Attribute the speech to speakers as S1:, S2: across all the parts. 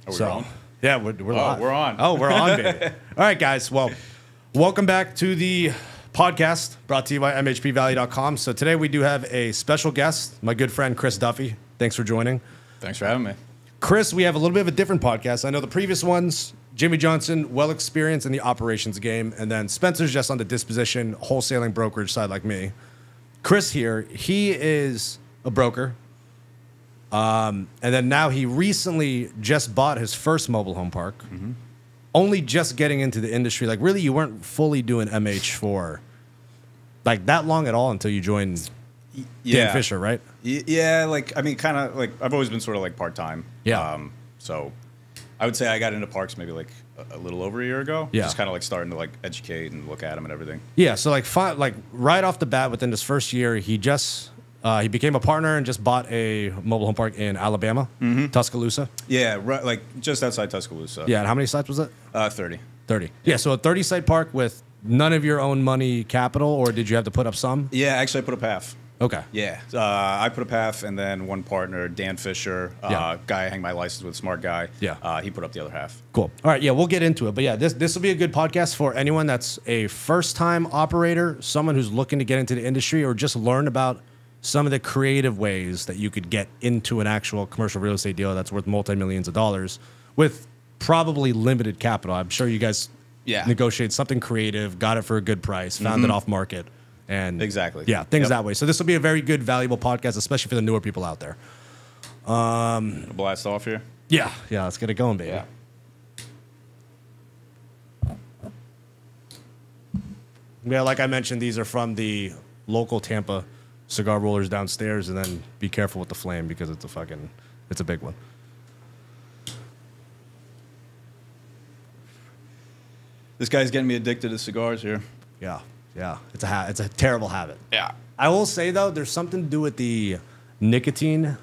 S1: Are we
S2: So,
S1: on?
S2: yeah, we're live.
S1: We're on.
S2: Oh, we're on, baby. All right, guys. Well, welcome back to the podcast brought to you by MHPValley.com. So today we do have a special guest, my good friend Chris Duffy. Thanks for joining.
S1: Thanks for having me.
S2: Chris, we have a little bit of a different podcast. I know the previous ones, Jimmy Johnson, well experienced in the operations game, and then Spencer's just on the disposition, wholesaling brokerage side like me. Chris here, he is a broker. And then now he recently just bought his first mobile home park. Mm-hmm. Only just getting into the industry. Like, really, you weren't fully doing MH for like that long at all until you joined Dan Fisher, right?
S1: Yeah, like, I mean, kind of like I've always been sort of like part-time.
S2: Yeah.
S1: So I would say I got into parks maybe like a little over a year ago.
S2: Yeah.
S1: Just kind of like starting to like educate and look at them and everything.
S2: Yeah. So like right off the bat within this first year, he became a partner and just bought a mobile home park in Alabama, Tuscaloosa.
S1: Yeah, right, like just outside Tuscaloosa.
S2: Yeah. And how many sites was it?
S1: 30.
S2: 30. Yeah. So a 30-site park with none of your own money capital, or did you have to put up some?
S1: Yeah, actually I put up half.
S2: Okay.
S1: Yeah, I put up half, and then one partner, Dan Fisher, guy I hang my license with, smart guy.
S2: Yeah.
S1: He put up the other half.
S2: Cool. All right. Yeah, we'll get into it. But yeah, this will be a good podcast for anyone that's a first-time operator, someone who's looking to get into the industry, or just learn about some of the creative ways that you could get into an actual commercial real estate deal that's worth multi-millions of dollars with probably limited capital. I'm sure you guys negotiated something creative, got it for a good price, found it off market. And
S1: exactly.
S2: Yeah, things that way. So this will be a very good, valuable podcast, especially for the newer people out there.
S1: Blast off here?
S2: Yeah, let's get it going, baby. Yeah, like I mentioned, these are from the local Tampa cigar rollers downstairs, and then be careful with the flame because it's a big one.
S1: This guy's getting me addicted to cigars here.
S2: Yeah, it's a terrible habit.
S1: Yeah.
S2: I will say though, there's something to do with the nicotine,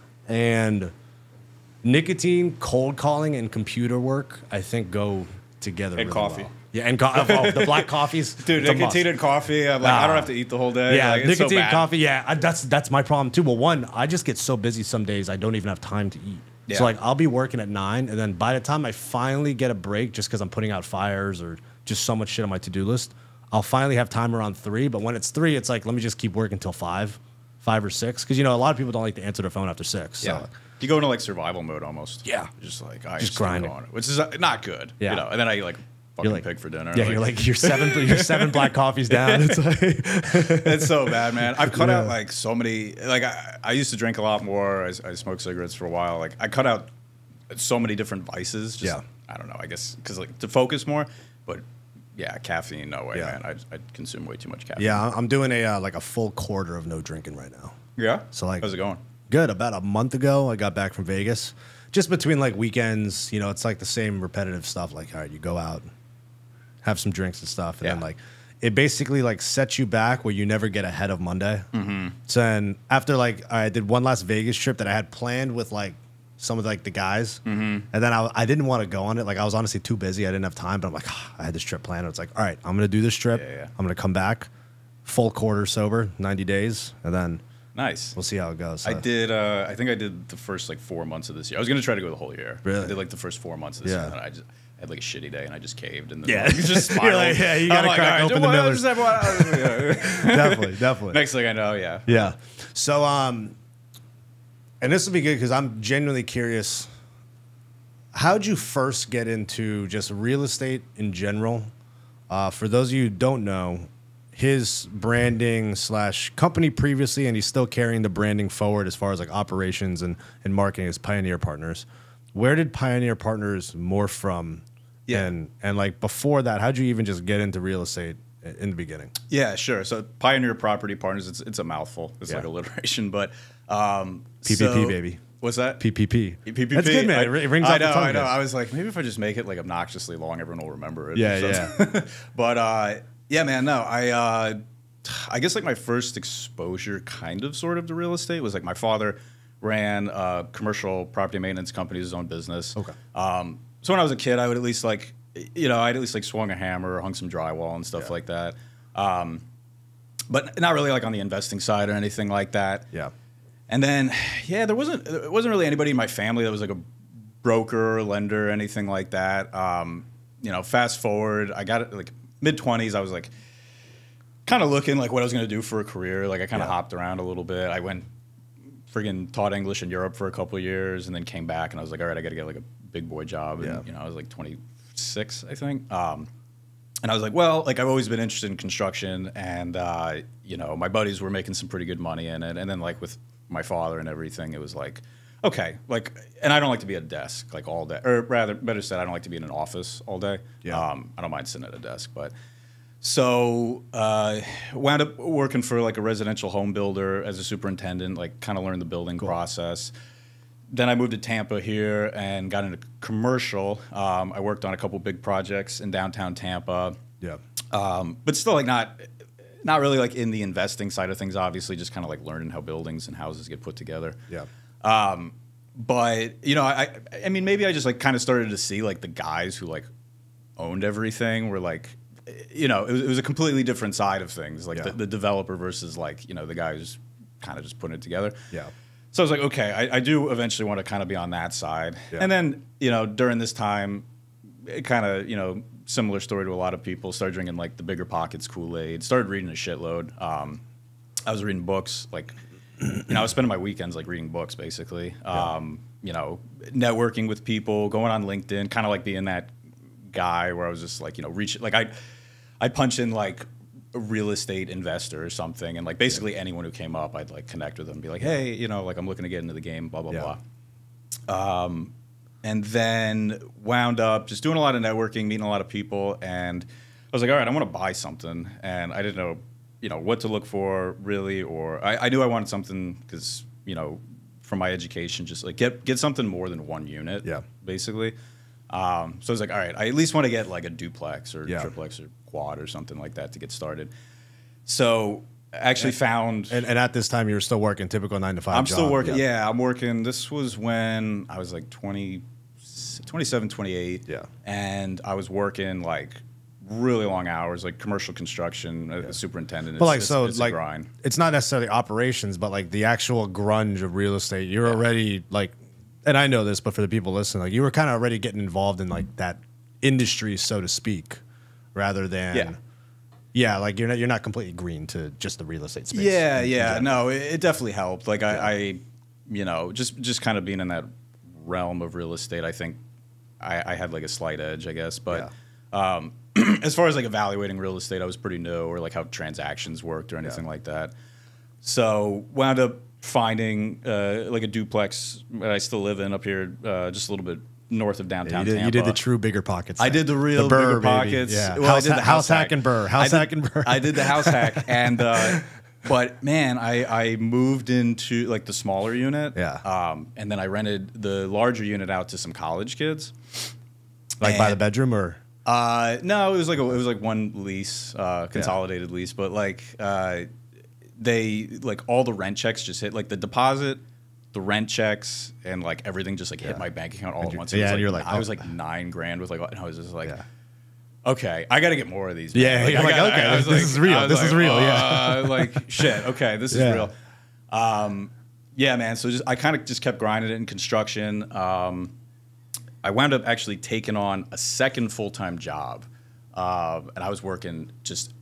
S2: cold calling, and computer work. I think go together.
S1: And
S2: really
S1: coffee.
S2: Well. Yeah, and the black coffees.
S1: Dude, nicotine and coffee. I'm like, I don't have to eat the whole day.
S2: Yeah,
S1: like,
S2: nicotine,
S1: so
S2: coffee. Yeah, that's my problem too. Well, one, I just get so busy some days I don't even have time to eat. Yeah. So like, I'll be working at 9, and then by the time I finally get a break, just because I'm putting out fires or just so much shit on my to-do list, I'll finally have time around 3. But when it's 3, it's like, let me just keep working until 5 or 6, because a lot of people don't like to answer their phone after 6. So.
S1: Yeah. You go into like survival mode almost.
S2: Yeah.
S1: Just like
S2: just grinding
S1: on it, which is not good.
S2: Yeah.
S1: And then I like fucking pig for dinner.
S2: Yeah, you're 7 black coffees down. It's like
S1: it's so bad, man. I've cut out like so many. Like I used to drink a lot more. I smoked cigarettes for a while. Like I cut out so many different vices. Just, I don't know. I guess because like to focus more, but. Yeah, caffeine, no way, man. I consume way too much caffeine.
S2: Yeah, I'm doing a full quarter of no drinking right now.
S1: Yeah?
S2: So like,
S1: how's it going?
S2: Good. About a month ago, I got back from Vegas. Just between like weekends, it's like the same repetitive stuff. Like, all right, you go out, have some drinks and stuff, and then like it basically like sets you back where you never get ahead of Monday. Mm-hmm. So then after like I did one last Vegas trip that I had planned with like some of like the guys, and then I didn't want to go on it. Like I was honestly too busy. I didn't have time. But I'm like, I had this trip planned. It's like, all right, I'm gonna do this trip.
S1: Yeah.
S2: I'm gonna come back, full quarter sober, 90 days, and then
S1: nice.
S2: We'll see how it goes. So.
S1: I did. I think I did the first like 4 months of this year. I was gonna try to go the whole year.
S2: Really?
S1: I did like the first 4 months of this year. And I had like a shitty day, and I just caved. And then just
S2: You're
S1: spiraled.
S2: like, you gotta crack open the Millers. Definitely.
S1: Next thing I know,
S2: Yeah. So and this will be good because I'm genuinely curious. How'd you first get into just real estate in general? For those of you who don't know, his branding / company previously, and he's still carrying the branding forward as far as like operations and marketing as Pioneer Partners. Where did Pioneer Partners morph from?
S1: Yeah.
S2: And like before that, how'd you even just get into real estate in the beginning?
S1: Yeah, sure. So Pioneer Property Partners, it's a mouthful. It's like alliteration, but
S2: PPP, baby.
S1: What's that?
S2: PPP.
S1: PPP.
S2: That's good, man. It rings off the tongue.
S1: I know. I was like, maybe if I just make it like obnoxiously long, everyone will remember it.
S2: Yeah.
S1: But yeah, man. No, I guess like my first exposure, kind of, sort of, to real estate was like my father ran a commercial property maintenance company, his own business.
S2: Okay.
S1: So when I was a kid, I would at least like, I'd at least like swung a hammer, or hung some drywall and stuff like that. But not really like on the investing side or anything like that.
S2: Yeah.
S1: And then, there wasn't really anybody in my family that was like a broker, lender, anything like that. You know, fast forward, I got it like mid-20s. I was like kind of looking like what I was going to do for a career. Like I kind of hopped around a little bit. I went friggin' taught English in Europe for a couple of years and then came back and I was like, all right, I got to get like a big boy job. And, you know, I was like 26, I think. And I was like, well, like I've always been interested in construction and, you know, my buddies were making some pretty good money in it. And then like with my father and everything, it was like, okay, like, and I don't like to be at a desk like all day, or rather, better said, I don't like to be in an office all day. I don't mind sitting at a desk, but so wound up working for like a residential home builder as a superintendent, like kind of learned the building process. Then I moved to Tampa here and got into commercial. I worked on a couple big projects in downtown Tampa. But still like not really like in the investing side of things, obviously, just kind of like learning how buildings and houses get put together. But you know, I mean, maybe I just like kind of started to see like the guys who like owned everything were like, you know, it was a completely different side of things, like the developer versus like, you know, the guy who's kind of just putting it together. So I was like, okay, I do eventually want to kind of be on that side. And then, you know, during this time, it kind of, you know, similar story to a lot of people, started drinking like the Bigger Pockets Kool-Aid, started reading a shitload. I was reading books, like, you know, I was spending my weekends like reading books basically. You know, networking with people, going on LinkedIn, kind of like being that guy where I was just like, you know, reach, like I'd punch in like a real estate investor or something, and like basically anyone who came up, I'd like connect with them and be like, hey, you know, like I'm looking to get into the game, blah, blah, blah. And then wound up just doing a lot of networking, meeting a lot of people, and I was like, all right, I want to buy something, and I didn't know, you know, what to look for really, or I knew I wanted something because, you know, from my education, just like get something more than one unit, basically. So I was like, all right, I at least want to get like a duplex or triplex or quad or something like that to get started. So I actually found...
S2: And at this time, you were still working typical 9 to 5
S1: I'm
S2: job.
S1: still working. Yeah, I'm working. This was when I was like 27, 28. And I was working like really long hours, like commercial construction as a superintendent.
S2: But like, so
S1: it's
S2: like,
S1: a grind.
S2: It's not necessarily operations, but like the actual grunge of real estate, you're already like... And I know this, but for the people listening, like you were kind of already getting involved in like that industry, so to speak, rather than like you're not completely green to just the real estate space.
S1: No, it definitely helped. Like I you know, just kind of being in that realm of real estate, I think I had like a slight edge, I guess. But as far as like evaluating real estate, I was pretty new, or like how transactions worked or anything like that. So wound up finding like a duplex that I still live in up here, just a little bit north of downtown Tampa.
S2: You did the true Bigger Pockets thing.
S1: I did the real Bigger Pockets.
S2: Well, I did the house hack and burr. House hack and burr.
S1: I did the house hack, and but man, I moved into like the smaller unit. And then I rented the larger unit out to some college kids.
S2: Like by the bedroom or?
S1: No, it was like one lease, consolidated lease, but like they like all the rent checks just hit, like the deposit, the rent checks, and like everything just like hit my bank account all at once.
S2: And you're like,
S1: I was like $9,000 with like, and I was just like, okay, I got to get more of these.
S2: Man. This is real. This is real.
S1: Like shit. Okay, this is real. Yeah, man. So I kind of just kept grinding it in construction. I wound up actually taking on a second full-time job, and I was working just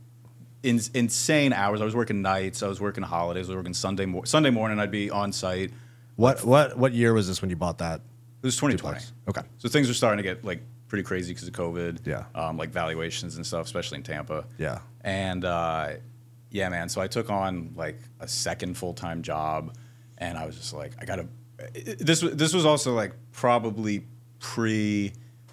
S1: insane hours. I was working nights. I was working holidays. I was working Sunday morning. I'd be on site.
S2: What year was this when you bought that?
S1: It was 2020.
S2: Okay.
S1: So things were starting to get like pretty crazy because of COVID. Like valuations and stuff, especially in Tampa. And yeah, man. So I took on like a second full-time job, and I was just like, I gotta. This was also like probably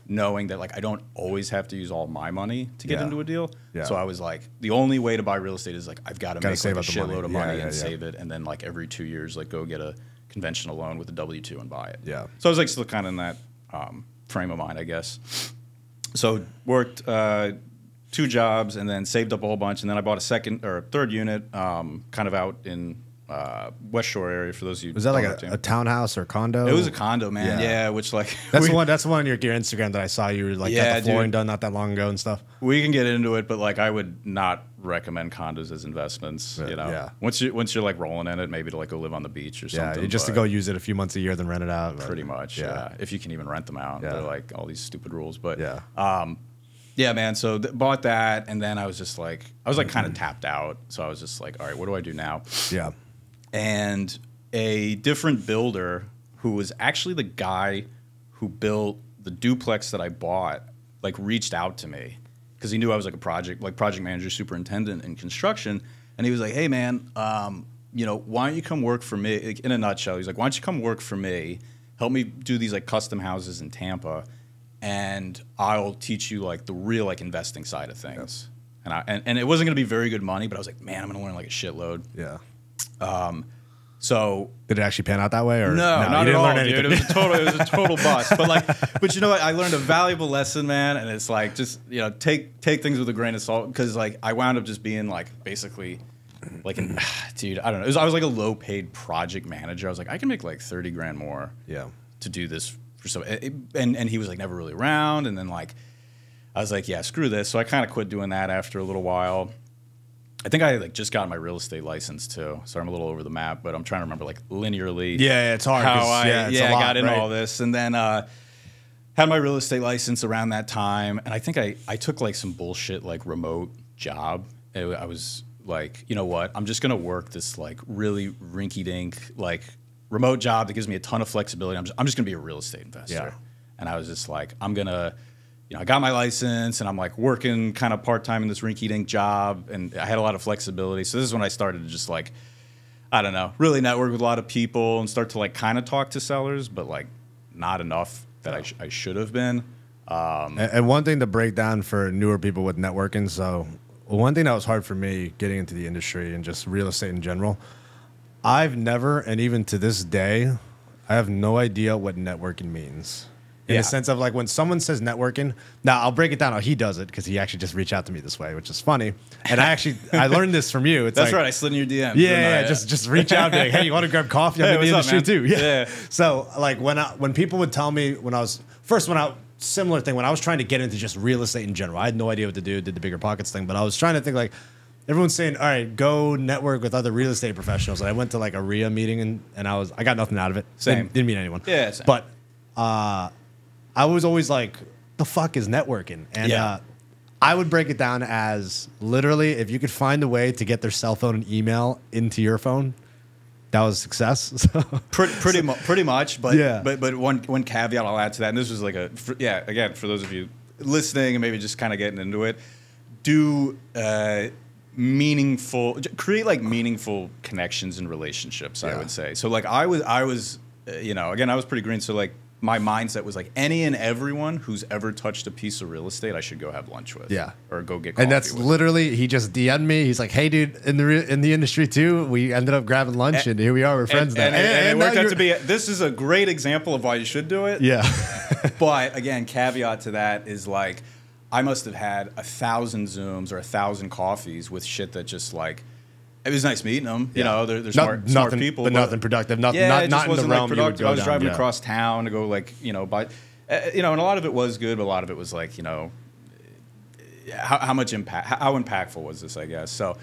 S1: knowing that like I don't always have to use all my money to get into a deal. So I was like, the only way to buy real estate is like I've got to make like a shitload of money and save it, and then like every 2 years like go get a conventional loan with a W-2 and buy it. So I was like still kind of in that frame of mind, I guess. So worked 2 jobs and then saved up a whole bunch, and then I bought a third unit kind of out in West Shore area. For those of you,
S2: was that like a townhouse or condo?
S1: It was a condo, man. Yeah, which like
S2: that's the one. That's the one on your Instagram that I saw. You were like got the flooring done not that long ago and stuff.
S1: We can get into it, but like I would not recommend condos as investments. You know, once you're like rolling in it, maybe to like go live on the beach or something.
S2: Yeah, just to go use it a few months a year, then rent it out.
S1: Pretty much. Yeah, if you can even rent them out. They're like all these stupid rules, but yeah, man. So bought that, and then I was like kind of tapped out. So I was just like, all right, what do I do now?
S2: Yeah.
S1: And a different builder who was actually the guy who built the duplex that I bought, like reached out to me because he knew I was like a project manager, superintendent in construction, and he was like, hey, man, you know, why don't you come work for me? Like, in a nutshell, he's like, why don't you come work for me? Help me do these like custom houses in Tampa. And I'll teach you like the real like investing side of things. Yep. And it wasn't gonna be very good money, but I was like, man, I'm gonna learn like a shitload.
S2: Yeah.
S1: So
S2: did it actually pan out that way, or
S1: no, not at all, dude? It was a total bust. But you know what? I learned a valuable lesson, man. And it's like just take things with a grain of salt because like I wound up just being like basically like dude, I don't know. I was like a low paid project manager. I was like I can make like 30 grand more. To do this. And he was like never really around, and then like I was like, yeah, screw this. So I kind of quit doing that after a little while. I think I like just got my real estate license too, so I'm a little over the map, but I'm trying to remember like linearly.
S2: Yeah, it's hard.
S1: How I got into all this, and then had my real estate license around that time, and I think I took like some bullshit like remote job. I was like, you know what, I'm just gonna work this like really rinky-dink like remote job that gives me a ton of flexibility. I'm just going to be a real estate investor.
S2: Yeah.
S1: And I was just like, I'm going to, I got my license and I'm like working kind of part-time in this rinky-dink job. And I had a lot of flexibility. So this is when I started to just like, I don't know, really network with a lot of people and start to like kind of talk to sellers, but like not enough that I should have been.
S2: And one thing to break down for newer people with networking. So one thing that was hard for me getting into the industry and just real estate in general, I've never, and even to this day, I have no idea what networking means. In the sense of like when someone says networking, now I'll break it down how he does it because he actually just reached out to me this way, which is funny. And I learned this from you. It's
S1: That's
S2: like,
S1: right. I slid in your DM.
S2: Yeah, just reach out and be like, hey, you want to grab coffee? I'm in the industry too. Yeah. So like when people would tell me similar thing, when I was trying to get into just real estate in general, I had no idea what to do, did the bigger pockets thing, but I was trying to think like, everyone's saying, all right, go network with other real estate professionals. And I went to like a RIA meeting and I got nothing out of it.
S1: Same.
S2: Didn't meet anyone.
S1: Yeah, same.
S2: But I was always like, the fuck is networking? And I would break it down as literally if you could find a way to get their cell phone and email into your phone, that was success. So.
S1: Pretty much. But one caveat I'll add to that, and this was like again, for those of you listening and maybe just kind of getting into it, do create like meaningful connections and relationships. I would say so. Like I was again, I was pretty green. So like my mindset was like any and everyone who's ever touched a piece of real estate, I should go have lunch with. Or go get coffee
S2: and that's
S1: with.
S2: Literally, he just DM'd me. He's like, hey, dude, in the industry too, we ended up grabbing lunch, and here we are, we're friends now.
S1: And it worked out to be. This is a great example of why you should do it.
S2: Yeah.
S1: But again, caveat to that is like, I must have had 1,000 Zooms or 1,000 coffees with shit that just like, it was nice meeting them. You know, they're smart people.
S2: But nothing productive. Not in the realm you would go
S1: I was
S2: down,
S1: driving across town to go like, buy, and a lot of it was good, but a lot of it was like, how much impact, how impactful was this, I guess. So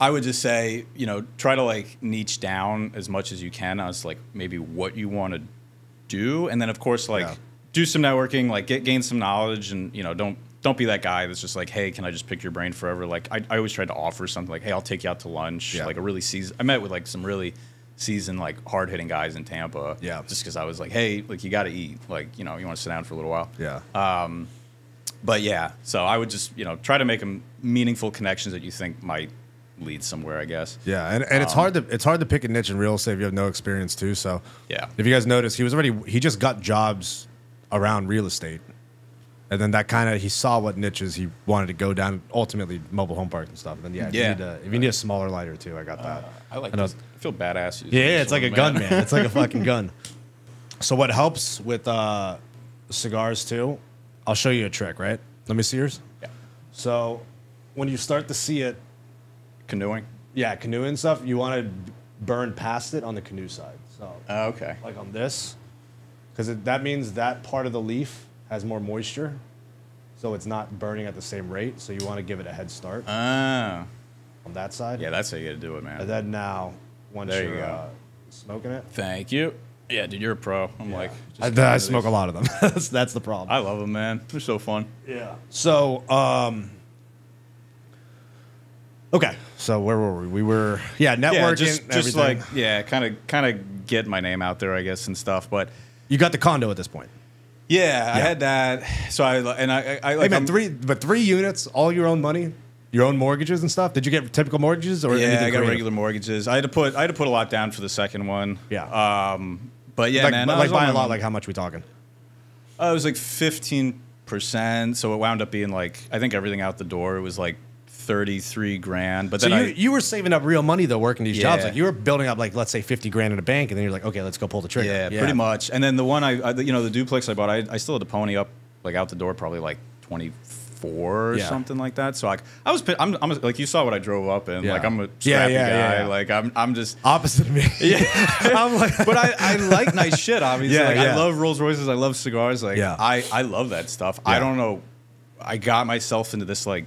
S1: I would just say, try to like niche down as much as you can as like maybe what you want to do. And then of course, like do some networking, like gain some knowledge and, don't be that guy that's just like, hey, can I just pick your brain forever? Like I always tried to offer something like, hey, I'll take you out to lunch. Like a really I met with like some really seasoned, like hard hitting guys in Tampa. Just because I was like, hey, like you got to eat. Like, you want to sit down for a little while. But yeah, so I would just, try to make them meaningful connections that you think might lead somewhere, I guess.
S2: Yeah, and it's hard to pick a niche in real estate if you have no experience too. So if you guys notice, he just got jobs around real estate. And then that kind of, he saw what niches he wanted to go down, ultimately mobile home park and stuff. And then if you need a smaller lighter too, I got that.
S1: I like this. I feel badass using
S2: this. It's like a gun, man. It's like a fucking gun. So what helps with cigars too, I'll show you a trick, right? Let me see yours.
S1: Yeah.
S2: So when you start to see it.
S1: Canoeing?
S2: Yeah, canoeing stuff, you want to burn past it on the canoe side. So
S1: Okay.
S2: like on this, because that means that part of the leaf has more moisture, so it's not burning at the same rate. So you want to give it a head start on that side.
S1: Yeah, that's how you got to do it, man.
S2: And then now, once
S1: There you
S2: you're
S1: go.
S2: smoking it,
S1: Thank you. Yeah, dude, you're a pro. I'm like,
S2: I smoke a lot of them. That's the problem.
S1: I love them, man. They're so fun.
S2: Yeah. So, okay. So where were we? We were networking.
S1: Yeah, just like kind of get my name out there, I guess, and stuff. But
S2: you got the condo at this point.
S1: yeah, I had that. So I
S2: Hey man, three units, all your own money, your own mortgages and stuff. Did you get typical mortgages or
S1: yeah,
S2: anything
S1: I got
S2: creative?
S1: regular mortgages. I had to put a lot down for the second one.
S2: Yeah.
S1: But yeah,
S2: like,
S1: man,
S2: like by a lot. Like how much we talking?
S1: It was like 15%. So it wound up being like, I think everything out the door, it was like 33 grand. But
S2: So
S1: then
S2: you were saving up real money though, working these jobs.
S1: Yeah.
S2: Like you were building up like let's say 50 grand in a bank, and then you're like, okay, let's go pull the trigger.
S1: yeah, pretty much. And then the one the duplex I bought, I still had to pony up like out the door probably like 24 or something like that. So like I'm like, you saw what I drove up in.
S2: Yeah.
S1: Like I'm a scrappy guy.
S2: Yeah.
S1: Like I'm just
S2: Opposite of me.
S1: yeah.
S2: I'm like,
S1: But I like nice shit, obviously.
S2: Yeah,
S1: like,
S2: yeah.
S1: I love Rolls Royces. I love cigars. Like
S2: Yeah.
S1: I love that stuff.
S2: Yeah.
S1: I don't know. I got myself into this like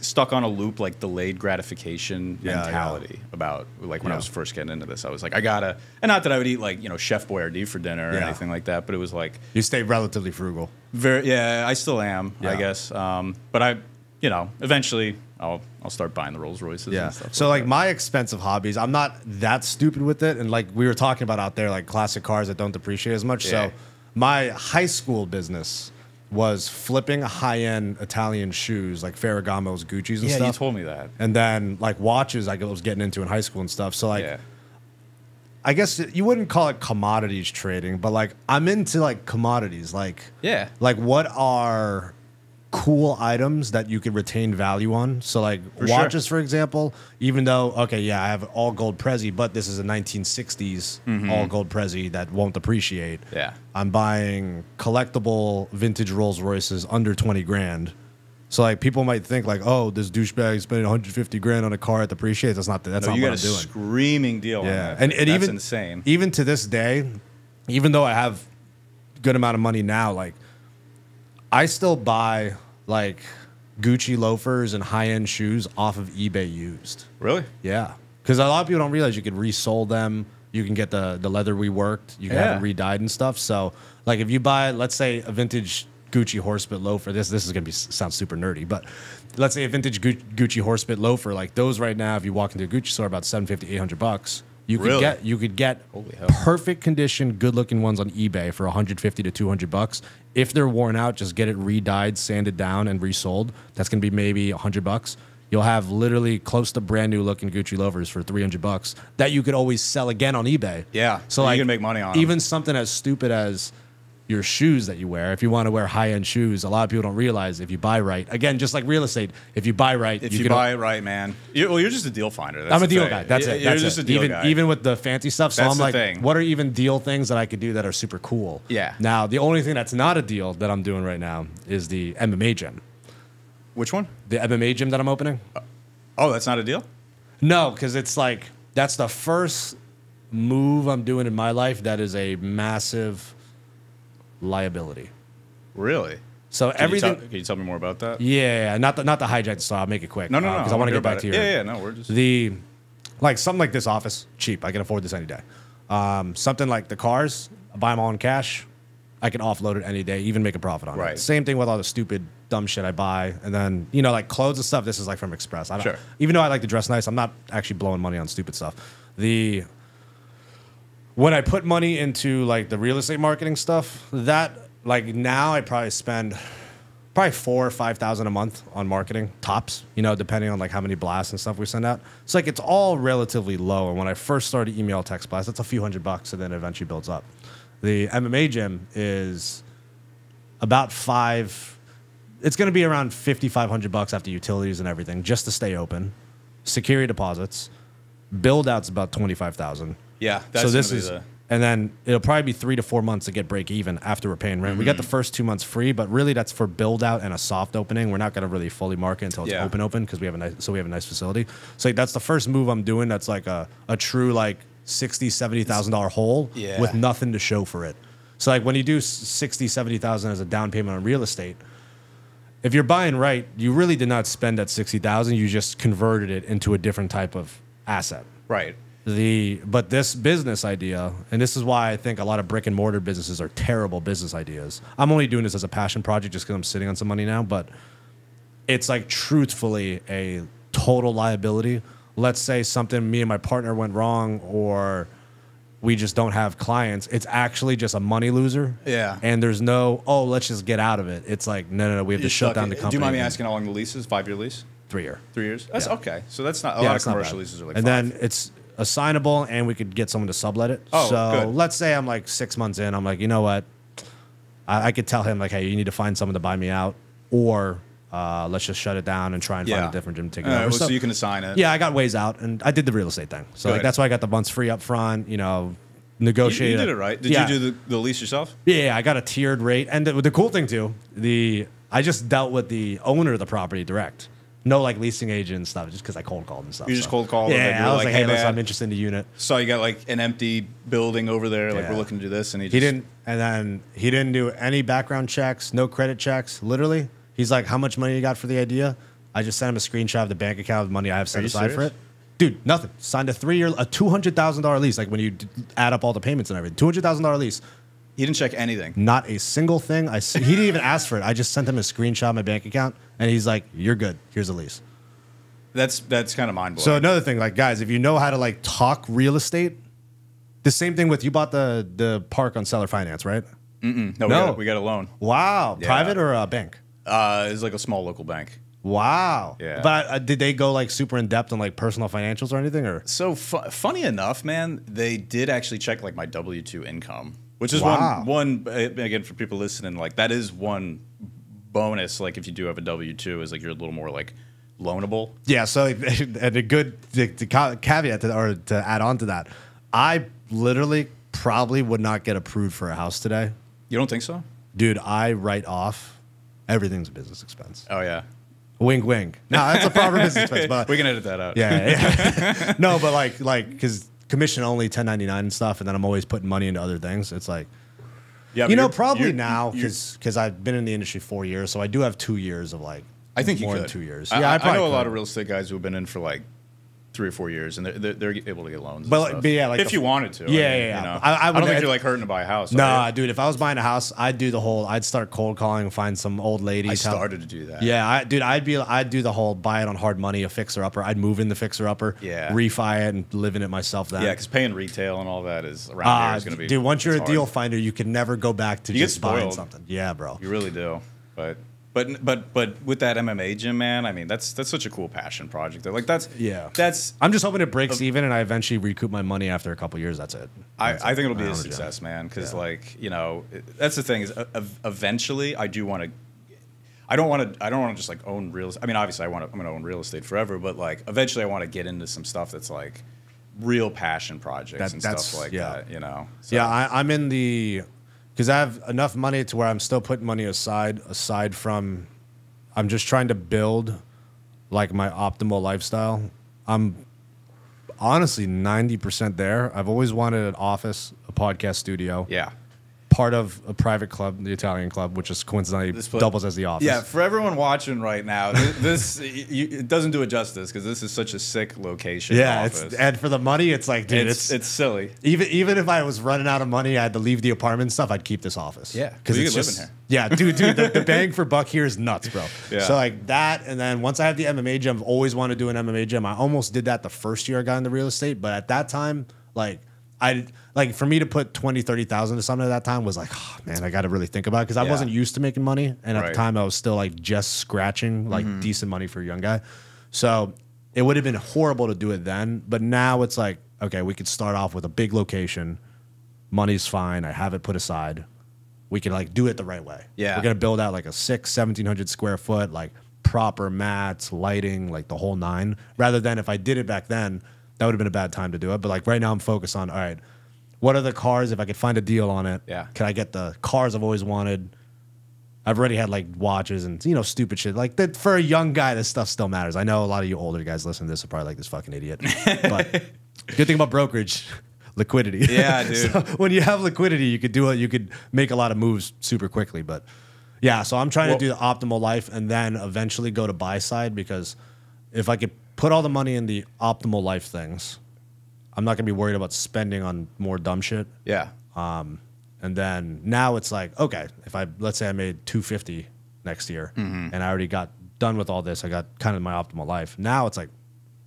S1: stuck on a loop, like delayed gratification mentality about like when I was first getting into this. I was like, I gotta, and not that I would eat like Chef Boyardee for dinner or anything like that, but it was like
S2: you stay relatively frugal.
S1: I still am,
S2: Yeah.
S1: I guess. But I, eventually I'll start buying the Rolls Royces.
S2: Yeah.
S1: And stuff
S2: So like my expensive hobbies, I'm not that stupid with it, and like we were talking about out there, like classic cars that don't depreciate as much.
S1: Yeah.
S2: So my high school business was flipping high-end Italian shoes like Ferragamo's, Gucci's, and
S1: yeah,
S2: stuff.
S1: you told me that.
S2: And then like watches I was getting into in high school and stuff. So like
S1: Yeah.
S2: I guess you wouldn't call it commodities trading, but like I'm into like commodities. Like
S1: Yeah.
S2: like what are cool items that you could retain value on? So like
S1: For
S2: watches, for example, even though I have all gold Prezi, but this is a 1960s all gold Prezi that won't depreciate.
S1: Yeah.
S2: I'm buying collectible vintage Rolls Royces under 20 grand. So like people might think like, oh, this douchebag spending 150 grand on a car that depreciates. That's not
S1: You
S2: what
S1: got
S2: I'm
S1: a
S2: doing.
S1: screaming deal.
S2: Yeah,
S1: on that.
S2: and
S1: That's
S2: even
S1: insane.
S2: Even to this day, even though I have good amount of money now, like I still buy like Gucci loafers and high end shoes off of eBay used.
S1: Really?
S2: Yeah, because a lot of people don't realize you could resole them. You can get the leather reworked. You can have it redyed and stuff. So like if you buy, let's say a vintage Gucci horsebit loafer. This is gonna sound super nerdy, but let's say a vintage Gucci horsebit loafer. Like those right now, if you walk into a Gucci store, about $750, $800. You could get
S1: Holy hell.
S2: perfect condition, good looking ones on eBay for $150 to $200. If they're worn out, just get it redyed, sanded down, and resold. That's gonna be maybe $100. You'll have literally close to brand new looking Gucci loafers for $300 that you could always sell again on eBay.
S1: Yeah.
S2: So
S1: you
S2: like
S1: can make money on 'em.
S2: even something as stupid as your shoes that you wear. If you want to wear high end shoes, a lot of people don't realize if you buy right. Again, just like real estate, if you buy right,
S1: If you buy it right, man. You're just a deal finder. That's
S2: I'm a
S1: the
S2: deal
S1: thing.
S2: guy. That's it.
S1: You're
S2: That's
S1: just
S2: it.
S1: a deal
S2: even
S1: guy.
S2: even with the fancy stuff. So
S1: That's
S2: I'm
S1: the
S2: like,
S1: thing.
S2: what are even deal things that I could do that are super cool?
S1: Yeah.
S2: Now the only thing that's not a deal that I'm doing right now is the MMA gym.
S1: Which one?
S2: The MMA gym that I'm opening.
S1: Oh, that's not a deal?
S2: No, because it's like that's the first move I'm doing in my life that is a massive liability.
S1: Really?
S2: So everything.
S1: Can you tell me more about that?
S2: Yeah, not the hijack style. I'll make it quick.
S1: No.
S2: Because I want to get back to your.
S1: Yeah, no, we're just.
S2: Like something like this office, cheap. I can afford this any day. Something like the cars, I buy them all in cash. I can offload it any day, even make a profit on it.
S1: Right.
S2: Same thing with all the stupid, dumb shit I buy. And then, like clothes and stuff, this is like from Express. I don't,
S1: Sure.
S2: Even though I like to dress nice, I'm not actually blowing money on stupid stuff. When I put money into like the real estate marketing stuff, that like now I probably spend probably $4,000 or $5,000 a month on marketing tops, depending on like how many blasts and stuff we send out. It's like it's all relatively low. And when I first started email text blasts, it's a few $100 and then it eventually builds up. The MMA gym is about it's going to be around $5,500 after utilities and everything just to stay open. Security deposits, build out's about $25,000.
S1: Yeah, that's
S2: so this
S1: gonna be
S2: is,
S1: the-
S2: And then it'll probably be 3 to 4 months to get break even after we're paying rent. We got the first 2 months free, but really that's for build out and a soft opening. We're not going to really fully market until it's open because we have a nice facility. So like, that's the first move I'm doing. That's like a true like $60,000-$70,000 hole with nothing to show for it. So like when you do $60,000-$70,000 as a down payment on real estate, if you're buying right, you really did not spend that $60,000. You just converted it into a different type of asset.
S1: Right.
S2: But this business idea, and this is why I think a lot of brick and mortar businesses are terrible business ideas. I'm only doing this as a passion project just because I'm sitting on some money now, but it's like truthfully a total liability. Let's say something me and my partner went wrong, or we just don't have clients. It's actually just a money loser.
S1: Yeah.
S2: And there's no, oh, let's just get out of it. It's like, no, we have to shut down the company.
S1: Do you mind me asking how long the lease is? 5-year lease?
S2: 3 year.
S1: 3 years? That's okay. So that's not, a lot of commercial leases are like 5.
S2: And then it's assignable, and we could get someone to sublet it.
S1: Oh,
S2: so
S1: good.
S2: let's say I'm like 6 months in. I'm like, you know what? I could tell him like, hey, you need to find someone to buy me out, or let's just shut it down and try and find a different gym to take it over.
S1: So you can assign it.
S2: Yeah, I got ways out, and I did the real estate thing. So like, that's why I got the months free up front. You know, negotiate.
S1: You did it right. Did you do the lease yourself?
S2: Yeah, I got a tiered rate, and the cool thing too, I just dealt with the owner of the property direct. No, like leasing agent and stuff, just because I cold called and stuff.
S1: You just cold called?
S2: Yeah, I was like, hey, listen, I'm interested in the unit.
S1: So you got like an empty building over there, like we're looking to do this, and he
S2: didn't do any background checks, no credit checks. Literally, he's like, how much money you got for the idea? I just sent him a screenshot of the bank account of money I have set aside for it. Dude, nothing. Signed a $200,000 lease, like when you add up all the payments and everything. $200,000 lease.
S1: He didn't check anything.
S2: Not a single thing. He didn't even ask for it. I just sent him a screenshot of my bank account, and he's like, "You're good. Here's a lease."
S1: That's kind of mind blowing.
S2: So another thing, like guys, if you know how to like talk real estate, the same thing with you bought the park on seller finance, right?
S1: No, we got a loan.
S2: Wow, private or a bank?
S1: It's like a small local bank.
S2: Wow.
S1: Yeah.
S2: But did they go like super in depth on like personal financials or anything, or?
S1: So funny enough, man, they did actually check like my W-2 income. Which is one again for people listening, like that is one bonus. Like if you do have a W-2, is like you're a little more like loanable. Yeah.
S2: So and a good caveat to add on to that, I literally probably would not get approved for a house today.
S1: You don't think so,
S2: dude? I write off everything's a business expense.
S1: Oh yeah.
S2: Wink, wink. No, that's a proper business expense. But
S1: we can edit that out.
S2: Yeah. No, but like because. Commission only 1099 and stuff, and then I'm always putting money into other things. It's like, probably now because I've been in the industry 4 years, so I do have 2 years of like.
S1: I think
S2: more
S1: you
S2: than
S1: could.
S2: 2 years.
S1: I know a lot of real estate guys who have been in for like 3 or 4 years, and they're able to get loans.
S2: But yeah, like
S1: if you wanted to.
S2: Yeah.
S1: You know,
S2: I
S1: don't think you're like hurting to buy a house.
S2: Nah, dude. If I was buying a house, I'd start cold calling and find some old lady.
S1: I started to do that.
S2: Yeah, I'd do the whole buy it on hard money, a fixer upper. I'd move in the fixer upper.
S1: Yeah.
S2: Refi it and live in it myself. Then.
S1: Yeah, because paying retail and all that is around here is going to be.
S2: Dude, once you're a deal finder, you can never go back to just buying something. Yeah, bro.
S1: You really do, But with that MMA gym, man, I mean that's such a cool passion project. Like that's. I'm just hoping it breaks even, and I eventually recoup my money after a couple years. That's it. I think it'll be a success, man. Because like that's the thing is eventually I do want to. I don't want to just like own real estate. I mean, obviously I'm going to own real estate forever, but like eventually I want to get into some stuff that's like real passion projects and stuff like that. So.
S2: Yeah, I'm in the. Because I have enough money to where I'm still putting money aside from, I'm just trying to build like my optimal lifestyle. I'm honestly 90% there. I've always wanted an office, a podcast studio.
S1: Yeah.
S2: Part of a private club, the Italian club, which is coincidentally doubles as the office.
S1: Yeah, for everyone watching right now, it doesn't do it justice because this is such a sick location.
S2: Yeah, and for the money, it's like, dude,
S1: it's silly.
S2: Even if I was running out of money, I had to leave the apartment and stuff, I'd keep this office.
S1: Yeah, because you could live in here.
S2: Yeah, dude, the bang for buck here is nuts, bro.
S1: Yeah.
S2: So like that, and then once I have the MMA gym, I've always wanted to do an MMA gym. I almost did that the first year I got into real estate, but at that time, for me to put 20, 30,000 to something at that time was like, oh, man, I got to really think about it because I wasn't used to making money, and at the time I was still like just scratching like decent money for a young guy. So it would have been horrible to do it then, but now it's like, okay, we could start off with a big location, money's fine, I have it put aside, we can like do it the right way.
S1: Yeah,
S2: we're gonna build out like a 1,700 square foot, like proper mats, lighting, like the whole nine. Rather than if I did it back then, that would have been a bad time to do it. But like right now I'm focused on, all right, what are the cars, if I could find a deal on it?
S1: Yeah.
S2: Can I get the cars I've always wanted? I've already had like watches and, you know, stupid shit. Like that for a young guy, this stuff still matters. I know a lot of you older guys listening to this are probably like this fucking idiot. But good thing about brokerage, liquidity.
S1: Yeah, dude.
S2: So when you have liquidity, you could do it. You could make a lot of moves super quickly. But yeah, so I'm trying to do the optimal life and then eventually go to buy side, because if I could put all the money in the optimal life things, I'm not going to be worried about spending on more dumb shit.
S1: Yeah.
S2: And then now it's like, okay, if let's say I made 250 next year and I already got done with all this, I got kind of my optimal life. Now it's like,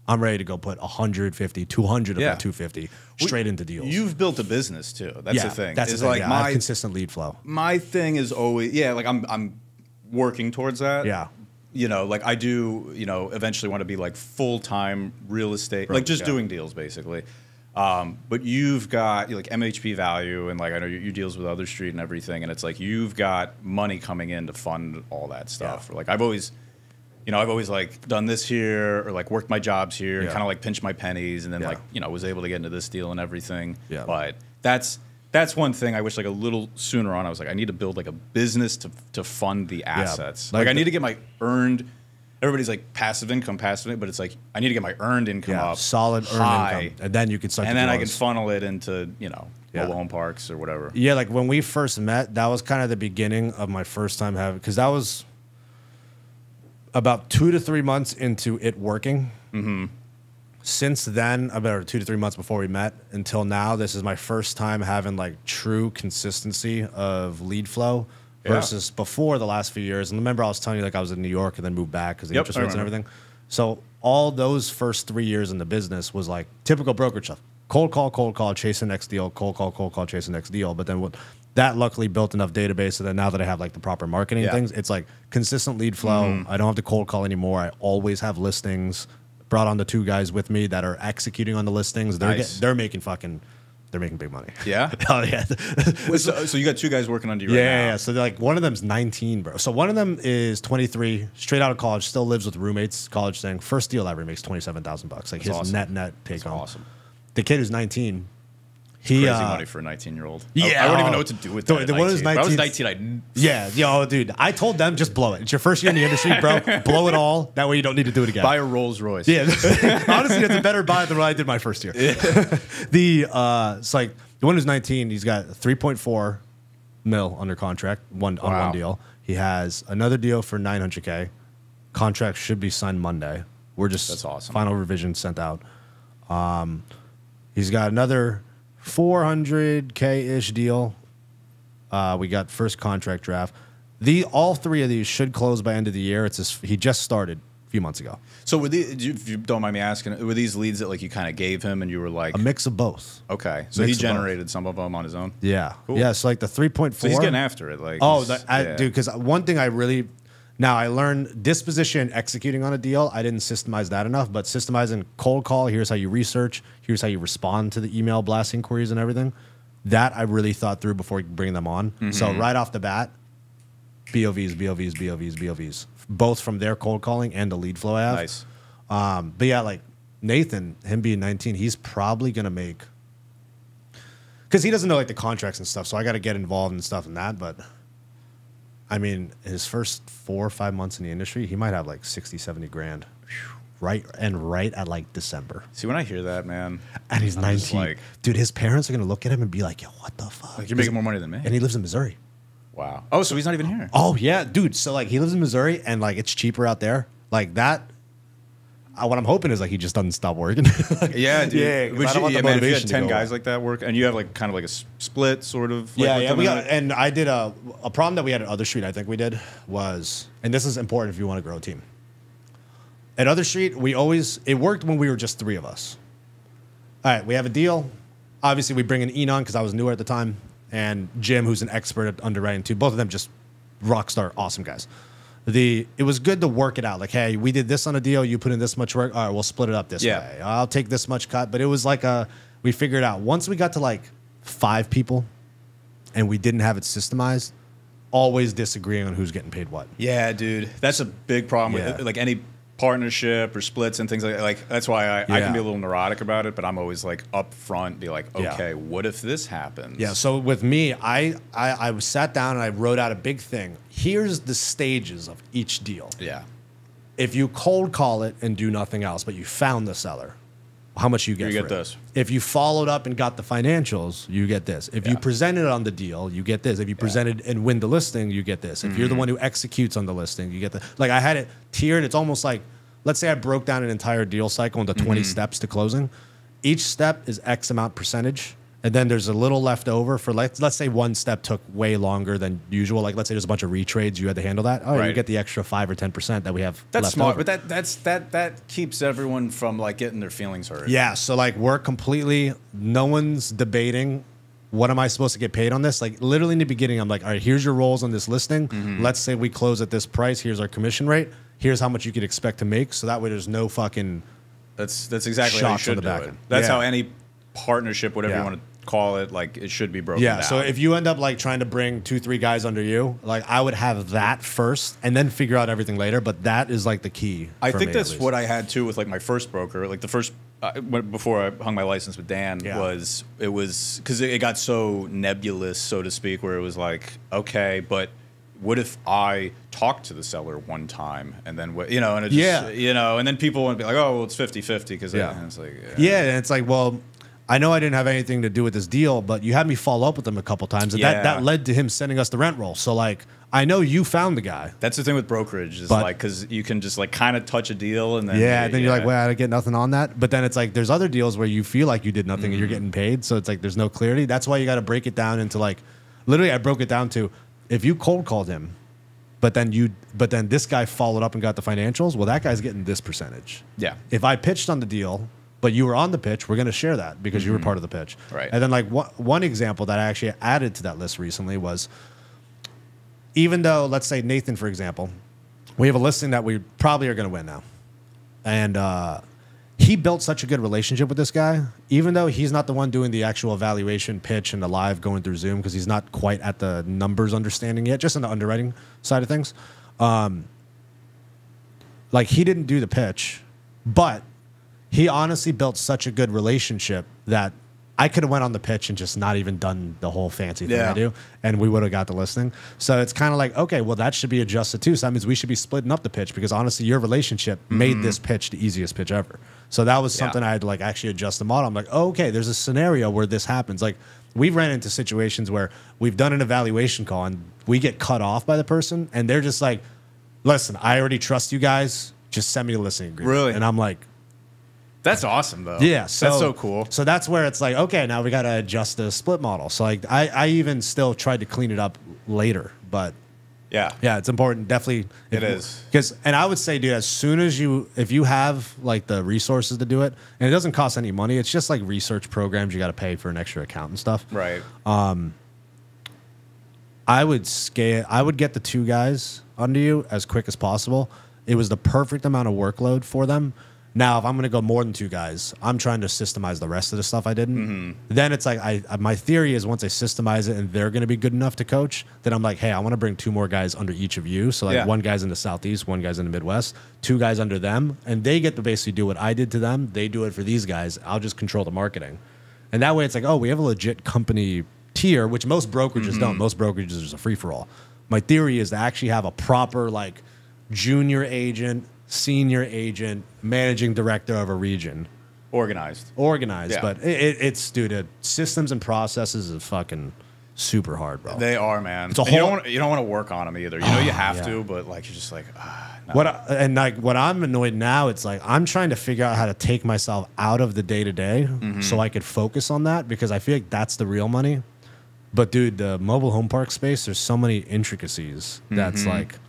S2: I'm ready to go put 150, 200 of that 250 straight into deals.
S1: You've built a business too. That's the thing.
S2: That's the thing. Like I have consistent lead flow.
S1: My thing is always, like I'm working towards that.
S2: Yeah.
S1: You know, like I do, you know, eventually want to be like full-time real estate, like just doing deals basically. But you've got like MHP value, and like I know you deals with Other Street and everything, and it's like you've got money coming in to fund all that stuff. Like I've always like done this here, or like worked my jobs here, and kind of like pinched my pennies, and then like, you know, was able to get into this deal and everything. Yeah. But that's one thing I wish like a little sooner on. I was like, I need to build like a business to fund the assets. Like I need to get my earned. Everybody's like passive income, but it's like I need to get my earned income up,
S2: solid earned income, and then you can start.
S1: And then I can funnel it into, you know, mobile home parks or whatever.
S2: Yeah, like when we first met, that was kind of the beginning of my first time having, because that was about 2 to 3 months into it working. Since then, about 2 to 3 months before we met until now, this is my first time having like true consistency of lead flow. Versus before the last few years. And remember I was telling you like I was in New York and then moved back because of the interest rates and everything. So all those first 3 years in the business was like typical brokerage stuff. Cold call, chase the next deal, cold call, chase the next deal. But then that luckily built enough database so that now that I have like the proper marketing things, it's like consistent lead flow. I don't have to cold call anymore. I always have listings. Brought on the 2 guys with me that are executing on the listings. They're making big money.
S1: Yeah?
S2: Oh, yeah.
S1: So you got 2 guys working under you right now.
S2: Yeah. So like one of them's 19, bro. So one of them is 23, straight out of college, still lives with roommates, college thing. First deal ever, makes $27,000. Like his net take home.
S1: Awesome.
S2: The kid who's 19,
S1: crazy money for a 19-year-old.
S2: Yeah.
S1: I wouldn't even know what to do with that.
S2: The one who's 19.
S1: When I was 19,
S2: dude. I told them, just blow it. It's your first year in the industry, bro. Blow it all. That way you don't need to do it again.
S1: Buy a Rolls Royce.
S2: Yeah. Honestly, that's a better buy than what I did my first year. It's like the one who's 19, he's got 3.4 mil under contract, on one deal. He has another deal for $900K. Contract should be signed Monday. That's awesome. Final revision sent out. He's got another $400K-ish deal. We got first contract draft. All 3 of these should close by end of the year. He just started a few months ago.
S1: So were these, if you don't mind me asking, were these leads that like you kind of gave him and you were like
S2: a mix of both?
S1: Okay, so he generated some of them on his own.
S2: Yeah,
S1: cool.
S2: Yeah. So like the 3.4.
S1: So he's getting after it. Like
S2: dude, because one thing I learned disposition and executing on a deal. I didn't systemize that enough, but systemizing cold call. Here's how you research. Here's how you respond to the email blast inquiries and everything. That I really thought through before bringing them on. So right off the bat, BOVs, both from their cold calling and the lead flow I have.
S1: Nice.
S2: But yeah, like Nathan, him being 19, he's probably gonna make, because he doesn't know like the contracts and stuff. So I got to get involved and stuff in that, but. I mean, his first 4 or 5 months in the industry, he might have like 60, 70 grand. Right at like December.
S1: See, when I hear that, man.
S2: And he's 19. Dude, his parents are going to look at him and be like, yo, what the fuck?
S1: Like, you're making more money than me.
S2: And he lives in Missouri.
S1: Wow. Oh, so he's not even here.
S2: Oh, yeah, dude. So like he lives in Missouri and like it's cheaper out there. Like that. What I'm hoping is like he just doesn't stop working.
S1: Yeah, dude.
S2: Yeah,
S1: man, if you had 10 guys like that work, and you have like kind of like a split sort of.
S2: Like and I did a problem that we had at Other Street. I think we did was, and this is important if you want to grow a team. At Other Street, it worked when we were just 3 of us. All right, we have a deal. Obviously, we bring in Enon because I was newer at the time, and Jim, who's an expert at underwriting too. Both of them just rock star, awesome guys. It was good to work it out. Like, hey, we did this on a deal. You put in this much work. All right, we'll split it up this way. I'll take this much cut. But it was like we figured out. Once we got to like 5 people and we didn't have it systemized, always disagreeing on who's getting paid what.
S1: Yeah, dude. That's a big problem with like any partnership or splits and things like that's why I can be a little neurotic about it, but I'm always like upfront, be like, okay, what if this happens?
S2: Yeah. So with me, I sat down and I wrote out a big thing. Here's the stages of each deal.
S1: Yeah.
S2: If you cold call it and do nothing else, but you found the seller, how much you get?
S1: You
S2: for
S1: get
S2: it?
S1: this.
S2: If you followed up and got the financials, you get this. If you presented on the deal, you get this. If you presented and win the listing, you get this. If you're the one who executes on the listing, you get the. Like I had it tiered. It's almost like, let's say I broke down an entire deal cycle into 20 steps to closing. Each step is X amount percentage. And then there's a little left over for, like, let's say one step took way longer than usual. Like, let's say there's a bunch of retrades, you had to handle that. Oh, you get the extra 5 or 10% that we have.
S1: That's
S2: left
S1: smart,
S2: over.
S1: but that keeps everyone from like getting their feelings hurt.
S2: Yeah, so like no one's debating what am I supposed to get paid on this. Like literally in the beginning, I'm like, all right, here's your roles on this listing. Let's say we close at this price. Here's our commission rate. Here's how much you could expect to make. So that way, there's no fucking.
S1: That's exactly how you should do it. That's how any partnership, whatever you want to call it, like it should be broken down.
S2: So if you end up like trying to bring 2-3 guys under you, like I would have that first and then figure out everything later. But that is like the key.
S1: I think that's what I had too with like my first broker. Like the first before I hung my license with Dan was because it got so nebulous, so to speak, where it was like, okay, but what if I talk to the seller one time and then and it just, and then people want to be like, oh, well, it's 50-50 because it's like
S2: and it's like, well, I know I didn't have anything to do with this deal, but you had me follow up with him a couple times, and that led to him sending us the rent roll. So like, I know you found the guy.
S1: That's the thing with brokerage is like, because you can just like kind of touch a deal and then
S2: then you're like, well, I didn't get nothing on that. But then it's like there's other deals where you feel like you did nothing and you're getting paid, so it's like there's no clarity. That's why you got to break it down into like, literally, I broke it down to if you cold called him, but then this guy followed up and got the financials. Well, that guy's getting this percentage.
S1: Yeah.
S2: If I pitched on the deal, but you were on the pitch, we're going to share that because you were part of the pitch.
S1: Right.
S2: And then like one example that I actually added to that list recently was, even though, let's say Nathan, for example, we have a listing that we probably are going to win now. And he built such a good relationship with this guy, even though he's not the one doing the actual evaluation pitch and the live going through Zoom because he's not quite at the numbers understanding yet, just on the underwriting side of things. Like he didn't do the pitch, but he honestly built such a good relationship that I could have went on the pitch and just not even done the whole fancy thing I do, and we would have got the listing. So it's kind of like, okay, well, that should be adjusted too. So that means we should be splitting up the pitch because honestly, your relationship made this pitch the easiest pitch ever. So that was something I had to like actually adjust the model. I'm like, oh, okay, there's a scenario where this happens. Like we've ran into situations where we've done an evaluation call and we get cut off by the person and they're just like, listen, I already trust you guys. Just send me a listing agreement.
S1: Really?
S2: And I'm like,
S1: that's awesome, though.
S2: Yeah,
S1: that's so cool.
S2: So that's where it's like, okay, now we got to adjust the split model. So like, I even still tried to clean it up later, but yeah, it's important. Definitely,
S1: it is.
S2: And I would say, dude, as soon as if you have like the resources to do it, and it doesn't cost any money, it's just like research programs you got to pay for an extra account and stuff.
S1: Right.
S2: I would get the 2 guys under you as quick as possible. It was the perfect amount of workload for them. Now, if I'm going to go more than 2 guys, I'm trying to systemize the rest of the stuff I didn't. Then it's like my theory is once I systemize it and they're going to be good enough to coach, then I'm like, hey, I want to bring 2 more guys under each of you. So like 1 guy's in the Southeast, 1 guy's in the Midwest, 2 guys under them, and they get to basically do what I did to them. They do it for these guys. I'll just control the marketing. And that way it's like, oh, we have a legit company tier, which most brokerages don't. Most brokerages is a free-for-all. My theory is to actually have a proper like junior agent, senior agent, managing director of a region.
S1: Organized.
S2: Yeah. But it's, dude, systems and processes is fucking super hard, bro.
S1: They are, man.
S2: It's a
S1: you don't want to work on them either. You know you have to, but like you're just like, no.
S2: What I'm annoyed now, it's like I'm trying to figure out how to take myself out of the day-to-day so I could focus on that because I feel like that's the real money. But dude, the mobile home park space, there's so many intricacies that's like,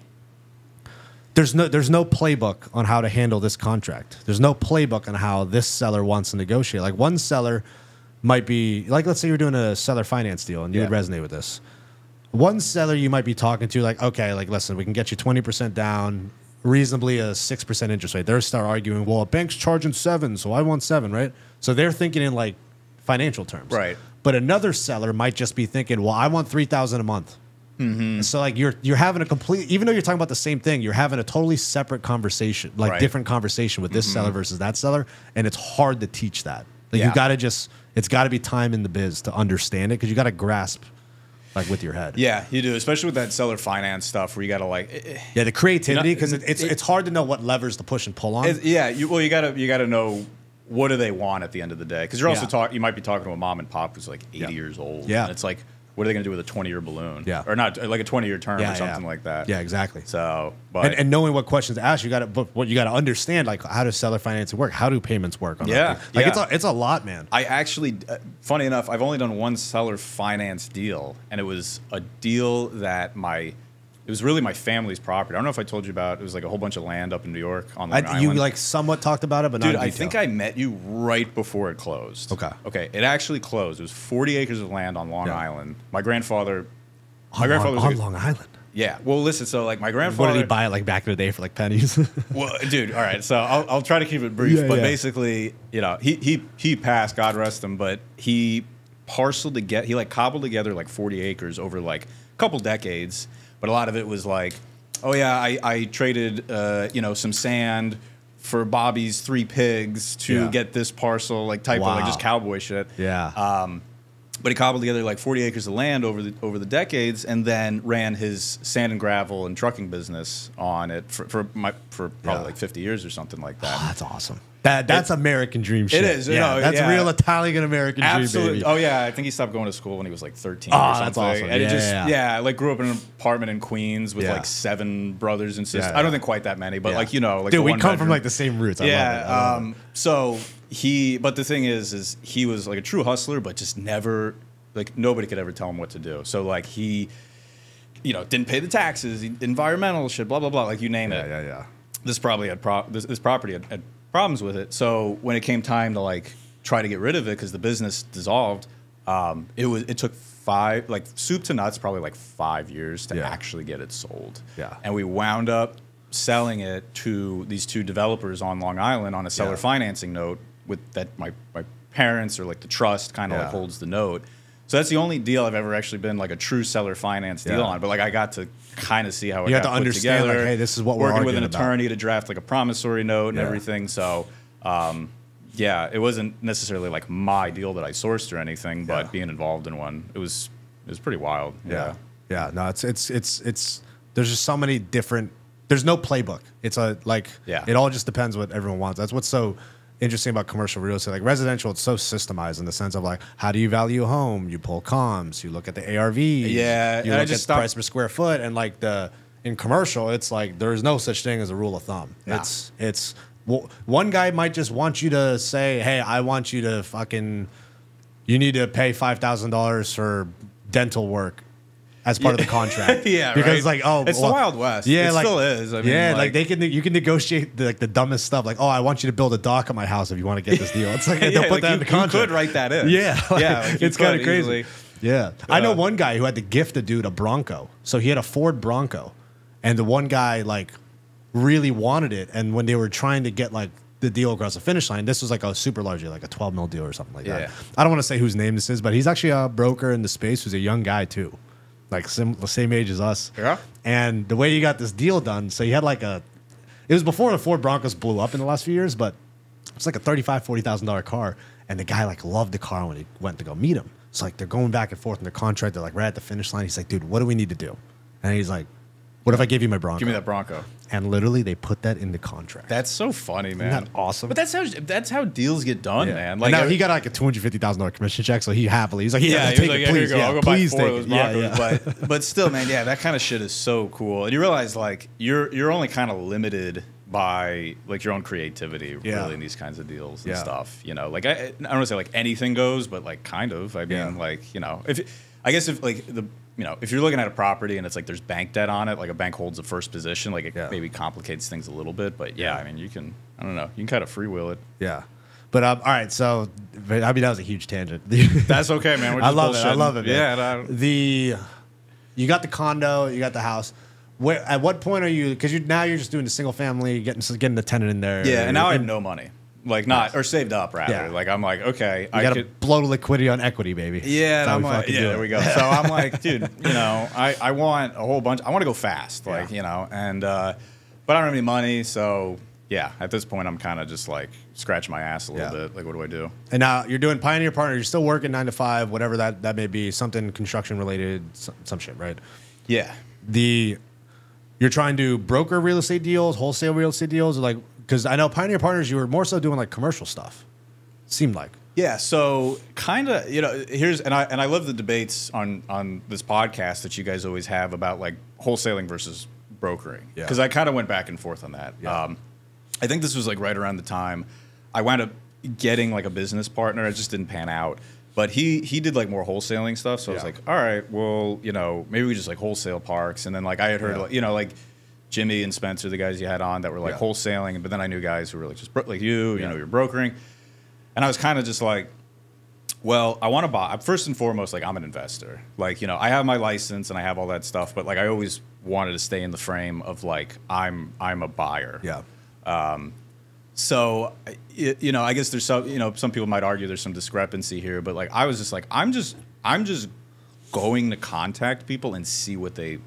S2: there's no playbook on how to handle this contract. There's no playbook on how this seller wants to negotiate. Like one seller might be, like let's say you're doing a seller finance deal and you would resonate with this. One seller you might be talking to like, okay, like listen, we can get you 20% down, reasonably a 6% interest rate. They'll start arguing, well, a bank's charging 7, so I want 7, right? So they're thinking in like financial terms.
S1: Right.
S2: But another seller might just be thinking, well, I want $3,000 a month. Mm-hmm. So like you're having a complete, even though you're talking about the same thing, you're having a totally separate conversation, like different conversation with this seller versus that seller, and it's hard to teach that. Like you got to it's got to be time in the biz to understand it because you got to grasp like with your head.
S1: Yeah, you do, especially with that seller finance stuff where you got to like
S2: the creativity because it's hard to know what levers to push and pull on.
S1: You got to know what do they want at the end of the day because you're also you might be talking to a mom and pop who's like 80 years old. Yeah, and it's like, what are they going to do with a 20-year balloon? Yeah. Or not, like a 20-year term or something like that.
S2: Yeah, exactly.
S1: So, but
S2: and knowing what questions to ask, you got to understand, like, how does seller financing work? How do payments work? On that? Like, it's a lot, man.
S1: I actually, funny enough, I've only done one seller finance deal, and it was a deal that it was really my family's property. I don't know if I told you about. It was like a whole bunch of land up in New York on Long Island.
S2: You like somewhat talked about it, but
S1: dude,
S2: not in
S1: I think I met you right before it closed. Okay. It actually closed. It was 40 acres of land on Long Island. My grandfather was
S2: on Long Island.
S1: Yeah. Well, listen. So like my grandfather.
S2: What did he buy it like back in the day for like pennies?
S1: Well, dude. All right. So I'll try to keep it brief. But basically, you know, he passed. God rest him. But he cobbled together like 40 acres over like a couple decades. But a lot of it was like, oh yeah, I traded some sand for Bobby's 3 pigs to get this parcel, like type of like just cowboy shit.
S2: Yeah.
S1: But he cobbled together like 40 acres of land over the decades, and then ran his sand and gravel and trucking business on it for probably like 50 years or something like that.
S2: Oh, that's awesome. That's American dream shit.
S1: It is.
S2: That's real Italian American dream, baby.
S1: Oh, yeah. I think he stopped going to school when he was like 13
S2: or
S1: something.
S2: That's awesome.
S1: And like grew up in an apartment in Queens with like 7 brothers and sisters. I don't think quite that many, but like, like
S2: dude, we come from like the same roots. I love it.
S1: So but the thing is he was like a true hustler, but just never, like nobody could ever tell him what to do. So like he, didn't pay the taxes, environmental shit, blah, blah, blah, like you name it.
S2: Yeah.
S1: This property had problems with it. So when it came time to like try to get rid of it because the business dissolved, it took soup to nuts, probably like 5 years to actually get it sold.
S2: Yeah.
S1: And we wound up selling it to these 2 developers on Long Island on a seller financing note with that my parents or like the trust kind of like holds the note. So that's the only deal I've ever actually been like a true seller finance deal on. But like I got to kind of see how it got put together.
S2: Like, hey, this is what we're
S1: working with an
S2: about.
S1: attorney to draft like a promissory note and everything. So it wasn't necessarily like my deal that I sourced or anything, but being involved in one, it was pretty wild.
S2: Yeah. No, it's there's just so many different. There's no playbook. It's it all just depends what everyone wants. That's what's so interesting about commercial real estate. Like residential, it's so systemized in the sense of like, how do you value a home? You pull comps, you look at the ARVs, you look at the price per square foot, and like in commercial, it's like there is no such thing as a rule of thumb. No. It's one guy might just want you to say, hey, I want you to you need to pay $5,000 for dental work as part of the contract. Because like,
S1: it's the Wild West. Yeah, it still is. I mean,
S2: you can negotiate the dumbest stuff. Like, oh, I want you to build a dock at my house if you want to get this deal. It's like they'll put that in the contract.
S1: You could write that in.
S2: It's kind of crazy. Easily. Yeah, I know one guy who had to gift a dude a Bronco. So he had a Ford Bronco, and the one guy like really wanted it. And when they were trying to get like the deal across the finish line, this was like a super large deal, like a 12 mil deal or something like that. I don't want to say whose name this is, but he's actually a broker in the space who's a young guy too. Like the same age as us.
S1: Yeah.
S2: And the way he got this deal done, so he had like it was before the Ford Broncos blew up in the last few years, but it was like a $35,000, $40,000 car. And the guy like loved the car when he went to go meet him. So like they're going back and forth in their contract. They're like right at the finish line. He's like, dude, what do we need to do? And he's like, what if I give you my Bronco?
S1: Give me that Bronco.
S2: And literally they put that in the contract.
S1: That's so funny, man.
S2: Isn't that awesome?
S1: But that's how deals get done, man.
S2: Like now he got like a $250,000 commission check, so he's like,
S1: take it, please.
S2: I'll
S1: go buy 4 of those Broncos. But still, man, that kind of shit is so cool. And you realize like you're only kind of limited by like your own creativity really in these kinds of deals and stuff. Like I don't want to say like anything goes, but like kind of. I mean, like if you're looking at a property and it's like there's bank debt on it, like a bank holds the first position, like it maybe complicates things a little bit. But I mean, you can kind of freewheel it.
S2: Yeah. But all right, so I mean that was a huge tangent.
S1: That's okay, man. We're just
S2: I love it.
S1: Man.
S2: Yeah. You got the condo, you got the house. At what point are you? Because now you're just doing the single family, getting the tenant in there.
S1: Yeah, and now I have no money. Like not, or saved up rather.
S2: Yeah.
S1: Like I'm like, okay,
S2: I got to blow the liquidity on equity, baby.
S1: Yeah, and I'm like, yeah, there we go. So I'm like, dude, you know, I want a whole bunch. I want to go fast, like, you know, and but I don't have any money, so yeah. At this point, I'm kind of just like scratching my ass a little bit. Like, what do I do? And
S2: now you're doing Pioneer Partner. You're still working 9 to 5, whatever that may be, something construction related, some shit, right?
S1: Yeah.
S2: You're trying to broker real estate deals, wholesale real estate deals, or like. Because I know Pioneer Partners, you were more so doing like commercial stuff. Seemed like.
S1: Yeah, so kind of, you know, I love the debates on this podcast that you guys always have about like wholesaling versus brokering. Because I kind of went back and forth on that. Yeah. I think this was like right around the time I wound up getting like a business partner. It just didn't pan out. But he did like more wholesaling stuff. So I was like, all right, well, you know, maybe we just like wholesale parks. And then like I had heard, you know, like Jimmy and Spencer, the guys you had on that were like wholesaling, but then I knew guys who were like just like you know, you're brokering. And I was kind of just like, well, I want to buy. First and foremost, like I'm an investor. Like, you know, I have my license and I have all that stuff, but like I always wanted to stay in the frame of like I'm a buyer.
S2: Yeah.
S1: So, you know, I guess there's some, you know, some people might argue there's some discrepancy here, but like I was just like, I'm just going to contact people and see what they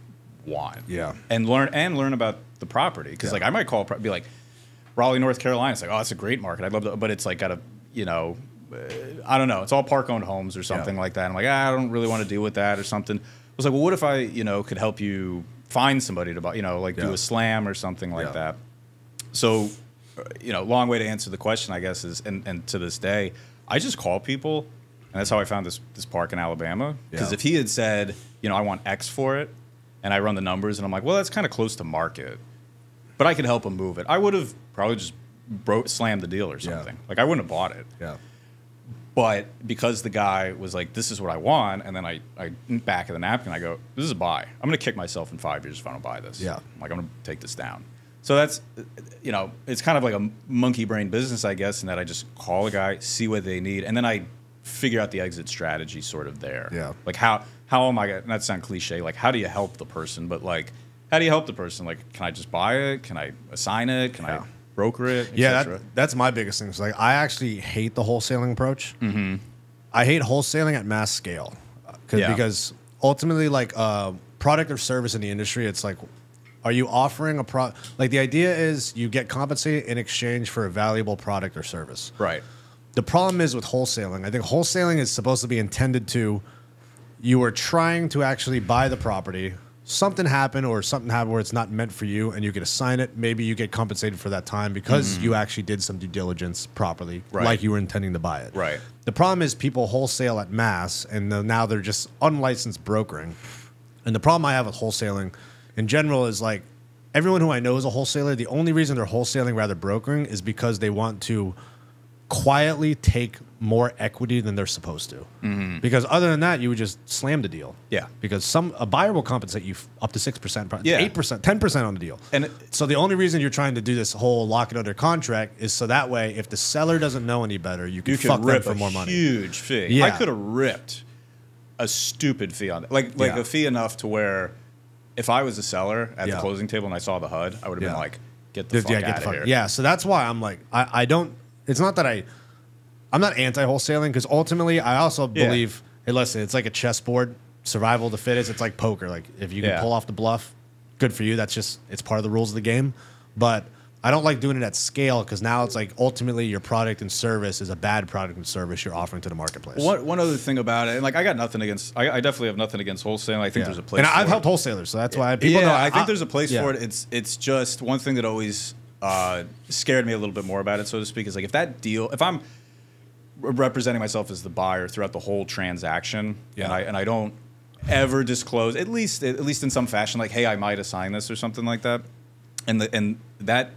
S1: want.
S2: Yeah.
S1: And learn about the property. Because like I might be like, Raleigh, North Carolina. It's like, oh, it's a great market. I'd love to, but it's like got a, you know, I don't know. It's all park-owned homes or something like that. I'm like, I don't really want to deal with that or something. I was like, well, what if I, you know, could help you find somebody to buy, you know, like do a slam or something like that. So, you know, long way to answer the question, I guess, is, and to this day, I just call people, and that's how I found this park in Alabama. Because if he had said, you know, I want X for it, and I run the numbers, and I'm like, well, that's kind of close to market, but I could help him move it. I would have probably just slammed the deal or something. Like, I wouldn't have bought it.
S2: Yeah.
S1: But because the guy was like, this is what I want, and then I back of the napkin, I go, this is a buy. I'm going to kick myself in 5 years if I don't buy this.
S2: Yeah.
S1: I'm like, I'm going to take this down. So that's, you know, it's kind of like a monkey brain business, I guess, in that I just call a guy, see what they need, and then I figure out the exit strategy sort of there.
S2: Yeah.
S1: Like, how am I, not to sound cliche, like, how do you help the person? But, like, how do you help the person? Like, can I just buy it? Can I assign it? Can I broker it?
S2: Yeah, that's my biggest thing. So, like, I actually hate the wholesaling approach. I hate wholesaling at mass scale because ultimately, like, product or service in the industry, it's like, are you offering a like, the idea is you get compensated in exchange for a valuable product or service.
S1: Right.
S2: The problem is with wholesaling. I think wholesaling is supposed to be intended to, you are trying to actually buy the property. Something happened where it's not meant for you, and you can assign it. Maybe you get compensated for that time because you actually did some due diligence properly, like you were intending to buy it.
S1: Right.
S2: The problem is people wholesale at mass, and now they're just unlicensed brokering. And the problem I have with wholesaling in general is, like, everyone who I know is a wholesaler, the only reason they're wholesaling rather brokering is because they want to quietly take more equity than they're supposed to. Because other than that, you would just slam the deal.
S1: Yeah.
S2: Because a buyer will compensate you up to 6%, 8%, 10% on the deal.
S1: And
S2: so the only reason you're trying to do this whole lock it under contract is so that way, if the seller doesn't know any better, you can fuck them for more money.
S1: Huge fee.
S2: Yeah.
S1: I could have ripped a stupid fee on it. Like a fee enough to where if I was a seller at the closing table and I saw the HUD, I would have been like, get the fuck out of here.
S2: Yeah, so that's why I'm like, I don't, it's not that I'm not anti-wholesaling, because ultimately I also believe, hey, listen, it's like a chessboard, survival of the fittest. It's like poker. Like, if you can pull off the bluff, good for you. That's just, it's part of the rules of the game. But I don't like doing it at scale, because now it's like ultimately your product and service is a bad product and service you're offering to the marketplace.
S1: One other thing about it, and like I got nothing against, I definitely have nothing against wholesaling. I think there's a place
S2: and
S1: for
S2: I've
S1: it.
S2: helped wholesalers, so that's why people know.
S1: I think there's a place for it. It's just one thing that always scared me a little bit more about it, so to speak, is like if I'm representing myself as the buyer throughout the whole transaction, and I don't ever disclose, at least in some fashion, like, hey, I might assign this or something like that, and that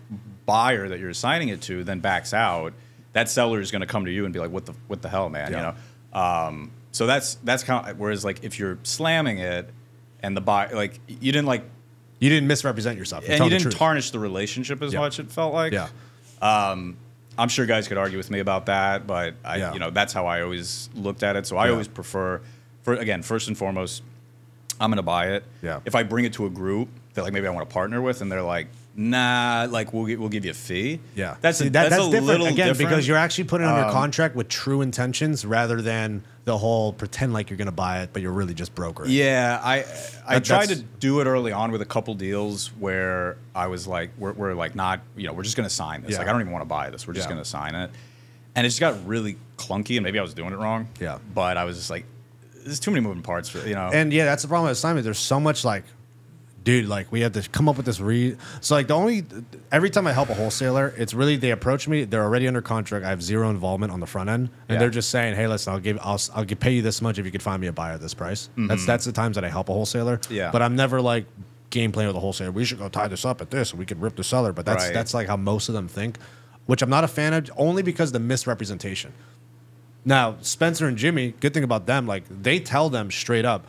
S1: buyer that you're assigning it to then backs out, that seller is going to come to you and be like, what the hell, man, you know? So that's kind of, whereas like if you're slamming it and the buyer, like, you didn't misrepresent yourself,
S2: and
S1: you didn't tarnish the relationship as much, it felt like. I'm sure guys could argue with me about that, but you know, that's how I always looked at it. So I always prefer, again, first and foremost, I'm going to buy it. If I bring it to a group, that like maybe I want to partner with, and they're like, nah, like we'll give you a fee.
S2: Yeah,
S1: that's a
S2: different
S1: little
S2: again
S1: different.
S2: because you're actually putting under contract with true intentions rather than the whole pretend like you're going to buy it, but you're really just brokering.
S1: Yeah, I tried to do it early on with a couple deals where I was like, we're like not, we're just going to sign this.
S2: Yeah.
S1: Like I don't even want to buy this. We're just going to sign it, and it just got really clunky, and maybe I was doing it wrong.
S2: Yeah,
S1: but I was just like, there's too many moving parts for
S2: And yeah, that's the problem with assignment. There's so much like. Dude, like we have to come up with this so like every time I help a wholesaler, it's really they approach me, they're already under contract, I have zero involvement on the front end, and they're just saying, hey, listen, I'll pay you this much if you could find me a buyer at this price. That's the times that I help a wholesaler.
S1: Yeah.
S2: But I'm never like game playing with a wholesaler. We should go tie this up at this and we could rip the seller. But that's like how most of them think, which I'm not a fan of, only because of the misrepresentation. Now, Spencer and Jimmy, good thing about them, like they tell them straight up,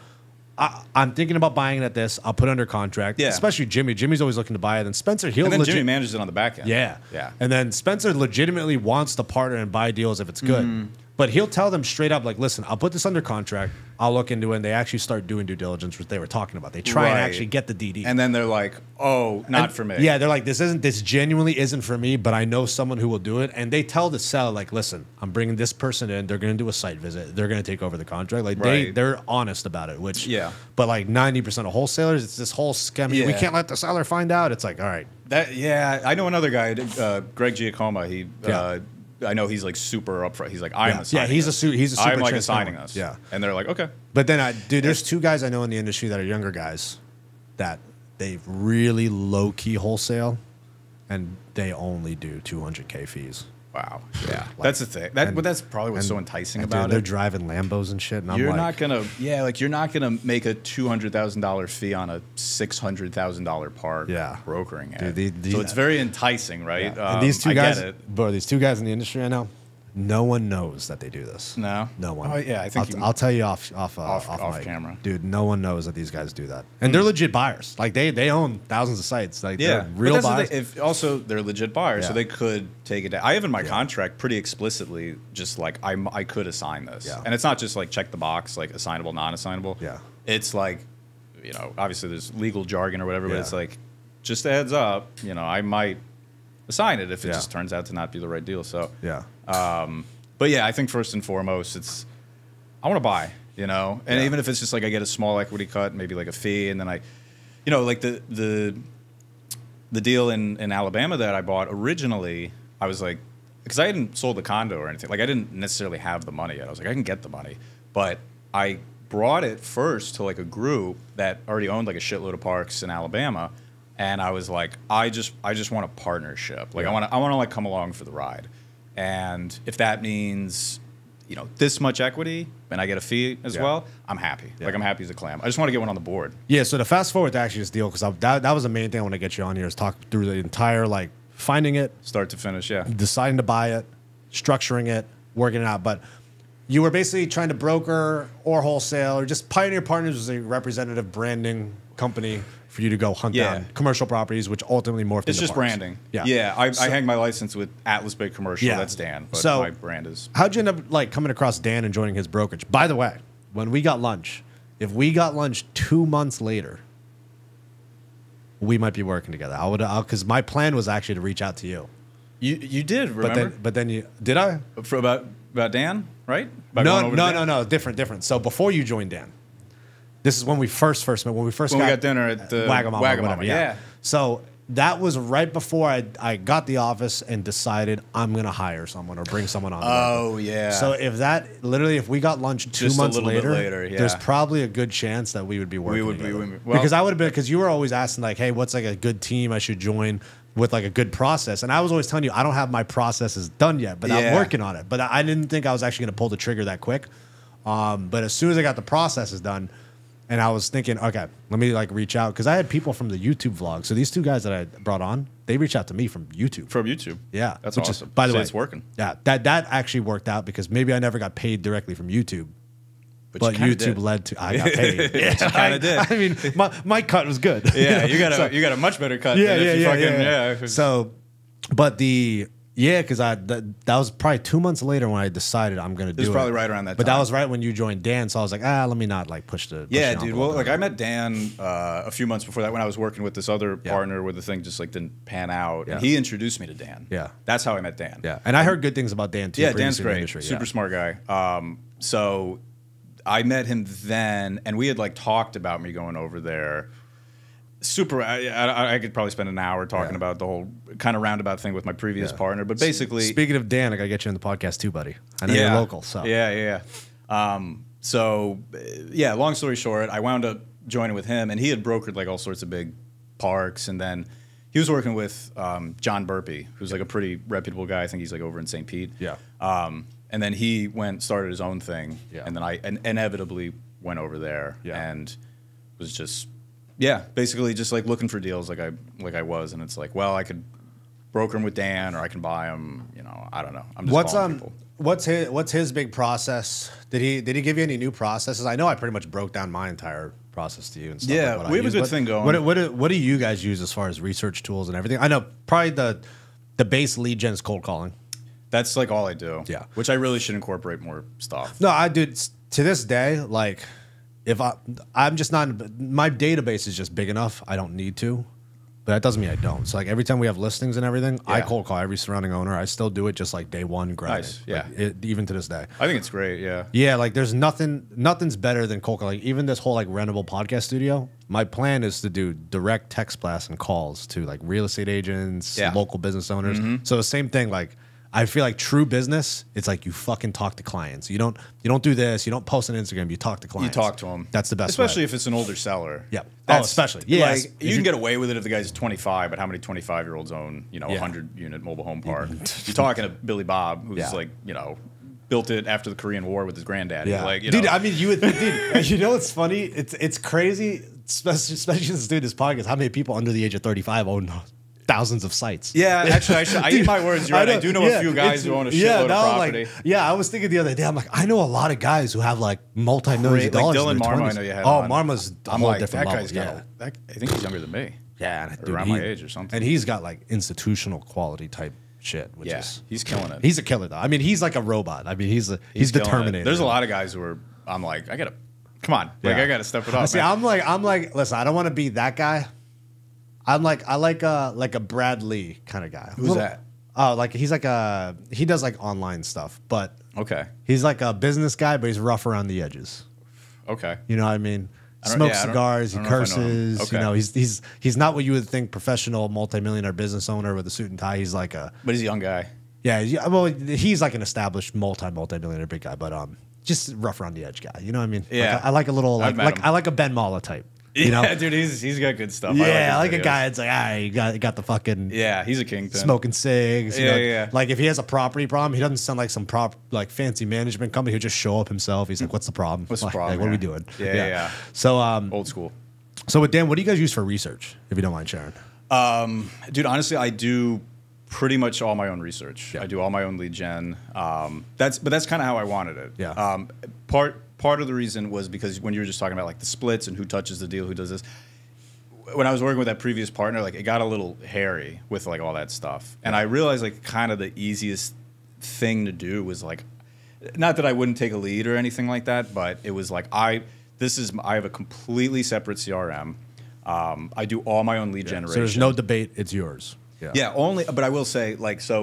S2: I'm thinking about buying it at this. I'll put it under contract. Yeah. Especially Jimmy. Jimmy's always looking to buy it. And Spencer,
S1: and then Jimmy manages it on the back end.
S2: Yeah.
S1: Yeah.
S2: And then Spencer legitimately wants to partner and buy deals if it's good. But he'll tell them straight up, like, listen, I'll put this under contract. I'll look into it. And they actually start doing due diligence, which they were talking about. They try and actually get the DD.
S1: And then they're like, oh, not for me.
S2: Yeah, they're like, this genuinely isn't for me, but I know someone who will do it. And they tell the seller, like, listen, I'm bringing this person in. They're going to do a site visit. They're going to take over the contract. Like, they're honest about it, which, but like 90% of wholesalers, it's this whole scam. We can't let the seller find out. It's like, all right.
S1: I know another guy, Greg Giacomo. I know he's like super upfront. He's like, I'm assigning
S2: he's a super
S1: I'm like assigning us.
S2: Yeah.
S1: And they're like, okay.
S2: But then, dude, there's two guys I know in the industry that are younger guys that they really low key wholesale, and they only do 200K fees.
S1: Wow. Yeah. That's the thing. But that's probably what's so enticing about
S2: it. They're driving Lambos and shit. And
S1: you're not gonna make a $200,000 fee on a $600,000 part brokering it. Dude, so it's very enticing, right?
S2: Yeah. And these two guys, bro, these two guys in the industry I know, no one knows that they do this.
S1: No
S2: one.
S1: Oh, yeah, I think
S2: I'll tell you off
S1: camera,
S2: dude. No one knows that these guys do that, and they're legit buyers. Like they own thousands of sites. Like they're real buyers.
S1: Also, they're legit buyers, so they could take it down. I have in my contract pretty explicitly, just like I could assign this, and it's not just like check the box like assignable, non-assignable.
S2: Yeah,
S1: it's like, obviously there's legal jargon or whatever, but it's like just a heads up. I might assign it if it just turns out to not be the right deal. So but yeah, I think first and foremost, it's I want to buy, and even if it's just like I get a small equity cut, maybe like a fee, and then I, like the deal in Alabama that I bought originally, I was like, because I hadn't sold the condo or anything, like I didn't necessarily have the money yet. I was like, I can get the money, but I brought it first to like a group that already owned like a shitload of parks in Alabama. And I was like, I just want a partnership. Like I want to like come along for the ride. And if that means, this much equity and I get a fee as well, I'm happy. Like I'm happy as a clam. I just want to get one on the board. Yeah.
S2: So to fast forward to actually this deal, because that was the main thing I want to get you on here is talk through the entire like finding it,
S1: start to finish. Yeah.
S2: Deciding to buy it, structuring it, working it out. But you were basically trying to broker or wholesale or just Pioneer Partners was a representative branding company for you to go hunt down commercial properties, which ultimately morphed into
S1: just
S2: parks.
S1: Branding. Yeah. I hang my license with Atlas Bay Commercial. That's Dan, but my brand is.
S2: How'd you end up like coming across Dan and joining his brokerage? By the way, when we got lunch, if we got lunch 2 months later, we might be working together. Because my plan was actually to reach out to you.
S1: You did, remember?
S2: But then you did I?
S1: For about Dan, right?
S2: No, different. So before you joined Dan. This is when we first met. When we got
S1: dinner at the
S2: Wagamama. Yeah. So that was right before I got the office and decided I'm going to hire someone or bring someone on.
S1: Oh, yeah.
S2: So if we got lunch 2 months later, there's probably a good chance that we would be working together. Because you were always asking like, hey, what's like a good team I should join with like a good process? And I was always telling you, I don't have my processes done yet, but I'm working on it. But I didn't think I was actually going to pull the trigger that quick. But as soon as I got the processes done, and I was thinking, okay, let me like reach out because I had people from the YouTube vlog. So these two guys that I brought on, they reached out to me from YouTube.
S1: From YouTube,
S2: yeah,
S1: that's awesome.
S2: By the way,
S1: it's working.
S2: Yeah, that actually worked out because maybe I never got paid directly from YouTube, but YouTube led to I got paid.
S1: Yeah, you kind of did.
S2: I mean, my cut was good.
S1: Yeah, you got a much better cut.
S2: Yeah. So, but Yeah, because that was probably 2 months later when I decided I'm going to do it.
S1: It was probably right around that time.
S2: But that was right when you joined Dan, so I was like, let me not like push the
S1: Yeah, dude. Well, like I met Dan a few months before that when I was working with this other partner where the thing just like didn't pan out. And he introduced me to Dan.
S2: Yeah.
S1: That's how I met Dan.
S2: Yeah. And I heard good things about Dan too.
S1: Yeah, Dan's great. Super smart guy. So I met him then, and we had like talked about me going over there. Super. I could probably spend an hour talking about the whole kind of roundabout thing with my previous partner, but basically,
S2: speaking of Dan, I gotta get you in the podcast too, buddy. I know you're local, so
S1: long story short, I wound up joining with him, and he had brokered like all sorts of big parks, and then he was working with John Burpee, who's like a pretty reputable guy. I think he's like over in St. Pete.
S2: Yeah.
S1: And then he started his own thing, and then I inevitably went over there and was just. Yeah, basically just like looking for deals like I was, and it's like, well, I could broker them with Dan, or I can buy them. You know, I don't know. I'm just calling people.
S2: What's his big process? Did he give you any new processes? I know I pretty much broke down my entire process to you and stuff.
S1: Yeah,
S2: like
S1: we have a good thing going.
S2: What do you guys use as far as research tools and everything? I know probably the base lead gen is cold calling.
S1: That's like all I do.
S2: Yeah,
S1: which I really should incorporate more stuff.
S2: No, I do to this day. Like, if I'm just not, my database is just big enough. I don't need to, but that doesn't mean I don't. So like every time we have listings and everything, I cold call every surrounding owner. I still do it just like day one.
S1: Nice. Yeah.
S2: Like even to this day.
S1: I think it's great. Yeah.
S2: Yeah. Like there's nothing's better than cold calling. Even this whole like rentable podcast studio. My plan is to do direct text blasts and calls to like real estate agents, local business owners. So the same thing, like, I feel like true business, it's like you fucking talk to clients. You don't do this. You don't post on Instagram. You talk to clients.
S1: You talk to them.
S2: That's the best
S1: Especially
S2: way.
S1: if it's an older seller.
S2: Yeah.
S1: Especially.
S2: Yeah.
S1: Like, you can get away with it if the guy's 25, but how many 25-year-olds own, a 100-unit mobile home park? You're talking to Billy Bob, who's like, built it after the Korean War with his granddaddy.
S2: Yeah.
S1: Like,
S2: dude, I mean, dude, you know what's funny? It's crazy, especially since doing this podcast, how many people under the age of 35 own thousands of sites.
S1: Yeah, actually, I eat my words. You're right. I do know a few guys who own a shitload of property.
S2: Like, I was thinking the other day, I'm like, I know a lot of guys who have like multi-millions of dollars.
S1: Like Dylan Marma, I know you had on.
S2: Marma's a whole different level.
S1: I think he's younger than me.
S2: Yeah,
S1: dude, around my age or something.
S2: And he's got like institutional quality type shit. Which is,
S1: he's killing it.
S2: He's a killer though. I mean, he's like a robot. I mean, he's the Terminator.
S1: There's a lot of guys who are. I'm like, I gotta, come on, like I gotta step it up.
S2: See, I'm like, listen, I don't want to be that guy. I like a Brad Lee kind of guy.
S1: Who's that?
S2: Oh, like he does like online stuff, but
S1: okay,
S2: he's like a business guy, but he's rough around the edges.
S1: Okay,
S2: you know what I mean? Smokes cigars, he curses. Okay. You know, he's not what you would think professional multimillionaire business owner with a suit and tie. He's like a,
S1: but he's a young guy.
S2: Yeah, well, he's like an established multimillionaire big guy, but just rough around the edge guy. You know what I mean?
S1: Yeah,
S2: like, I like a little I like a Ben Mala type. You know?
S1: Dude, he's got good stuff.
S2: Yeah, I like a guy that's like, you got the fucking
S1: he's a kingpin.
S2: Smoking cigs.
S1: Yeah.
S2: Like if he has a property problem, he doesn't sound like some fancy management company. He'll just show up himself. He's like, "What's the problem?
S1: What's the problem?
S2: Like, what are we doing?"
S1: Yeah.
S2: So
S1: old school.
S2: So with Dan, what do you guys use for research? If you don't mind sharing.
S1: Dude, honestly, I do pretty much all my own research. I do all my own lead gen. That's kind of how I wanted it.
S2: Yeah.
S1: Part of the reason was because when you were just talking about like the splits and who touches the deal, who does this. When I was working with that previous partner, like it got a little hairy with like all that stuff, and I realized like kind of the easiest thing to do was like, not that I wouldn't take a lead or anything like that, but it was like I have a completely separate CRM. I do all my own lead generation.
S2: So there's no debate; it's yours.
S1: Yeah. But I will say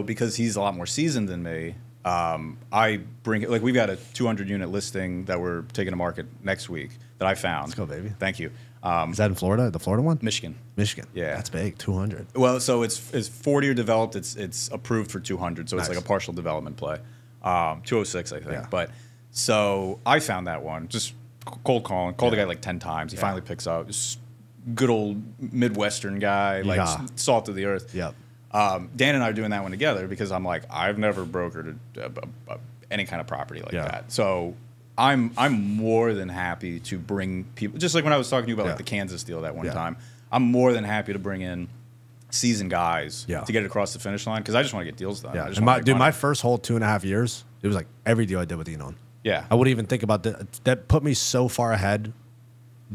S1: because he's a lot more seasoned than me. I bring it, like we've got a 200-unit listing that we're taking to market next week that I found.
S2: Let's go, baby.
S1: Thank you.
S2: Is that in Florida? The Florida one?
S1: Michigan.
S2: Yeah, that's big. 200.
S1: Well, so it's 40 developed. It's approved for 200. So it's like a partial development play. 206, I think.
S2: Yeah.
S1: But so I found that one. Just cold calling. Called the guy like 10 times. He finally picks up. Just good old Midwestern guy, like salt of the earth.
S2: Yep.
S1: Dan and I are doing that one together because I'm like, I've never brokered any kind of property like that. So I'm more than happy to bring people, just like when I was talking to you about like the Kansas deal that one time. I'm more than happy to bring in seasoned guys to get it across the finish line because I just want to get deals done.
S2: Yeah. My first whole 2.5 years, it was like every deal I did with Enon.
S1: Yeah.
S2: I wouldn't even think about that. That put me so far ahead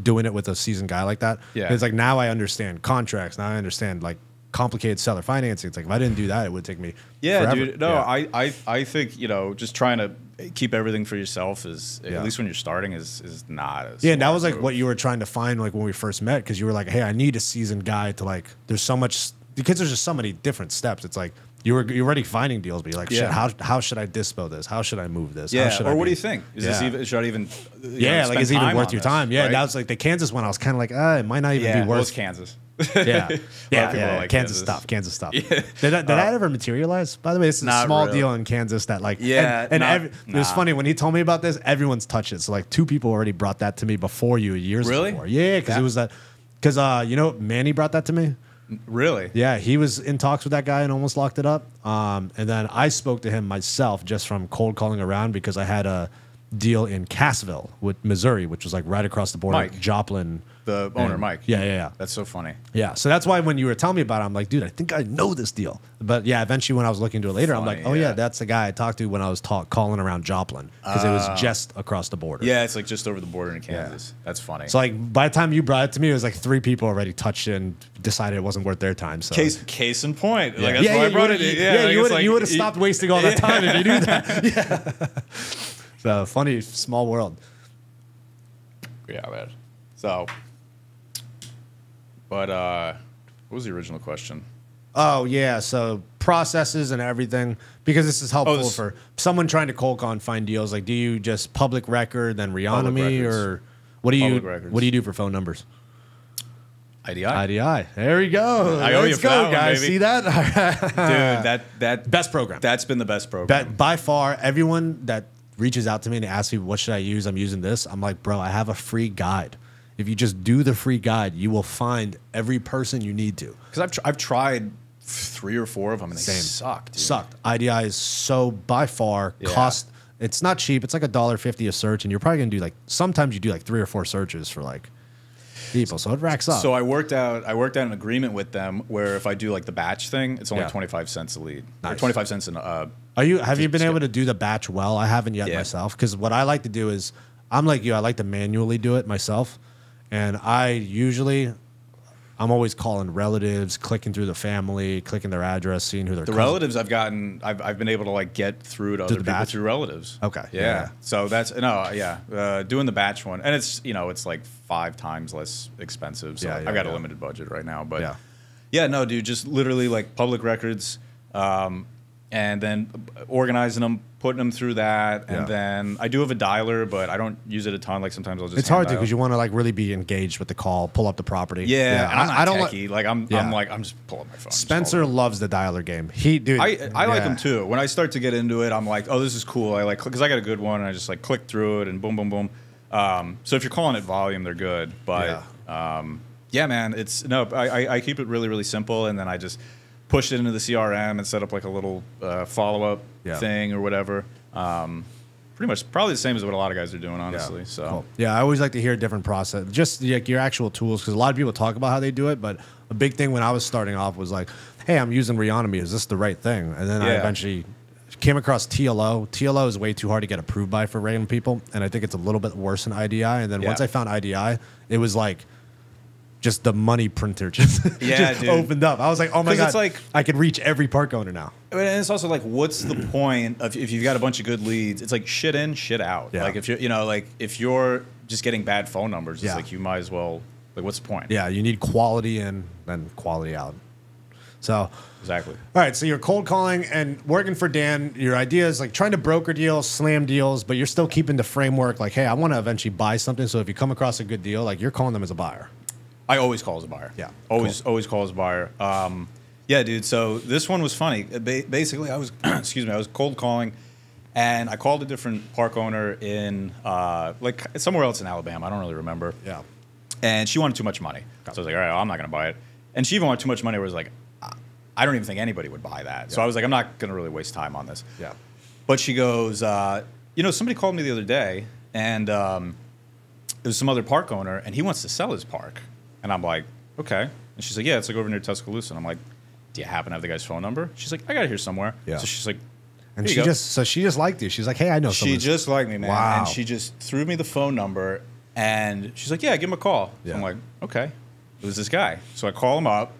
S2: doing it with a seasoned guy like that.
S1: Yeah.
S2: It's like now I understand contracts. Now I understand like complicated seller financing. It's like if I didn't do that, it would take me
S1: yeah,
S2: forever.
S1: dude. No, I think just trying to keep everything for yourself is at least when you're starting is not as
S2: and that was like what you were trying to find like when we first met, because you were like, hey, I need a seasoned guy to like. There's so much because there's just so many different steps. It's like you're already finding deals, but you're like, shit, how should I dispo this? How should I move this?
S1: Yeah, or what do you think? Is this even should I even
S2: like is it even worth your time? Yeah, that was like the Kansas one. I was kind of like, it might not even be worth.
S1: It's Kansas.
S2: Yeah. Like Kansas stuff. Yeah. Did that ever materialize? By the way, it's a small deal in Kansas that like it was funny when he told me about this. Everyone's touched it. So like 2 people already brought that to me before you years before. Yeah, because it was that because Manny brought that to me.
S1: Really?
S2: Yeah, he was in talks with that guy and almost locked it up. And then I spoke to him myself just from cold calling around because I had a deal in Cassville with Missouri, which was like right across the border.
S1: Mike.
S2: Joplin.
S1: The owner, Mike.
S2: Yeah.
S1: That's so funny.
S2: Yeah, so that's why when you were telling me about it, I'm like, dude, I think I know this deal. But yeah, eventually when I was looking into it later, I'm like, oh yeah, that's the guy I talked to when I was calling around Joplin because it was just across the border.
S1: Yeah, it's like just over the border in Kansas. That's funny.
S2: So like by the time you brought it to me, it was like 3 people already touched it and decided it wasn't worth their time. So
S1: case in point. Like that's why I brought it.
S2: You would have stopped wasting all that time if you knew that. Yeah. So funny, small world.
S1: Yeah, man. So. But what was the original question?
S2: Oh, yeah. So processes and everything, because this is helpful for someone trying to cold call and find deals. Like, do you just public record, then Reonomy, or what do you do for phone numbers?
S1: IDI.
S2: IDI. There we go.
S1: I owe you for that one,
S2: guys.
S1: baby.
S2: See that?
S1: Dude, that
S2: best program.
S1: That's been the best program.
S2: By far, everyone that reaches out to me and asks me, what should I use? I'm using this. I'm like, bro, I have a free guide. If you just do the free guide, you will find every person you need to.
S1: Because I've tried 3 or 4 of them and they suck. Dude.
S2: Sucked. IDI is so by far cost. It's not cheap. It's like $1.50 a search, and you're probably gonna do like sometimes you do like 3 or 4 searches for like people, so it racks up.
S1: So I worked out an agreement with them where if I do like the batch thing, it's only 25 cents a lead. Nice. Or 25 cents in
S2: Have you been able to do the batch well? I haven't yet myself, because what I like to do is I'm like you. I like to manually do it myself. And I'm always calling relatives, clicking through the family, clicking their address, seeing who they're.
S1: Relatives I've been able to like get through to other people through relatives.
S2: Okay.
S1: Yeah. So that's doing the batch one, and it's like 5 times less expensive. So I've got a limited budget right now, but no, dude, just literally like public records, and then organizing them, putting them through that, and then I do have a dialer, but I don't use it a ton. Like sometimes I'll just.
S2: It's hard to because you want to like really be engaged with the call, pull up the property.
S1: Yeah, and I'm not techie. I'm just pulling my phone.
S2: Spencer loves the dialer game.
S1: I like them too. When I start to get into it, I'm like, oh, this is cool. I like because I got a good one, and I just like click through it and boom, boom, boom. So if you're calling it volume, they're good. But man, I keep it really, really simple, and then I just push it into the CRM and set up like a little follow-up thing or whatever. Pretty much probably the same as what a lot of guys are doing, honestly.
S2: Yeah.
S1: So
S2: cool. Yeah, I always like to hear a different process, just like your actual tools, because a lot of people talk about how they do it, but a big thing when I was starting off was like, hey, I'm using Reonomy. Is this the right thing? And then I eventually came across TLO. TLO is way too hard to get approved by for random people, and I think it's a little bit worse than IDI. And then once I found IDI, it was like just the money printer just opened up. I was like, oh my God, it's like, I could reach every park owner now.
S1: And it's also like, what's the point of if you've got a bunch of good leads? It's like shit in, shit out. Yeah. Like if you're just getting bad phone numbers, it's like you might as well, like what's the point?
S2: Yeah, you need quality in and quality out. So
S1: exactly.
S2: All right, so you're cold calling and working for Dan. Your idea is like trying to broker deals, slam deals, but you're still keeping the framework like, hey, I want to eventually buy something. So if you come across a good deal, like you're calling them as a buyer.
S1: I always call as a buyer.
S2: Yeah.
S1: Always call as a buyer. Yeah, dude. So this one was funny. Basically, I was I was cold calling, and I called a different park owner in like somewhere else in Alabama. I don't really remember.
S2: Yeah.
S1: And she wanted too much money. So I was like, all right, I'm not going to buy it. And she even wanted too much money where it was like, I don't even think anybody would buy that. So I was like, I'm not going to really waste time on this.
S2: Yeah.
S1: But she goes, somebody called me the other day, and there was some other park owner, and he wants to sell his park. And I'm like, okay. And she's like, yeah, it's like over near Tuscaloosa. And I'm like, do you happen to have the guy's phone number? She's like, I got it here somewhere.
S2: Yeah.
S1: So she's like,
S2: and she just liked you. She's like, hey, I know someone.
S1: She just liked me, man.
S2: Wow.
S1: And she just threw me the phone number, and she's like, yeah, give him a call. So I'm like, okay. It was this guy. So I call him up,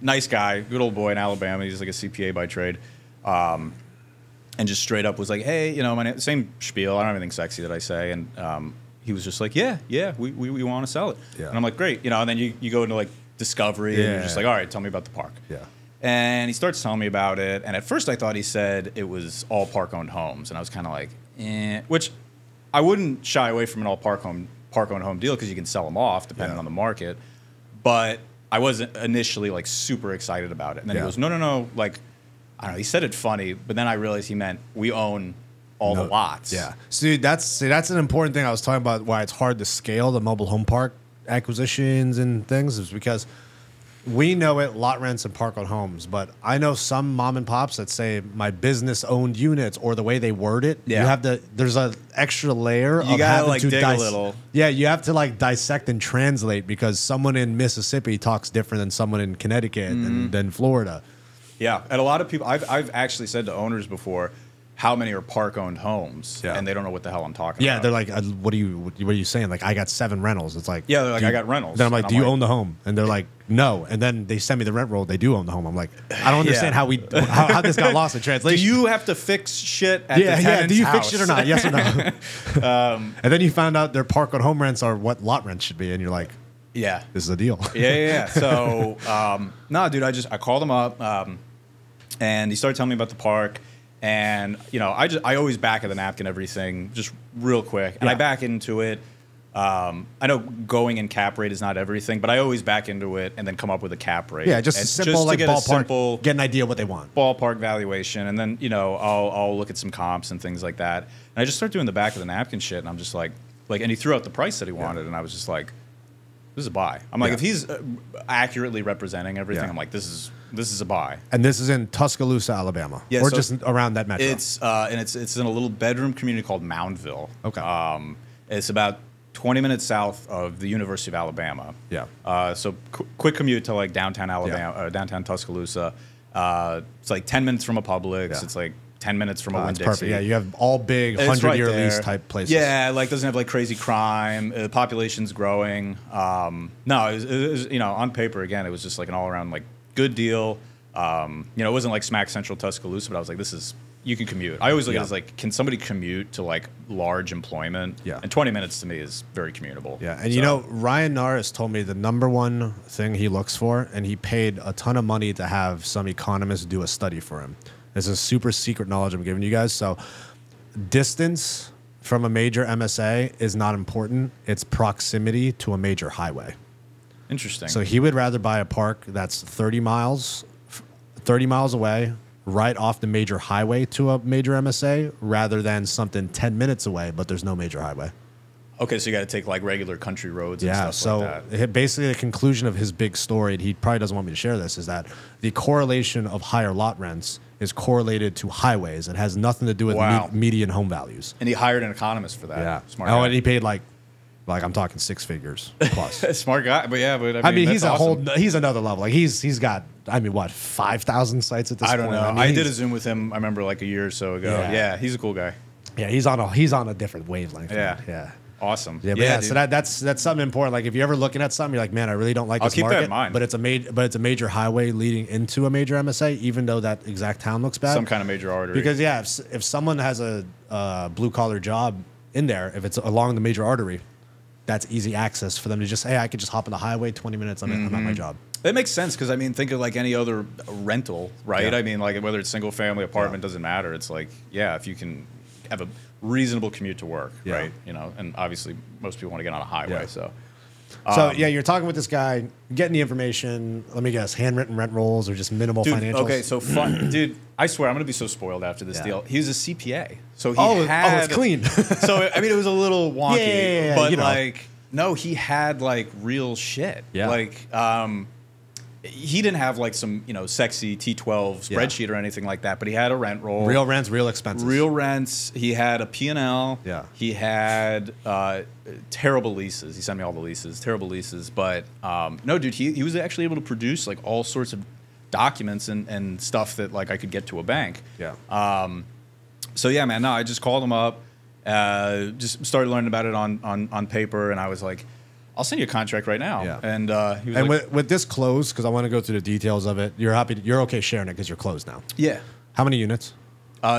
S1: nice guy, good old boy in Alabama. He's like a CPA by trade. And just straight up was like, hey, you know, same spiel. I don't have anything sexy that I say. And he was just like, yeah, we want to sell it.
S2: Yeah.
S1: And I'm like, great. You know, and then you go into like discovery and you're just like, all right, tell me about the park.
S2: Yeah.
S1: And he starts telling me about it. And at first I thought he said it was all park-owned homes. And I was kind of like, which I wouldn't shy away from an all park-owned home deal because you can sell them off depending on the market. But I wasn't initially like super excited about it. And then he goes, no, like, I don't know. He said it funny, but then I realized he meant we own all the lots.
S2: Yeah. See, that's an important thing I was talking about why it's hard to scale the mobile home park acquisitions and things is because we know it, lot rents and park on homes, but I know some mom and pops that say my business owned units or the way they word it.
S1: Yeah.
S2: You have to, there's an extra layer
S1: You
S2: of
S1: gotta
S2: having
S1: like
S2: to
S1: dig a little.
S2: Yeah, you have to like dissect and translate because someone in Mississippi talks different than someone in Connecticut and than Florida.
S1: Yeah, and a lot of people, I've actually said to owners before, how many are park-owned homes, and they don't know what the hell I'm talking about.
S2: Yeah, they're like, what are you saying? Like, I got 7 rentals. It's like,
S1: yeah, they're like, I got rentals.
S2: Then I'm like, do you own the home? And they're like, no. And then they send me the rent roll. They do own the home. I'm like, I don't understand how this got lost in translation.
S1: Do you have to fix shit at the tenant's
S2: Yeah, do you
S1: house?
S2: fix it or not? Yes or no? And then you found out their park on home rents are what lot rents should be. And you're like,
S1: yeah,
S2: this is a deal.
S1: Yeah. So, no, dude, I called him up, and he started telling me about the park. And, you know, I always back of the napkin everything just real quick. And I back into it. I know going in cap rate is not everything, but I always back into it and then come up with a cap rate.
S2: Yeah, just simple,
S1: just
S2: like
S1: to get
S2: ballpark, get an idea of what they want.
S1: Ballpark valuation. And then, you know, I'll look at some comps and things like that. And I just start doing the back of the napkin shit. And I'm just like, and he threw out the price that he wanted. And I was just like, this is a buy. I'm like, if he's accurately representing everything, I'm like, this is a buy.
S2: And this is in Tuscaloosa, Alabama, or so just around that metro.
S1: It's it's in a little bedroom community called Moundville.
S2: Okay.
S1: It's about 20 minutes south of the University of Alabama.
S2: Yeah.
S1: So quick commute to like downtown Alabama, downtown Tuscaloosa. It's like 10 minutes from a Publix. Yeah. It's like 10 minutes from a Winn-Dixie.
S2: Perfect. Yeah, you have all big 100-year lease type places.
S1: Yeah, like doesn't have like crazy crime. The population's growing. No, it was, you know, on paper again, it was just like an all around like good deal. You know, it wasn't like smack central Tuscaloosa, but I was like, you can commute. I always look at it as like, can somebody commute to like large employment?
S2: Yeah.
S1: And 20 minutes to me is very commutable.
S2: Yeah. And you know, Ryan Norris told me the number one thing he looks for, and he paid a ton of money to have some economists do a study for him. This is super secret knowledge I'm giving you guys. So distance from a major MSA is not important. It's proximity to a major highway.
S1: Interesting.
S2: So he would rather buy a park that's 30 miles away, right off the major highway to a major MSA, rather than something 10 minutes away, but there's no major highway.
S1: Okay, so you got to take like regular country roads and stuff like that.
S2: Basically the conclusion of his big story, and he probably doesn't want me to share this, is that the correlation of higher lot rents is correlated to highways. It has nothing to do with median home values.
S1: And he hired an economist for that.
S2: Yeah.
S1: Smart guy.
S2: And he paid like I'm talking 6 figures plus.
S1: Smart guy, but I
S2: mean he's
S1: awesome.
S2: He's another level. Like he's got, I mean, what, 5,000 sites at this point?
S1: I don't know.
S2: I mean,
S1: I did a Zoom with him, I remember like a year or so ago. Yeah, he's a cool guy.
S2: Yeah, he's on a different wavelength.
S1: Yeah.
S2: Yeah.
S1: Awesome.
S2: Yeah, but so that's something important. Like if you're ever looking at something, you're like, man, I really don't like this market.
S1: I'll keep that in mind.
S2: But it's a major highway leading into a major MSA, even though that exact town looks bad.
S1: Some kind of major artery.
S2: Because if someone has a blue collar job in there, if it's along the major artery, that's easy access for them to just, hey, I could just hop on the highway, 20 minutes, I'm at my job.
S1: It makes sense because I mean, think of like any other rental, right? Yeah. I mean, like whether it's single family apartment, doesn't matter. It's like, if you can have a reasonable commute to work, right? You know, and obviously most people want to get on a highway, so.
S2: You're talking with this guy, getting the information. Let me guess, handwritten rent rolls or just minimal financials?
S1: Okay, so dude, I swear I'm gonna be so spoiled after this deal. He was a CPA, so he had.
S2: It's clean.
S1: So I mean, it was a little wonky, but
S2: you know.
S1: like, no, he had like real shit.
S2: Yeah.
S1: Like, he didn't have like some sexy T12 spreadsheet or anything like that, but he had a rent roll.
S2: Real rents, real expenses.
S1: Real rents. He had a P&L.
S2: Yeah.
S1: He had terrible leases. He sent me all the leases, terrible leases. But no, dude, he was actually able to produce like all sorts of documents and stuff that like I could get to a bank.
S2: Yeah.
S1: So yeah, man, no, I just called him up, just started learning about it on paper, and I was like, I'll send you a contract right now.
S2: Yeah.
S1: And he was
S2: And
S1: like,
S2: with this closed, because I want to go through the details of it, you're okay sharing it because you're closed now.
S1: yeah.
S2: How many units?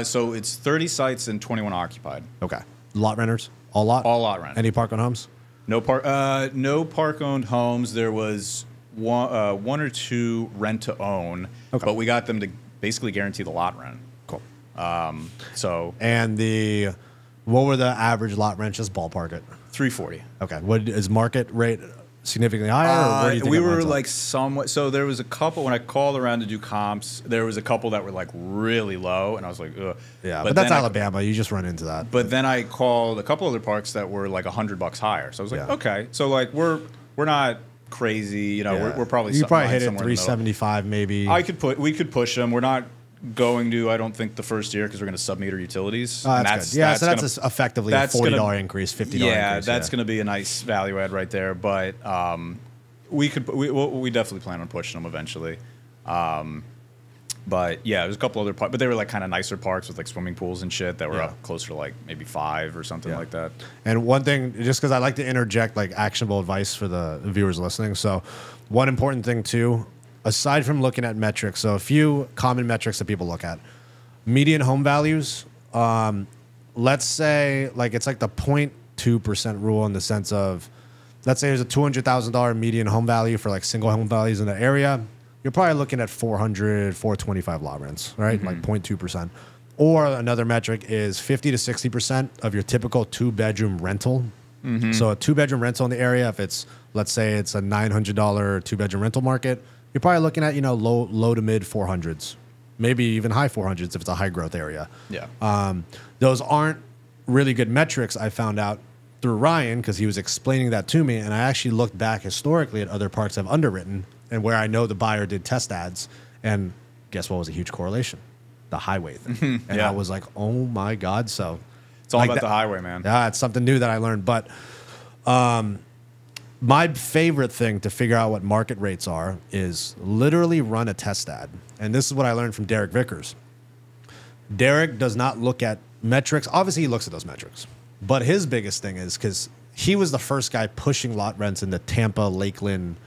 S1: So it's 30 sites and 21 occupied.
S2: Okay. Lot renters? All lot?
S1: All lot rent.
S2: Any park-owned homes?
S1: No park-owned homes. There was one or two rent-to-own,
S2: Okay.
S1: but we got them to basically guarantee the lot rent.
S2: Cool.
S1: So
S2: And what were the average lot rent? Just ballpark it.
S1: $340.
S2: Okay. What is market rate significantly higher? Or where do you think
S1: we
S2: it
S1: were
S2: lines up?
S1: like somewhat. So there was a couple when I called around to do comps. There was a couple that were like really low, and I was like, ugh.
S2: Yeah, but that's Alabama. You just run into that.
S1: But then I called a couple other parks that were like $100 higher. So I was like,
S2: Yeah.
S1: okay, so like we're not crazy. You know,
S2: Yeah.
S1: we're probably
S2: you probably
S1: something
S2: hit it
S1: somewhere in the middle.
S2: 375 maybe.
S1: We could push them. We're not going to. I don't think the first year because we're going to sub-meter utilities.
S2: Oh,
S1: and
S2: that's good. Yeah, so that's effectively a $40 increase, $50 increase.
S1: Yeah, that's going to be a nice value add right there. But we definitely plan on pushing them eventually. But yeah, there's a couple other parks, but they were like kind of nicer parks with like swimming pools and shit that were up closer to like maybe 5 or something like that.
S2: And one thing, just because I like to interject like actionable advice for the viewers listening. So one important thing too, aside from looking at metrics, so a few common metrics that people look at. Median home values, let's say like it's like the 0.2% rule in the sense of, let's say there's a $200,000 median home value for like single home values in the area. You're probably looking at 425 lot rents, right? Like 0.2%. Or another metric is 50 to 60% of your typical 2-bedroom rental. So a 2-bedroom rental in the area, if it's, let's say it's a $900 2-bedroom rental market, you're probably looking at, low to mid 400s, maybe even high 400s if it's a high growth area.
S1: Yeah.
S2: Those aren't really good metrics, I found out through Ryan, because he was explaining that to me. And I actually looked back historically at other parks I've underwritten and where I know the buyer did test ads. And guess what was a huge correlation? The highway thing. And I was like, oh my God. So
S1: it's all about the highway, man.
S2: Yeah, it's something new that I learned. But my favorite thing to figure out what market rates are is literally run a test ad. And this is what I learned from Derek Vickers. Derek does not look at metrics. Obviously, he looks at those metrics. But his biggest thing is because he was the first guy pushing lot rents in the Tampa, Lakeland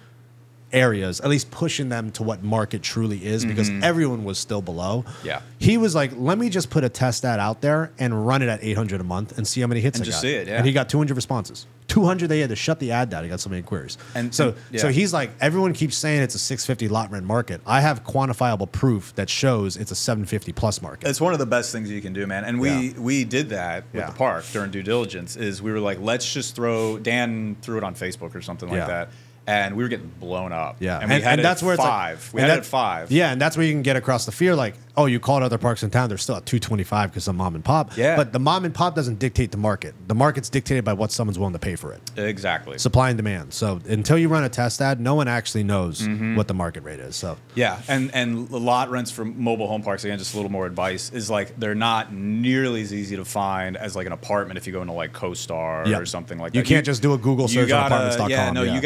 S2: areas, at least pushing them to what market truly is, because everyone was still below.
S1: Yeah.
S2: He was like, let me just put a test ad out there and run it at $800 a month and see how many hits I
S1: just
S2: got.
S1: see it, yeah.
S2: And he got 200 responses. 200, they had to shut the ad down. He got so many queries. So he's like, everyone keeps saying it's a 650 lot rent market. I have quantifiable proof that shows it's a 750 plus market.
S1: It's one of the best things you can do, man. And we did that with the park during due diligence. Is we were like, let's just Dan threw it on Facebook or something like that. And we were getting blown up.
S2: Yeah.
S1: And we had
S2: that's where it's
S1: 5.
S2: Like,
S1: we had it at 5.
S2: Yeah, and that's where you can get across the fear, like, oh, you called other parks in town, they're still at 225 because of mom and pop.
S1: Yeah.
S2: But the mom and pop doesn't dictate the market. The market's dictated by what someone's willing to pay for it.
S1: Exactly.
S2: Supply and demand. So until you run a test ad, no one actually knows what the market rate is. So
S1: yeah, and the lot rents for mobile home parks, again, just a little more advice, is like they're not nearly as easy to find as like an apartment if you go into like CoStar or something like that.
S2: You can't just do a Google search on apartments.com.
S1: Yeah, no, you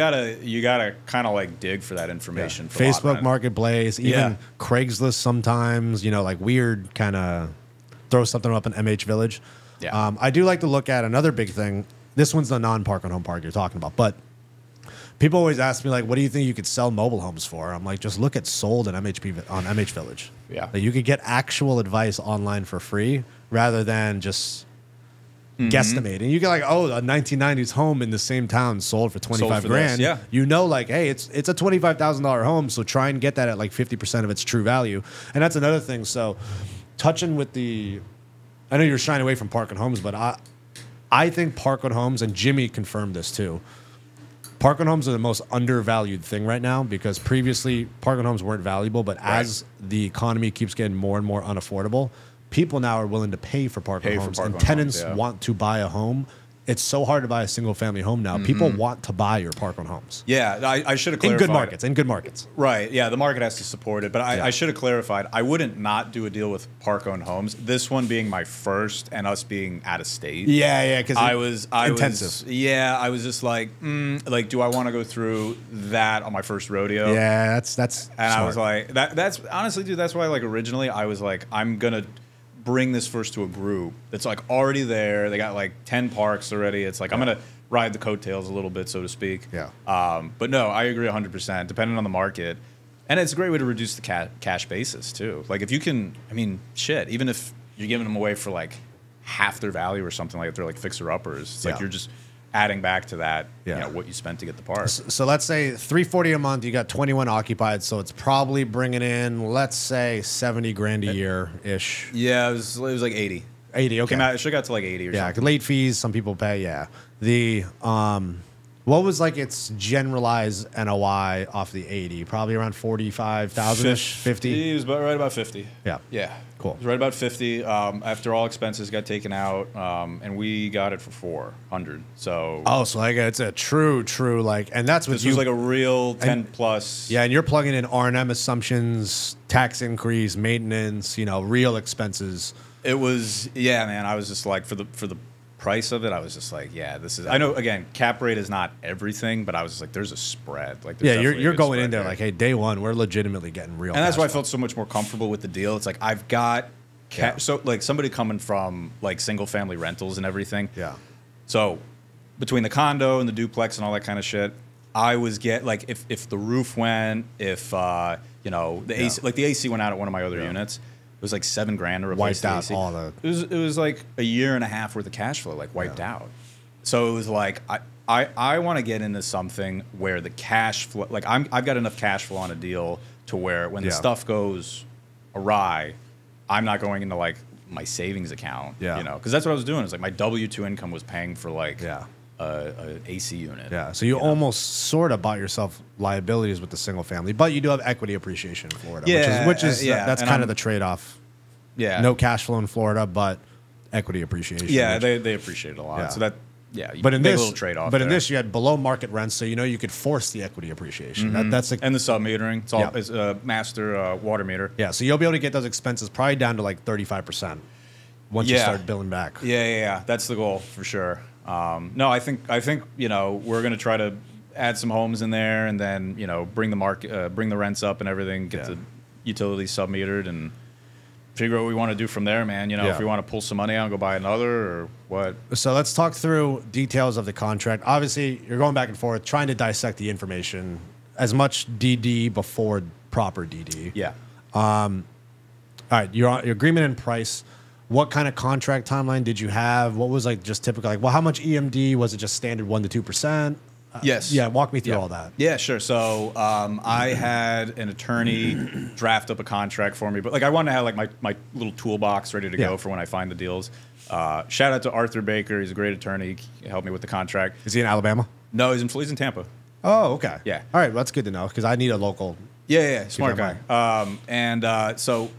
S1: gotta kind of like dig for that information. For
S2: Facebook Marketplace, even Craigslist sometimes, like weird kind of throw something up in MH Village.
S1: Yeah.
S2: I do like to look at another big thing. This one's the non-park on home park you're talking about, but people always ask me like, what do you think you could sell mobile homes for? I'm like, just look at sold on MH Village.
S1: Yeah.
S2: Like, you could get actual advice online for free rather than just guesstimating. You get like, oh, a 1990s home in the same town sold for 25 grand.
S1: Yeah.
S2: Like, hey, it's a $25,000 home, so try and get that at like 50% of its true value. And that's another thing. So touching with I know you're shying away from park and homes, but I think park and homes, and Jimmy confirmed this too, park and homes are the most undervalued thing right now, because previously park and homes weren't valuable, but as the economy keeps getting more and more unaffordable, people now are willing to pay for park and homes, and tenants want to buy a home. It's so hard to buy a single family home now. People want to buy your park on homes.
S1: Yeah, I should have clarified.
S2: In good markets.
S1: Right, yeah, the market has to support it. But I should have clarified, I wouldn't not do a deal with park-owned homes. This one being my first and us being out of state.
S2: Yeah, because
S1: I was
S2: intensive.
S1: I was just like, do I want to go through that on my first rodeo?
S2: Yeah, that's
S1: And
S2: smart.
S1: I was like, that's honestly, dude, that's why like originally I was like, I'm going to bring this first to a group that's like already there. They got like 10 parks already. It's like I'm gonna ride the coattails a little bit, so to speak.
S2: Yeah.
S1: But no, I agree 100%. Depending on the market, and it's a great way to reduce the cash basis too. Like if you can, I mean, shit. Even if you're giving them away for like half their value or something, like if they're like fixer uppers, it's like you're just adding back to that, you know, what you spent to get the part.
S2: So let's say $340 a month. You got 21 occupied, so it's probably bringing in, let's say, 70 grand a year ish.
S1: Yeah, it was like 80.
S2: 80. Okay.
S1: It should have got to like 80 or something.
S2: Late fees. Some people pay. Yeah. The what was like its generalized NOI off the 80? Probably around 45,000 ish. 50.
S1: It was right about 50.
S2: Yeah.
S1: Yeah.
S2: Cool.
S1: It was right about 50. After all expenses got taken out, and we got it for 400. So
S2: so like it's a true like, and that's what
S1: this was like a real 10 plus.
S2: Yeah, and you're plugging in R&M assumptions, tax increase, maintenance, you know, real expenses.
S1: It was man. I was just like for the price of it, I was just like, this is. I know again, cap rate is not everything, but I was just like, there's a spread. Like
S2: you're going in there like, hey, day one, we're legitimately getting real.
S1: And that's why I felt so much more comfortable with the deal. It's like I've got so like somebody coming from like single family rentals and everything.
S2: Yeah.
S1: So between the condo and the duplex and all that kind of shit, I was like if the roof went, if you know the AC, like the AC went out at one of my other units. It was like $7 grand to replace the AC.
S2: All the.
S1: It was like a year and a half worth of cash flow, like wiped out. So it was like I want to get into something where the cash flow, like I've got enough cash flow on a deal to where when the stuff goes awry, I'm not going into like my savings account. You know, because that's what I was doing. It's like my W-2 income was paying for like a AC unit.
S2: Yeah, so you almost sort of bought yourself liabilities with the single family, but you do have equity appreciation in Florida. Which is that's kind of the trade-off.
S1: Yeah,
S2: no cash flow in Florida, but equity appreciation.
S1: Yeah, they appreciate it a lot.
S2: Yeah.
S1: So that
S2: but in this,
S1: a little trade-off.
S2: But in this, you had below market rents, so you know you could force the equity appreciation.
S1: Mm-hmm.
S2: That's
S1: and the sub-metering. It's all it's a master water meter.
S2: Yeah, so you'll be able to get those expenses probably down to like 35% once you start billing back.
S1: Yeah. That's the goal for sure. No, I think you know we're gonna try to add some homes in there, and then you know bring the rents up and everything, get the utilities sub-metered, and figure out what we want to do from there, man. You know, if we want to pull some money out and go buy another or what.
S2: So let's talk through details of the contract. Obviously, you're going back and forth, trying to dissect the information, as much DD before proper DD.
S1: Yeah.
S2: All right, your agreement and price. What kind of contract timeline did you have? What was like just typical? Like, well, how much EMD was it? Just standard 1 to 2%?
S1: Yes.
S2: Yeah. Walk me through all that.
S1: Yeah, sure. So I had an attorney draft up a contract for me, but like I wanted to have like my little toolbox ready to go for when I find the deals. Shout out to Arthur Baker. He's a great attorney. He helped me with the contract.
S2: Is he in Alabama?
S1: No, he's in Tampa.
S2: Oh, okay.
S1: Yeah.
S2: All right. Well, that's good to know because I need a local.
S1: Yeah. Smart guy. So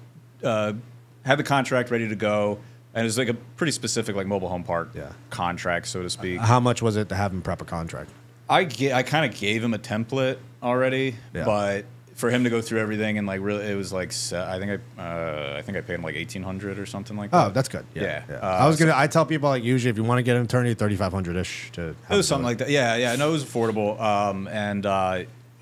S1: had the contract ready to go. And it was like a pretty specific like mobile home park contract, so to speak.
S2: How much was it to have him prep a contract?
S1: I kind of gave him a template already, but for him to go through everything and like really, it was like I think I paid him like $1,800 or something like that.
S2: Oh, that's good. Yeah. I
S1: I
S2: tell people like usually if you want to get an attorney, $3,500 ish to.
S1: It was something like that. Yeah. No, it was affordable.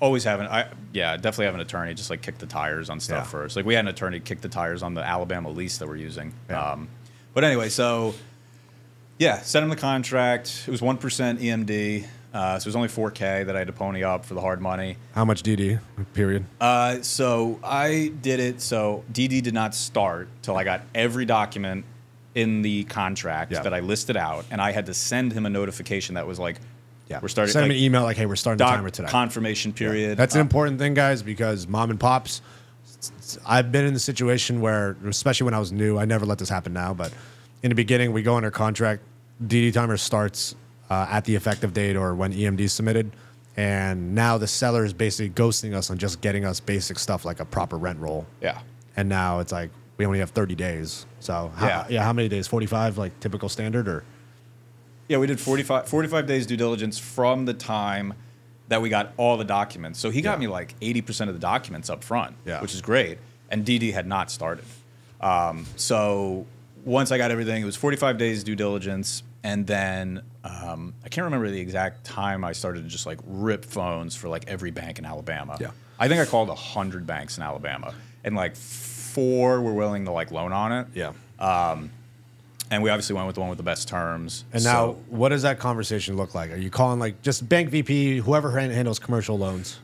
S1: Always definitely have an attorney just like kick the tires on stuff first. Like we had an attorney kick the tires on the Alabama lease that we're using.
S2: Yeah.
S1: But anyway, so sent him the contract. It was 1% EMD. So it was only $4K that I had to pony up for the hard money.
S2: How much DD, period?
S1: So I did it. So DD did not start till I got every document in the contract that I listed out. And I had to send him a notification that was like, we're starting.
S2: Send him an email like, hey, we're starting the timer today.
S1: Confirmation period.
S2: Yeah. That's an important thing, guys, because mom and pops, I've been in the situation where, especially when I was new, I never let this happen now, but in the beginning, we go under contract, DD timer starts at the effective date or when EMD is submitted, and now the seller is basically ghosting us on just getting us basic stuff like a proper rent roll.
S1: Yeah.
S2: And now it's like, we only have 30 days. So, how many days? 45, like typical standard, or?
S1: Yeah, we did 45 days due diligence from the time that we got all the documents. So he got me like 80% of the documents up front, which is great. And DD had not started. So once I got everything, it was 45 days due diligence. And then I can't remember the exact time I started to just like rip phones for like every bank in Alabama.
S2: Yeah.
S1: I think I called 100 banks in Alabama. And like 4 were willing to like loan on it.
S2: Yeah.
S1: And we obviously went with the one with the best terms.
S2: And now, what does that conversation look like? Are you calling like just bank VP, whoever handles commercial loans?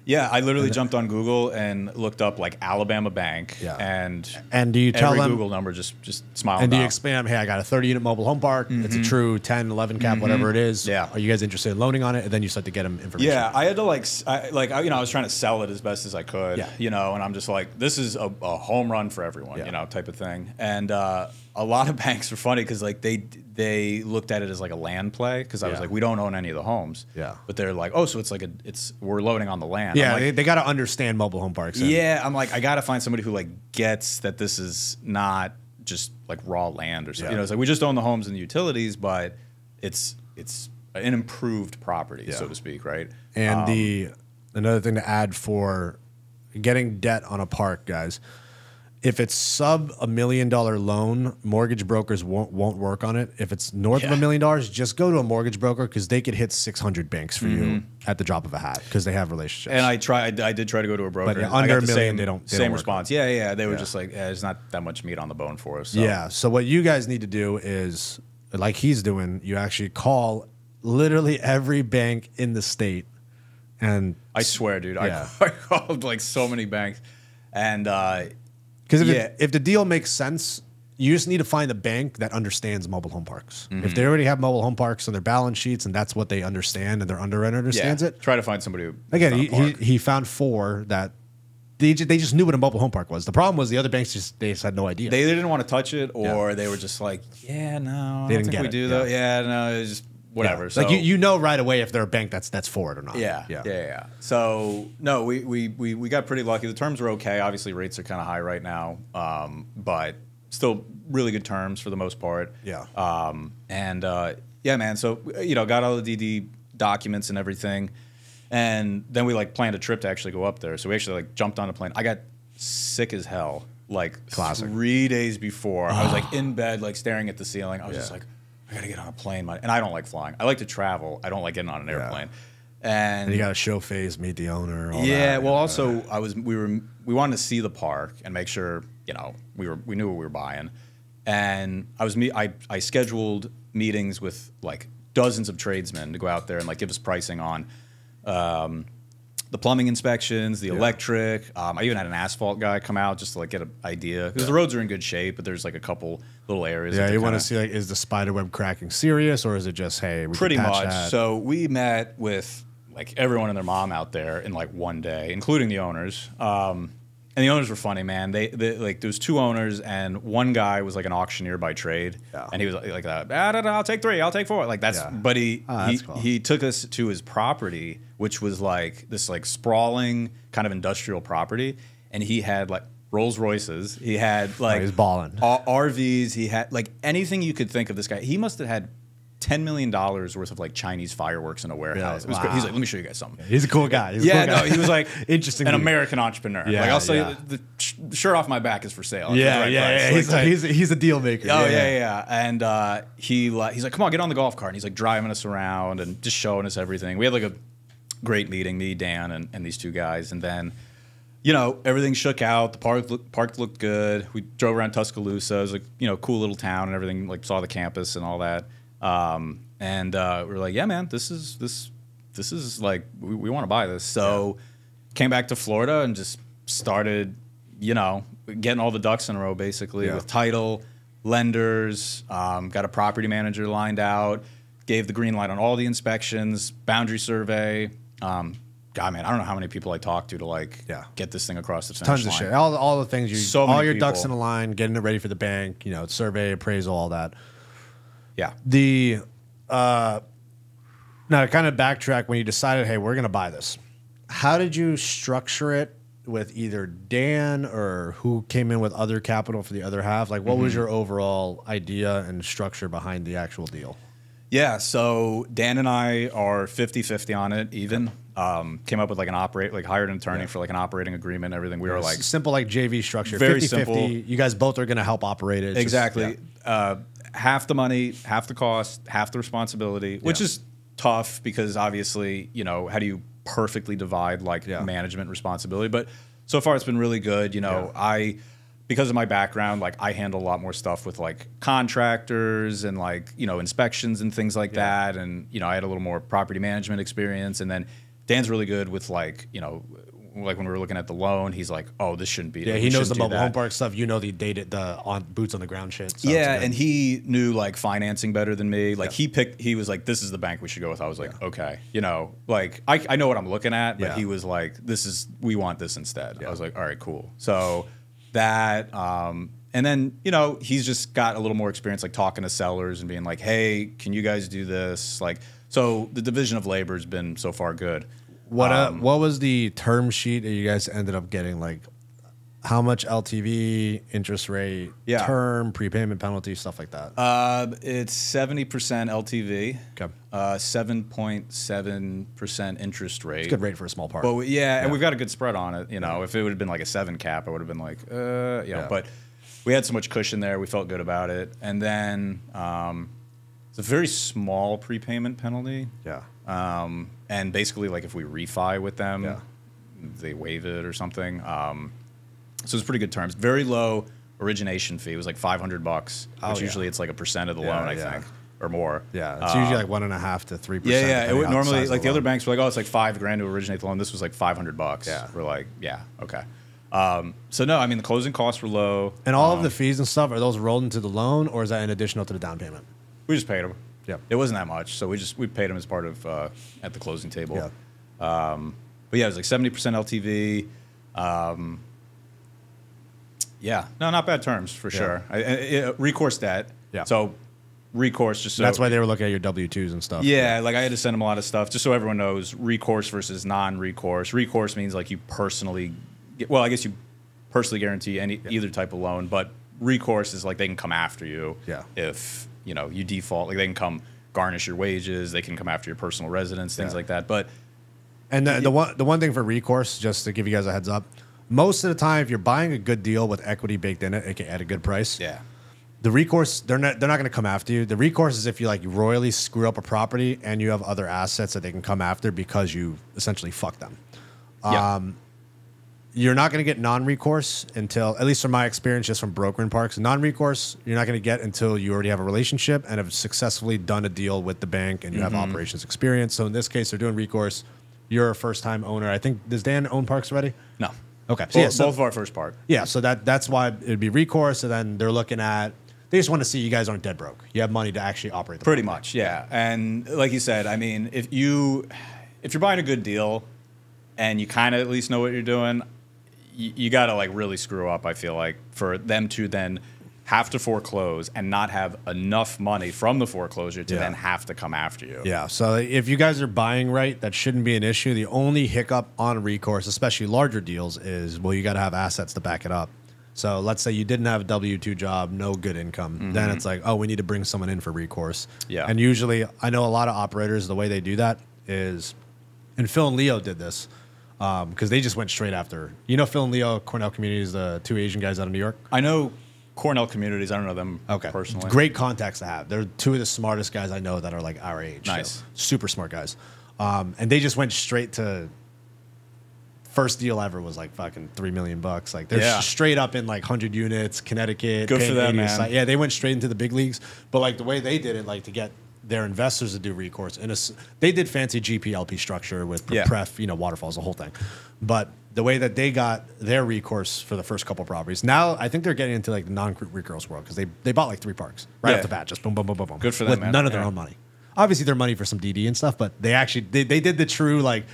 S1: Yeah, I literally jumped on Google and looked up like Alabama Bank, and
S2: do you tell
S1: every
S2: them
S1: Google number just smiled?
S2: And do you explain them, hey, I got a 30-unit mobile home park. It's a true 10, 11 cap, whatever it is.
S1: Yeah.
S2: Are you guys interested in loaning on it? And then you start to get them information.
S1: Yeah, I had to I was trying to sell it as best as I could.
S2: Yeah.
S1: And I'm just like, this is a home run for everyone, type of thing. And a lot of banks are funny because like they looked at it as like a land play because I was like, we don't own any of the homes.
S2: Yeah.
S1: But they're like, oh, so it's like we're loading on the land.
S2: Yeah,
S1: like,
S2: they got to understand mobile home parks.
S1: Yeah, I'm like, I got to find somebody who like gets that this is not just like raw land or something. It's like we just own the homes and the utilities, but it's an improved property, so to speak, right?
S2: And another thing to add for getting debt on a park, guys. If it's sub $1 million loan, mortgage brokers won't work on it. If it's north of $1 million, just go to a mortgage broker because they could hit 600 banks for you at the drop of a hat because they have relationships.
S1: And I did try to go to a broker.
S2: But under $1 million, they don't
S1: same
S2: work
S1: response. Yeah. They were just like, there's not that much meat on the bone for us. So.
S2: Yeah. So what you guys need to do is, like he's doing, you actually call literally every bank in the state. And
S1: I swear, dude, I called like so many banks, and.
S2: Because if the deal makes sense, you just need to find a bank that understands mobile home parks. If they already have mobile home parks on their balance sheets and that's what they understand and their underwriter understands it.
S1: Try to find somebody who
S2: again, he found 4 that they just knew what a mobile home park was. The problem was the other banks they just had no idea.
S1: They didn't want to touch it, or they were just like, no, I don't think we do though. Yeah, no, it's just whatever.
S2: Yeah.
S1: So,
S2: like you know right away if they're a bank that's for it or not.
S1: Yeah. So no, we got pretty lucky. The terms were okay. Obviously, rates are kind of high right now, but still really good terms for the most part.
S2: Yeah.
S1: Man. So got all the DD documents and everything, and then we like planned a trip to actually go up there. So we actually like jumped on a plane. I got sick as hell like 3 days before. I was like in bed, like staring at the ceiling. I was just like, I gotta get on a plane, and I don't like flying. I like to travel. I don't like getting on an airplane. And
S2: you got to show face, meet the owner. All
S1: yeah.
S2: that.
S1: Well, also we wanted to see the park and make sure we knew what we were buying. And I scheduled meetings with like dozens of tradesmen to go out there and like give us pricing on the plumbing inspections, the electric. I even had an asphalt guy come out just to like get an idea because the roads are in good shape, but there's like a couple little areas.
S2: Yeah, you want to see like, is the spider web cracking serious, or is it just we
S1: pretty
S2: can patch
S1: much?
S2: that?
S1: So we met with like everyone and their mom out there in like one day, including the owners. And the owners were funny, man. They like there was 2 owners, and one guy was like an auctioneer by trade, and he was like, "I'll take 3, I'll take 4." Like that's, but he took us to his property, which was like this like sprawling kind of industrial property, and he had like Rolls Royces, he had like
S2: he's balling.
S1: RVs, he had like anything you could think of. This guy, he must have had $10 million worth of like Chinese fireworks in a warehouse.
S2: Really?
S1: It was great. He's like, let me show you guys something.
S2: He's a cool guy.
S1: He was like
S2: interesting.
S1: An American entrepreneur.
S2: Yeah,
S1: like I'll say the shirt off my back is for sale.
S2: He's a deal maker.
S1: Oh yeah. And he's like, come on, get on the golf cart. And he's like driving us around and just showing us everything. We had like a great meeting, me, Dan, and these 2 guys, and then. Everything shook out. The park looked good. We drove around Tuscaloosa. It was like, cool little town and everything. Like saw the campus and all that. And we were like, yeah, man, this is like we want to buy this. So came back to Florida and just started, getting all the ducks in a row basically with title, lenders, got a property manager lined out, gave the green light on all the inspections, boundary survey. God, man, I don't know how many people I talked to like get this thing across the finish line.
S2: Tons of shit. All the things all your ducks in a line, getting it ready for the bank, survey, appraisal, all that.
S1: Yeah.
S2: Now to kind of backtrack, when you decided, hey, we're going to buy this, how did you structure it with either Dan or who came in with other capital for the other half? Like, what was your overall idea and structure behind the actual deal?
S1: Yeah, so Dan and I are 50-50 on it, even. Came up with like hired an attorney for like an operating agreement and everything. We were like
S2: simple, like JV structure.
S1: Very
S2: 50-50.
S1: simple.
S2: You guys both are going to help operate it.
S1: Exactly. Half the money, half the cost, half the responsibility, which is tough because obviously, how do you perfectly divide like management responsibility? But so far it's been really good. I because of my background, like I handle a lot more stuff with like contractors and like, you know, inspections and things like that. And, you know, I had a little more property management experience. And then Dan's really good with like, you know, like when we were looking at the loan, he's like, "Oh, this shouldn't be."
S2: Yeah, he knows the mobile home park stuff. You know the boots on the ground shit. So
S1: yeah, and he knew like financing better than me. Like he was like, "This is the bank we should go with." I was like, "Okay," you know, like I know what I'm looking at, but he was like, we want this instead." I was like, "All right, cool." So that, and then you know, he's just got a little more experience, like talking to sellers and being like, "Hey, can you guys do this?" Like, so the division of labor has been so far good.
S2: What was the term sheet that you guys ended up getting? Like, how much LTV, interest rate, term, prepayment penalty, stuff like that?
S1: It's 70% LTV.
S2: Okay.
S1: 7.7% interest rate.
S2: It's a good rate for a small park.
S1: But and we've got a good spread on it. You know, if it would have been like a 7 cap, I would have been like, But we had so much cushion there, we felt good about it. And then it's a very small prepayment penalty.
S2: Yeah.
S1: And basically, like if we refi with them, they waive it or something. So it's pretty good terms. Very low origination fee. It was like $500, which usually it's like 1% of the loan, I think, or more.
S2: Yeah, it's usually like 1.5 to 3%.
S1: Yeah. It would normally like the other banks were like, "Oh, it's like $5,000 to originate the loan." This was like $500.
S2: Yeah,
S1: we're like, yeah, okay. So no, I mean the closing costs were low,
S2: and all of the fees and stuff, are those rolled into the loan, or is that an additional to the down payment?
S1: We just paid them.
S2: Yeah,
S1: it wasn't that much, so we paid them as part of at the closing table.
S2: Yeah.
S1: But yeah, it was like 70% LTV. Yeah, no, not bad terms for sure. Recourse debt.
S2: Yeah.
S1: So recourse, just so
S2: that's why they were looking at your W-2s and stuff.
S1: Yeah, like I had to send them a lot of stuff just so everyone knows recourse versus non-recourse. Recourse means like you personally, I guess you personally guarantee either type of loan, but recourse is like they can come after you.
S2: Yeah.
S1: If you know you default, like they can come garnish your wages, they can come after your personal residence, things like that. But
S2: the one thing for recourse, just to give you guys a heads up, most of the time if you're buying a good deal with equity baked in it at a good price.
S1: Yeah.
S2: The recourse, they're not going to come after you. The recourse is if you like royally screw up a property and you have other assets that they can come after because you essentially fuck them. You're not going to get non-recourse until, at least from my experience, just from brokering parks, non-recourse you're not going to get until you already have a relationship and have successfully done a deal with the bank and you have operations experience. So in this case, they're doing recourse. You're a first-time owner. I think, does Dan own parks already?
S1: No.
S2: Okay.
S1: So both of our first park.
S2: Yeah, so that's why it'd be recourse, and then they're looking at, they just want to see you guys aren't dead broke. You have money to actually operate the
S1: Pretty
S2: property.
S1: much, yeah. And like you said, I mean, if you're buying a good deal and you kind of at least know what you're doing, you got to like really screw up, I feel like, for them to then have to foreclose and not have enough money from the foreclosure to then have to come after you.
S2: Yeah, so if you guys are buying right, that shouldn't be an issue. The only hiccup on recourse, especially larger deals, is, well, you got to have assets to back it up. So let's say you didn't have a W-2 job, no good income. Then it's like, oh, we need to bring someone in for recourse.
S1: Yeah.
S2: And usually, I know a lot of operators, the way they do that is, and Phil and Leo did this, because they just went straight after. You know Phil and Leo, Cornell Communities, the two Asian guys out of New York?
S1: I know Cornell Communities. I don't know them personally.
S2: Great contacts to have. They're two of the smartest guys I know that are like our age.
S1: Nice.
S2: So super smart guys. And they just went straight to, first deal ever was like fucking $3 million. Like they're straight up in like 100 units, Connecticut.
S1: Good for them, man.
S2: Yeah, they went straight into the big leagues. But like the way they did it, like to get their investors to do recourse, and they did fancy GP/LP structure with pref, waterfalls, the whole thing. But the way that they got their recourse for the first couple properties, now I think they're getting into like the non-recourse world because they bought like 3 parks right off the bat, just boom, boom, boom, boom, boom.
S1: Good for them,
S2: with
S1: man.
S2: none of their own money. Obviously, their money for some DD and stuff, but they actually they did the true like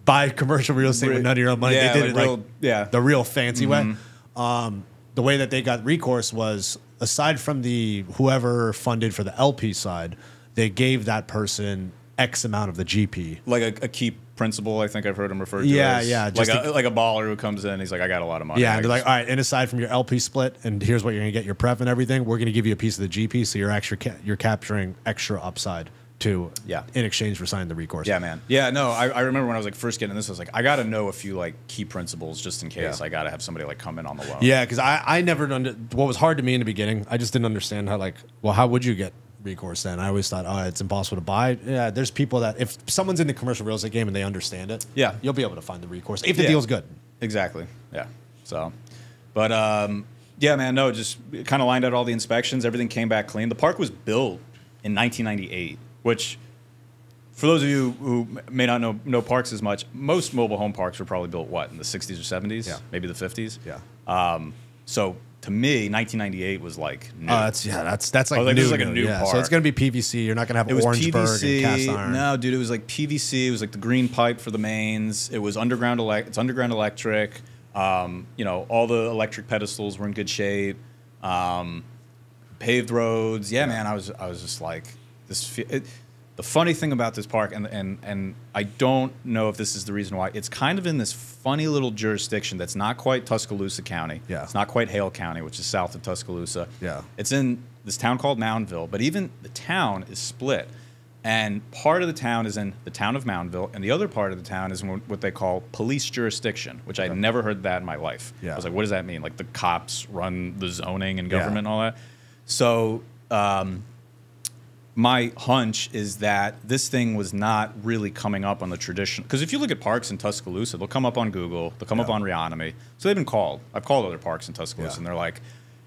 S2: buy commercial real estate with none of your own money.
S1: Yeah,
S2: they did
S1: like
S2: the real fancy way. The way that they got recourse was, aside from the whoever funded for the LP side, they gave that person X amount of the GP.
S1: Like a key principal, I think I've heard him referred to as.
S2: Yeah.
S1: Like a baller who comes in, he's like, I got a lot of money.
S2: Yeah, and they're like, all right, and aside from your LP split, and here's what you're going to get, your pref and everything, we're going to give you a piece of the GP, so you're capturing extra upside in exchange for signing the recourse.
S1: Yeah, man. Yeah, no, I remember when I was like first getting this, I was like, I got to know a few like key principles just in case I got to have somebody like come in on the loan.
S2: Yeah, because I never what was hard to me in the beginning, I just didn't understand how would you get recourse then? I always thought, it's impossible to buy. Yeah, there's people that if someone's in the commercial real estate game and they understand it, you'll be able to find the recourse if the deal's good.
S1: Exactly. Yeah. So, but Yeah, man. No, just kind of lined out all the inspections. Everything came back clean. The park was built in 1998, which, for those of you who may not know parks as much, most mobile home parks were probably built, what, in the 60s or 70s?
S2: Yeah.
S1: Maybe the 50s?
S2: Yeah.
S1: So to me, 1998 was like new.
S2: That's like
S1: like,
S2: new.
S1: this is like a new park.
S2: So it's going to be PVC. You're not going to have Orangeburg and cast iron.
S1: No, dude, it was like PVC. It was like the green pipe for the mains. It was underground. It's underground electric. You know, all the electric pedestals were in good shape. Paved roads. Yeah, man. I was just like this. The funny thing about this park, and I don't know if this is the reason why, it's kind of in this funny little jurisdiction that's not quite Tuscaloosa County.
S2: Yeah.
S1: It's not quite Hale County, which is south of Tuscaloosa.
S2: Yeah.
S1: It's in this town called Moundville, but even the town is split. And part of the town is in the town of Moundville, and the other part of the town is in what they call police jurisdiction, which I'd never heard that in my life.
S2: Yeah.
S1: I was like, what does that mean? Like the cops run the zoning and government and all that? So my hunch is that this thing was not really coming up on the tradition. Because if you look at parks in Tuscaloosa, they'll come up on Google, they'll come up on Reonomy. So they've been called. I've called other parks in Tuscaloosa, and they're like,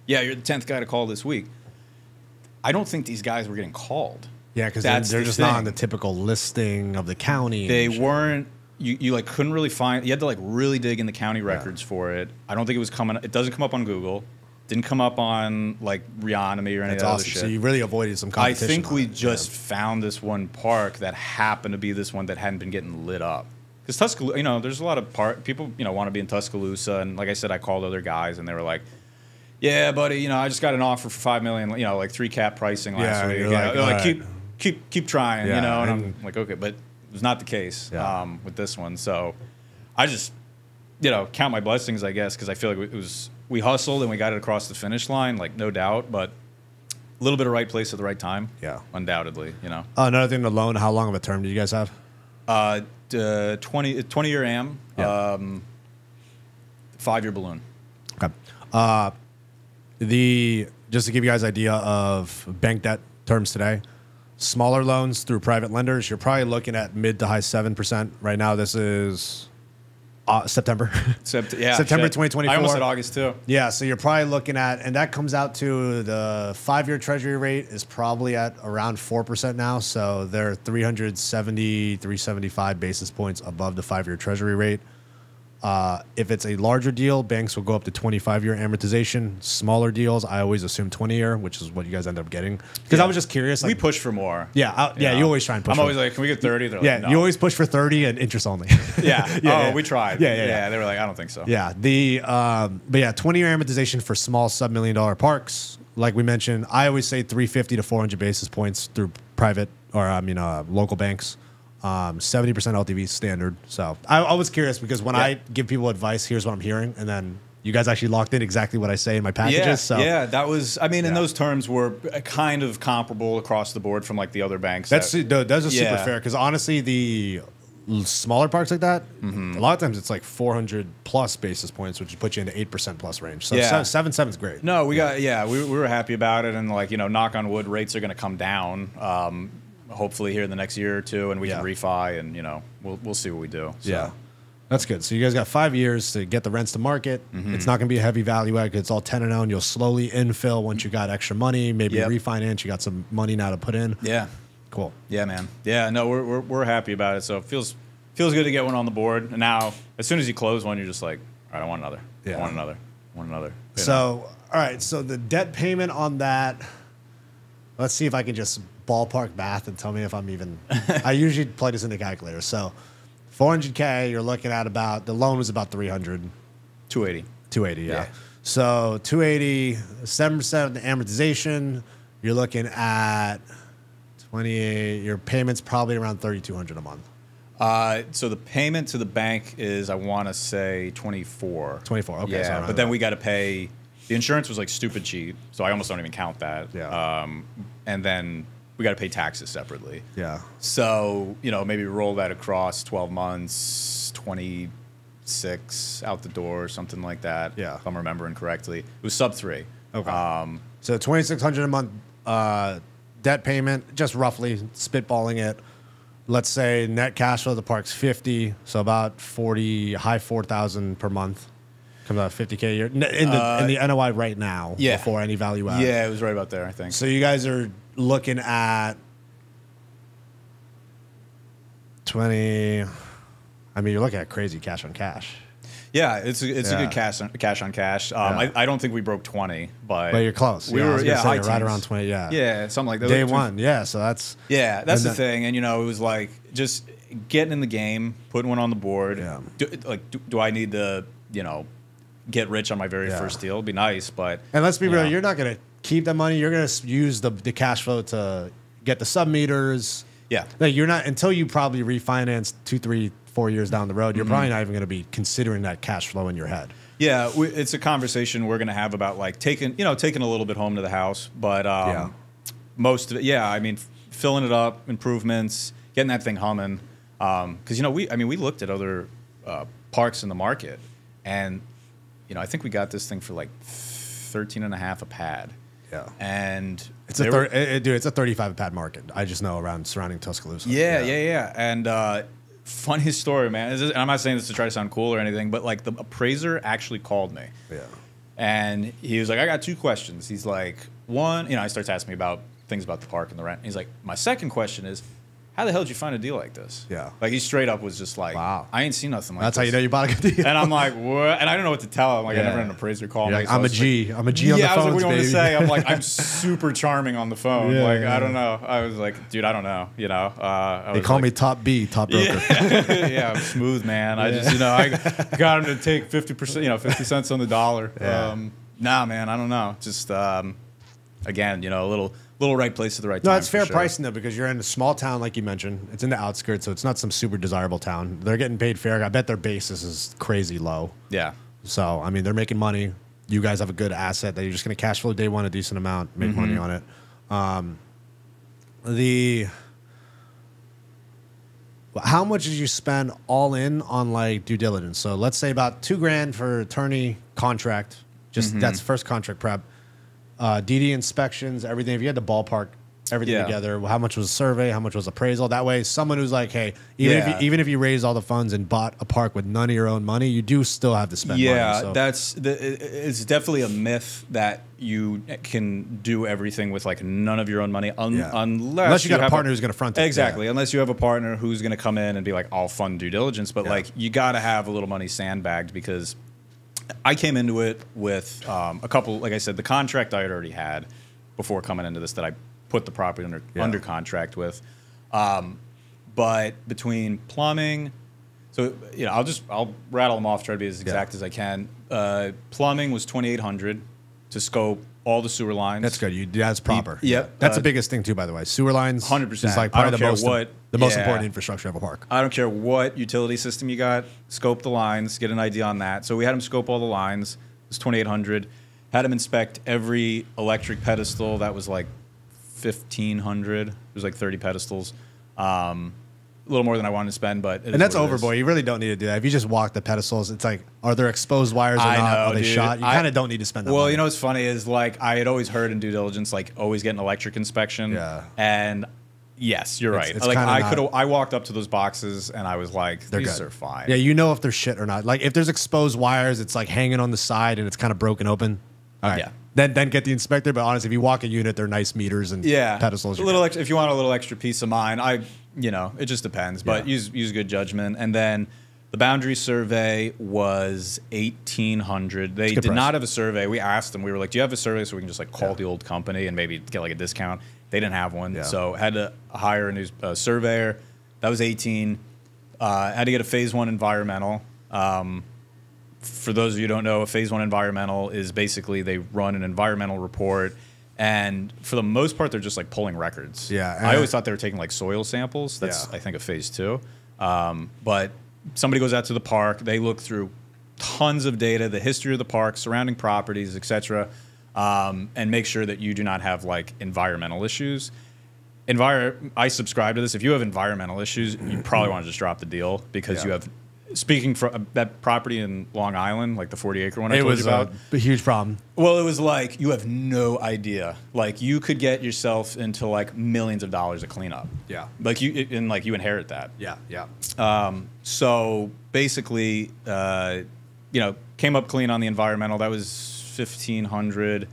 S1: yeah, you're the 10th guy to call this week. I don't think these guys were getting called.
S2: Yeah, because they're just not on the typical listing of the county.
S1: They weren't. You like couldn't really find. You had to like really dig in the county records for it. I don't think it was coming. It doesn't come up on Google. Didn't come up on like Reonomy or any of that other shit.
S2: So you really avoided some competition.
S1: I think we just found this one park that happened to be this one that hadn't been getting lit up. Because Tuscaloosa, you know, there's a lot of people, you know, want to be in Tuscaloosa, and like I said, I called other guys, and they were like, "Yeah, buddy, you know, I just got an offer for $5 million, you know, like 3 cap pricing last week.
S2: You're
S1: They're like,
S2: right.
S1: keep trying,
S2: Yeah,
S1: you know." And I'm like, okay, but it was not the case with this one. So I just, you know, count my blessings, I guess, because I feel like we hustled and we got it across the finish line, like no doubt, but a little bit of right place at the right time. Yeah, undoubtedly, you know.
S2: Another thing, the loan. How long of a term do you guys have?
S1: 20-year AM, 5-year balloon.
S2: Okay. Just to give you guys an idea of bank debt terms today, smaller loans through private lenders, you're probably looking at mid to high 7%. Right now, this is September. September 2024.
S1: I almost said August too.
S2: Yeah, so you're probably looking at, and that comes out to the 5-year treasury rate is probably at around 4% now. So they're 375 basis points above the 5-year treasury rate. If it's a larger deal, banks will go up to 25-year amortization. Smaller deals, I always assume 20-year, which is what you guys end up getting. Because I was just curious.
S1: We push for more.
S2: Yeah, you always try and push.
S1: I'm always like, can we get 30? They're like, no.
S2: You always push for 30 and interest only.
S1: We tried. Yeah. They were like, I don't think so.
S2: Yeah. But 20-year amortization for small sub-$1 million parks. Like we mentioned, I always say 350 to 400 basis points through private local banks. 70% LTV standard. So I was curious because when I give people advice, here's what I'm hearing, and then you guys actually locked in exactly what I say in my packages.
S1: That was. I mean, and those terms were kind of comparable across the board from like the other banks.
S2: That's super fair because honestly, the smaller parks like that, a lot of times it's like 400 plus basis points, which would put you in the 8% plus range. So 7 is great.
S1: No, we were happy about it, and like, you know, knock on wood, rates are going to come down. Hopefully here in the next year or two, and we can refi, and you know, we'll see what we do. So.
S2: Yeah, that's good. So you guys got 5 years to get the rents to market. It's not going to be a heavy value add. It's all tenant owned. You'll slowly infill once you got extra money, maybe refinance. You got some money now to put in.
S1: Yeah,
S2: cool.
S1: Yeah, man. Yeah, no, we're happy about it. So it feels good to get one on the board. And now, as soon as you close one, you're just like, all right, I want another. Yeah, I want another. I want another.
S2: So all right, so the debt payment on that. Let's see if I can just ballpark math and tell me if I'm even. I usually play this in the calculator. So, $400K, you're looking at about, the loan was about 300.
S1: 280.
S2: 280, yeah. So 280, 7% of the amortization. You're looking at 28. Your payment's probably around $3,200 a month.
S1: So the payment to the bank is, I want to say 24.
S2: 24. Okay.
S1: Yeah, but then we got to pay. The insurance was like stupid cheap, so I almost don't even count that.
S2: Yeah.
S1: And then we got to pay taxes separately.
S2: Yeah.
S1: So, you know, maybe roll that across 12 months, 26 out the door, or something like that.
S2: Yeah.
S1: If I'm remembering correctly. It was sub 3.
S2: Okay. So $2,600 a month debt payment, just roughly spitballing it. Let's say net cash flow of the park's 50, so about 40, high 4,000 per month. Comes out 50K a year in the NOI right now.
S1: Yeah.
S2: Before any value add.
S1: Yeah, it was right about there, I think.
S2: So you guys are looking at 20. I mean, you're looking at crazy cash on cash.
S1: Yeah, it's a good cash on cash. I don't think we broke 20, but
S2: you're close.
S1: We were high
S2: right around 20.
S1: Yeah, something like that.
S2: Day one. Yeah, so that's
S1: the thing. And it was like just getting in the game, putting one on the board.
S2: Yeah.
S1: Do I need to get rich on my very first deal? It'd be nice, but
S2: and let's be real, you're not gonna keep that money. You're gonna use the cash flow to get the sub meters.
S1: Yeah,
S2: like you're not until you probably refinance 2, 3, 4 years down the road. You're probably not even going to be considering that cash flow in your head.
S1: Yeah, it's a conversation we're going to have about like taking a little bit home to the house, but most of it, I mean, filling it up, improvements, getting that thing humming. Because we looked at other parks in the market, and I think we got this thing for like 13.5 a pad.
S2: Yeah,
S1: and
S2: it's it's a 35 a pad market. I just know around surrounding Tuscaloosa.
S1: Yeah. And funny story, man. And I'm not saying this to try to sound cool or anything, but like the appraiser actually called me.
S2: Yeah,
S1: and he was like, "I got 2 questions." He's like, "One, he starts asking me about things about the park and the rent." And he's like, "My second question is, how the hell did you find a deal like this?"
S2: Yeah.
S1: Like he straight up was just like,
S2: wow,
S1: I ain't seen nothing like
S2: That's
S1: this.
S2: how you know you bought a good deal.
S1: And I'm like, what? And I don't know what to tell him. Like I never had an appraiser call me.
S2: Like,
S1: so
S2: I'm a G. I'm a G on the phone.
S1: I was like, what do you want me to
S2: baby.
S1: say? I'm like, I'm super charming on the phone. I don't know. I was like, dude, I don't know.
S2: They call me Top B, top broker.
S1: Yeah, I'm smooth, man. I just, I got him to take 50%, 50 cents on the dollar.
S2: Yeah.
S1: Nah, man, I don't know. Just, again, a little right place at the right time.
S2: No, it's fair pricing though, because you're in a small town, like you mentioned. It's in the outskirts, so it's not some super desirable town. They're getting paid fair. I bet their basis is crazy low.
S1: Yeah.
S2: So I mean, they're making money. You guys have a good asset that you're just going to cash flow day one a decent amount, make money on it. How much did you spend all in on like due diligence? So let's say about $2,000 for attorney contract. Just that's first contract prep. DD inspections, everything. If you had to ballpark everything together, how much was survey, how much was appraisal? That way, someone who's like, hey, even if you raise all the funds and bought a park with none of your own money, you do still have to spend money. So.
S1: It's definitely a myth that you can do everything with like none of your own money, unless
S2: you got a partner who's going to front it.
S1: Exactly, unless you have a partner who's going to come in and be like, I'll fund due diligence, but like you got to have a little money sandbagged, because I came into it with a couple, like I said, the contract I had already had before coming into this that I put the property under contract with. But between plumbing, so I'll rattle them off, try to be as exact as I can. Plumbing was $2,800 to scope all the sewer lines.
S2: That's good. That's proper.
S1: Yep.
S2: That's the biggest thing too, by the way. Sewer lines,
S1: 100%.
S2: is like probably the most important
S1: Yeah.
S2: infrastructure of a park.
S1: I don't care what utility system you got. Scope the lines. Get an idea on that. So we had them scope all the lines. It was $2,800. Had them inspect every electric pedestal. That was like $1,500. It was like 30 pedestals. A little more than I wanted to spend, but
S2: and that's overboard. You really don't need to do that. If you just walk the pedestals, it's like, are there exposed wires or not? Are they shot? You kind of don't need to spend that money.
S1: What's funny is like I had always heard in due diligence, like always get an electric inspection.
S2: Yeah.
S1: And yes, you're right.
S2: It's
S1: like
S2: I
S1: walked up to those boxes and I was like, these are fine.
S2: Yeah, you know if they're shit or not. Like if there's exposed wires, it's like hanging on the side and it's kind of broken open. All right.
S1: Yeah.
S2: Then get the inspector. But honestly, if you walk a unit, they're nice meters and pedestals.
S1: A little extra, if you want a little extra peace of mind, it just depends. But use good judgment. And then the boundary survey was $1,800. They did not have a survey. We asked them. We were like, "Do you have a survey so we can just like call the old company and maybe get like a discount?" They didn't have one, so had to hire a new surveyor. That was $18,000. Had to get a phase 1 environmental. For those of you who don't know, a phase 1 environmental is basically they run an environmental report, and for the most part, they're just like pulling records.
S2: Yeah,
S1: I always thought they were taking like soil samples. That's I think a phase 2. But somebody goes out to the park, they look through tons of data, the history of the park, surrounding properties, etc., and make sure that you do not have like environmental issues. I subscribe to this. If you have environmental issues, you probably want to just drop the deal, because you have. Speaking from that property in Long Island, like the 40-acre one I told you about.
S2: It was a huge problem.
S1: Well, it was like you have no idea. Like you could get yourself into like millions of dollars of cleanup.
S2: Yeah.
S1: Like you inherit that.
S2: Yeah.
S1: So basically, came up clean on the environmental. That was $1,500,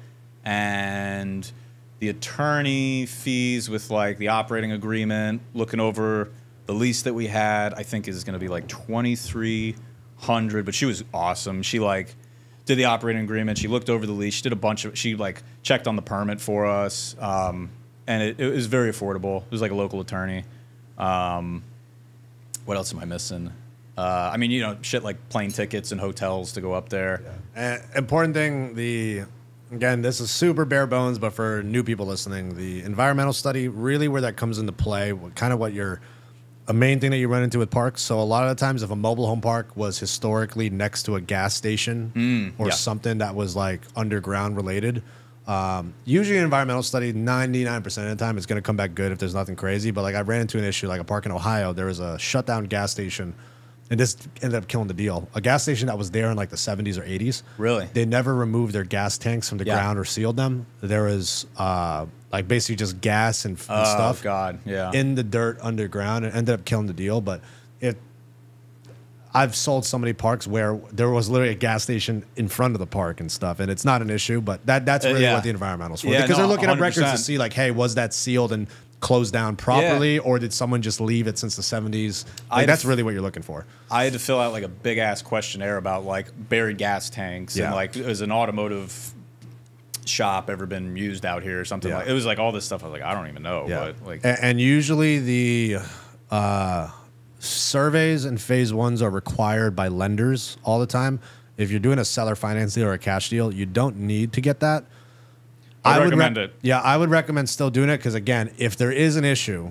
S1: and the attorney fees with like the operating agreement, looking over the lease that we had, I think is going to be like $2,300. But she was awesome. She like did the operating agreement. She looked over the lease. She did a bunch of. She like checked on the permit for us, and it was very affordable. It was like a local attorney. What else am I missing? I mean, you know, shit like plane tickets and hotels to go up there.
S2: Yeah. Important thing, again, this is super bare bones, but for new people listening, the environmental study, really where that comes into play, kind of what a main thing that you run into with parks. So a lot of the times if a mobile home park was historically next to a gas station or something that was like underground related, usually an environmental study, 99% of the time, it's going to come back good if there's nothing crazy. But like I ran into an issue, like a park in Ohio, there was a shutdown gas station, and this ended up killing the deal. A gas station that was there in like the 70s or 80s.
S1: Really?
S2: They never removed their gas tanks from the ground or sealed them. There was like basically just gas and stuff in the dirt underground. It ended up killing the deal. But I've sold so many parks where there was literally a gas station in front of the park and stuff, and it's not an issue, but that's really what the environmental's for. Because they're looking
S1: 100%.
S2: at records to see like, hey, was that sealed and closed down properly, or did someone just leave it since the 70s? Like, that's really what you're looking for.
S1: I had to fill out like a big ass questionnaire about like buried gas tanks and like is an automotive shop ever been used out here or something like. It was like all this stuff. I was like, I don't even know. But like,
S2: and usually the surveys and phase ones are required by lenders all the time. If you're doing a seller finance deal or a cash deal, you don't need to get that.
S1: I would recommend it.
S2: Yeah, I would recommend still doing it because, again, if there is an issue,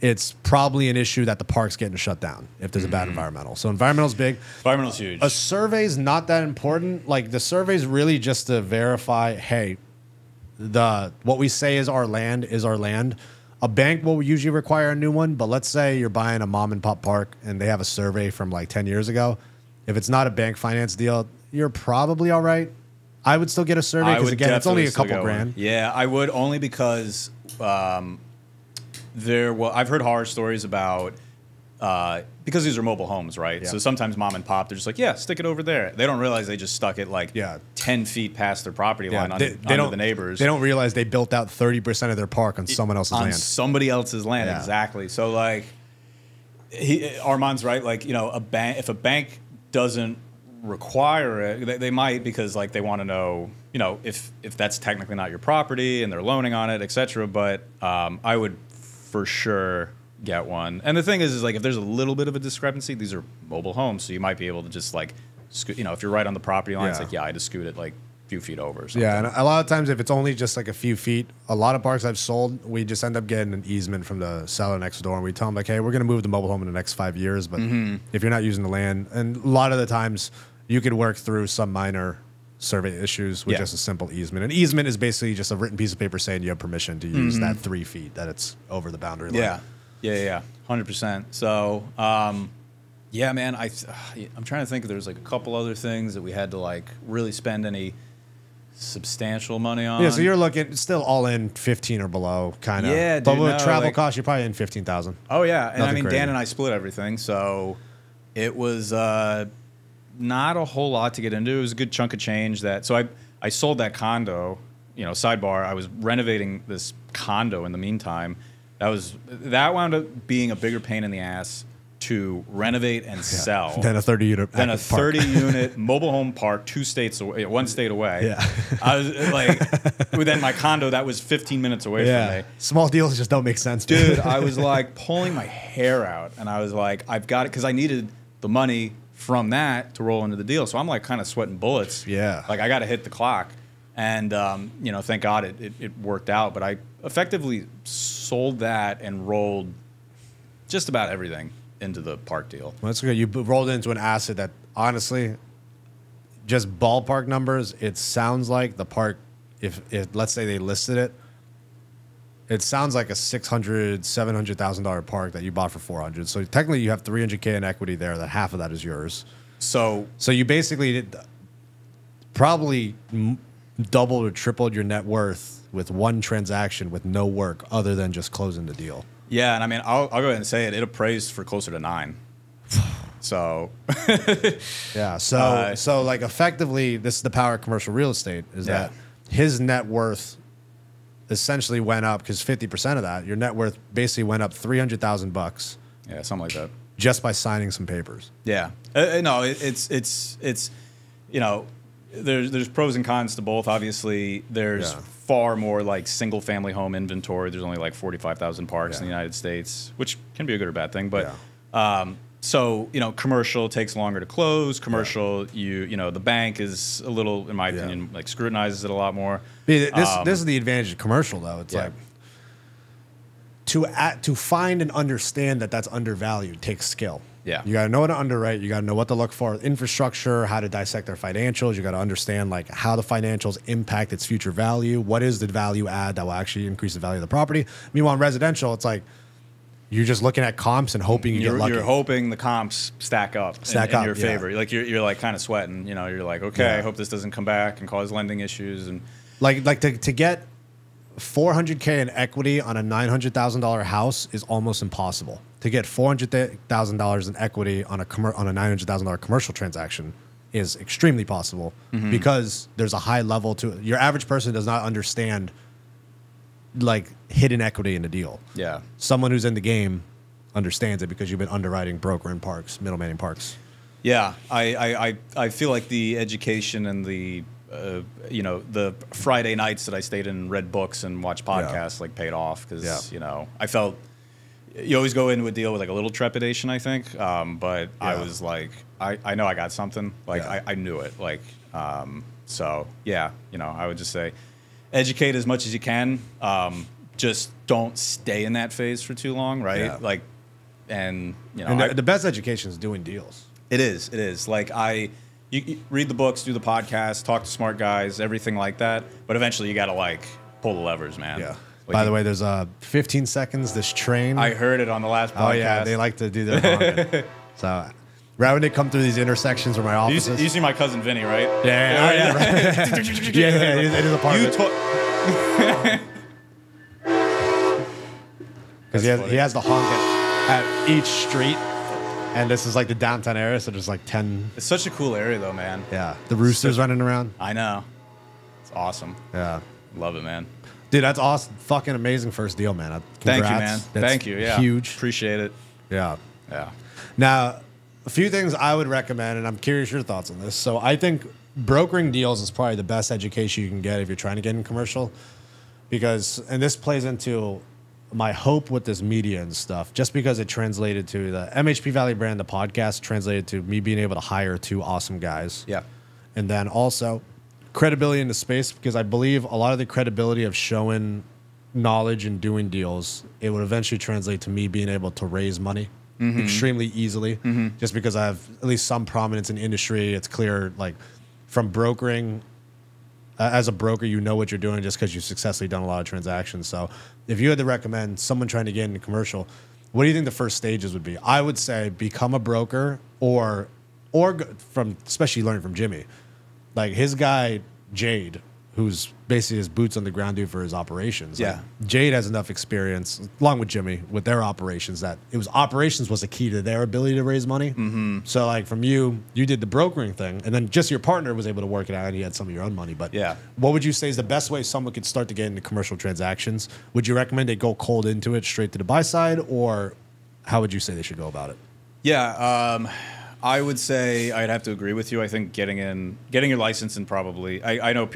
S2: it's probably an issue that the park's getting shut down if there's a bad environmental. So environmental's big.
S1: Environmental's huge.
S2: A survey's not that important. Like the survey's really just to verify, hey, what we say is our land is our land. A bank will usually require a new one, but let's say you're buying a mom and pop park and they have a survey from like 10 years ago. If it's not a bank finance deal, you're probably all right. I would still get a survey because, again, it's only a couple grand.
S1: Yeah, I would, only because I've heard horror stories about because these are mobile homes, right? Yeah. So sometimes mom and pop, they're just like, yeah, stick it over there. They don't realize they just stuck it like 10 feet past their property line under the neighbors.
S2: They don't realize they built out 30% of their park on someone else's land. On
S1: somebody else's land, exactly. So like, Armand's right. Like, you know, if a bank doesn't require it, they might, because like they want to know, you know, if that's technically not your property and they're loaning on it, etc. But I would for sure get one. And the thing is like if there's a little bit of a discrepancy, these are mobile homes, so you might be able to just like scoot, you know, if you're right on the property line, it's like, I just scoot it like a few feet over or something. Yeah,
S2: and a lot of times if it's only just like a few feet, a lot of parks I've sold, we just end up getting an easement from the seller next door, and we tell them like, hey, we're going to move the mobile home in the next 5 years, but if you're not using the land, and a lot of the times you could work through some minor survey issues with just a simple easement. An easement is basically just a written piece of paper saying you have permission to use that 3 feet, that it's over the boundary line.
S1: Yeah, 100%. So, yeah, man, I'm trying to think if there's like a couple other things that we had to like really spend any substantial money on.
S2: Yeah, so you're looking still all in 15 or below, kind of.
S1: Yeah,
S2: but with travel costs, you're probably in 15,000.
S1: Oh yeah, and I mean Dan and I split everything, so it was not a whole lot to get into. It was a good chunk of change. So I sold that condo. You know, sidebar, I was renovating this condo in the meantime. That wound up being a bigger pain in the ass to renovate and sell
S2: than a 30-unit
S1: than a 30-unit mobile home park 2 states away, 1 state away. Yeah, I was like, within my condo that was 15 minutes away from me.
S2: Small deals just don't make sense,
S1: dude. I was like pulling my hair out, and I was like, I've got it, because I needed the money from that to roll into the deal. So I'm like kind of sweating bullets.
S2: Yeah,
S1: like I got to hit the clock, and you know, thank God it worked out. But I effectively sold that and rolled just about everything into the park deal.
S2: Well, that's good. You rolled into an asset that, honestly, just ballpark numbers, it sounds like the park, if let's say they listed it, it sounds like a $600,000, $700,000 park that you bought for $400,000. So technically you have $300K in equity there, that half of that is yours. So you basically did probably doubled or tripled your net worth with one transaction with no work other than just closing the deal.
S1: Yeah, and I mean, I'll go ahead and say it. It appraised for closer to 9. So
S2: yeah. So like effectively, this is the power of commercial real estate is that his net worth essentially went up because 50% of that, your net worth basically went up $300,000.
S1: Yeah, something like that.
S2: Just by signing some papers.
S1: Yeah. No, it's you know, there's pros and cons to both. Obviously, there's far more like single family home inventory. There's only like 45,000 parks in the United States, which can be a good or bad thing. But so, you know, commercial takes longer to close. Commercial, you know, the bank is a little, in my opinion, like scrutinizes it a lot more.
S2: This is the advantage of commercial, though. It's like to find and understand that that's undervalued takes skill.
S1: Yeah.
S2: You got to know how to underwrite. You got to know what to look for, infrastructure, how to dissect their financials. You got to understand like how the financials impact its future value. What is the value add that will actually increase the value of the property? Meanwhile, in residential, it's like you're just looking at comps and hoping you get lucky.
S1: You're hoping the comps stack up in your favor. Like you're like kind of sweating. You know, you're like, okay, I hope this doesn't come back and cause lending issues. And
S2: like to get $400K in equity on a $900,000 house is almost impossible. To get $400,000 in equity on a $900,000 commercial transaction is extremely possible because there's a high level to it. Your average person does not understand like hidden equity in the deal.
S1: Yeah.
S2: Someone who's in the game understands it because you've been underwriting, brokering parks, middlemaning parks.
S1: Yeah, I feel like the education and the you know, the Friday nights that I stayed in and read books and watched podcasts like paid off because you know, I felt you always go into a deal with like a little trepidation, I think, but I was like, I know I got something, like I knew it, like so yeah, you know, I would just say educate as much as you can, just don't stay in that phase for too long, right? Like, and you know,
S2: and the best education is doing deals.
S1: It is like you read the books, do the podcast, talk to smart guys, everything like that. But eventually, you got to like pull the levers, man.
S2: Yeah.
S1: Like,
S2: by the way, there's 15 seconds. This train.
S1: I heard it on the last podcast.
S2: Oh yeah, they like to do their honking. So, right when they come through these intersections where my offices.
S1: You see my cousin Vinny, right?
S2: Yeah. Right. yeah. It is a part of it. Because he has the honk at each street. And this is like the downtown area, so there's like 10.
S1: It's such a cool area, though, man.
S2: Yeah, the roosters running around.
S1: I know. It's awesome.
S2: Yeah.
S1: Love it, man.
S2: Dude, that's awesome. Fucking amazing first deal, man. Congrats.
S1: Thank you, man.
S2: That's
S1: Thank you. Yeah.
S2: Huge.
S1: Appreciate it.
S2: Yeah.
S1: Yeah.
S2: Now, a few things I would recommend, and I'm curious your thoughts on this. So I think brokering deals is probably the best education you can get if you're trying to get in commercial. Because, and this plays into my hope with this media and stuff, just because it translated to the MHP Valley brand, the podcast translated to me being able to hire two awesome guys.
S1: Yeah.
S2: And then also credibility in the space, because I believe a lot of the credibility of showing knowledge and doing deals, it would eventually translate to me being able to raise money extremely easily, just because I have at least some prominence in the industry. It's clear, like from brokering, as a broker, you know what you're doing just because you've successfully done a lot of transactions. So if you had to recommend someone trying to get into commercial, what do you think the first stages would be? I would say become a broker or from, especially learning from Jimmy, like his guy, Jade, who's basically his boots on the ground dude for his operations.
S1: Yeah.
S2: Like, Jade has enough experience, along with Jimmy, with their operations that operations was a key to their ability to raise money. So like from you did the brokering thing, and then just your partner was able to work it out and you had some of your own money. But what would you say is the best way someone could start to get into commercial transactions? Would you recommend they go cold into it straight to the buy side, or how would you say they should go about it?
S1: Yeah. I would say I'd have to agree with you. I think getting your license, and probably I know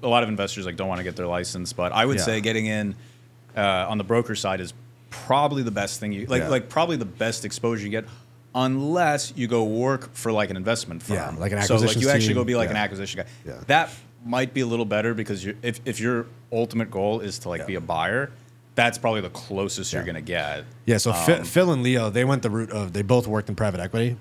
S1: a lot of investors like don't want to get their license, but I would say getting in on the broker side is probably the best thing like probably the best exposure you get, unless you go work for like an investment firm.
S2: Yeah, like an acquisition.
S1: So like you actually go be like an acquisition guy.
S2: Yeah.
S1: That might be a little better because if your ultimate goal is to like be a buyer, that's probably the closest you're gonna get.
S2: Yeah. So Phil and Leo, they went the route of they both worked in private equity.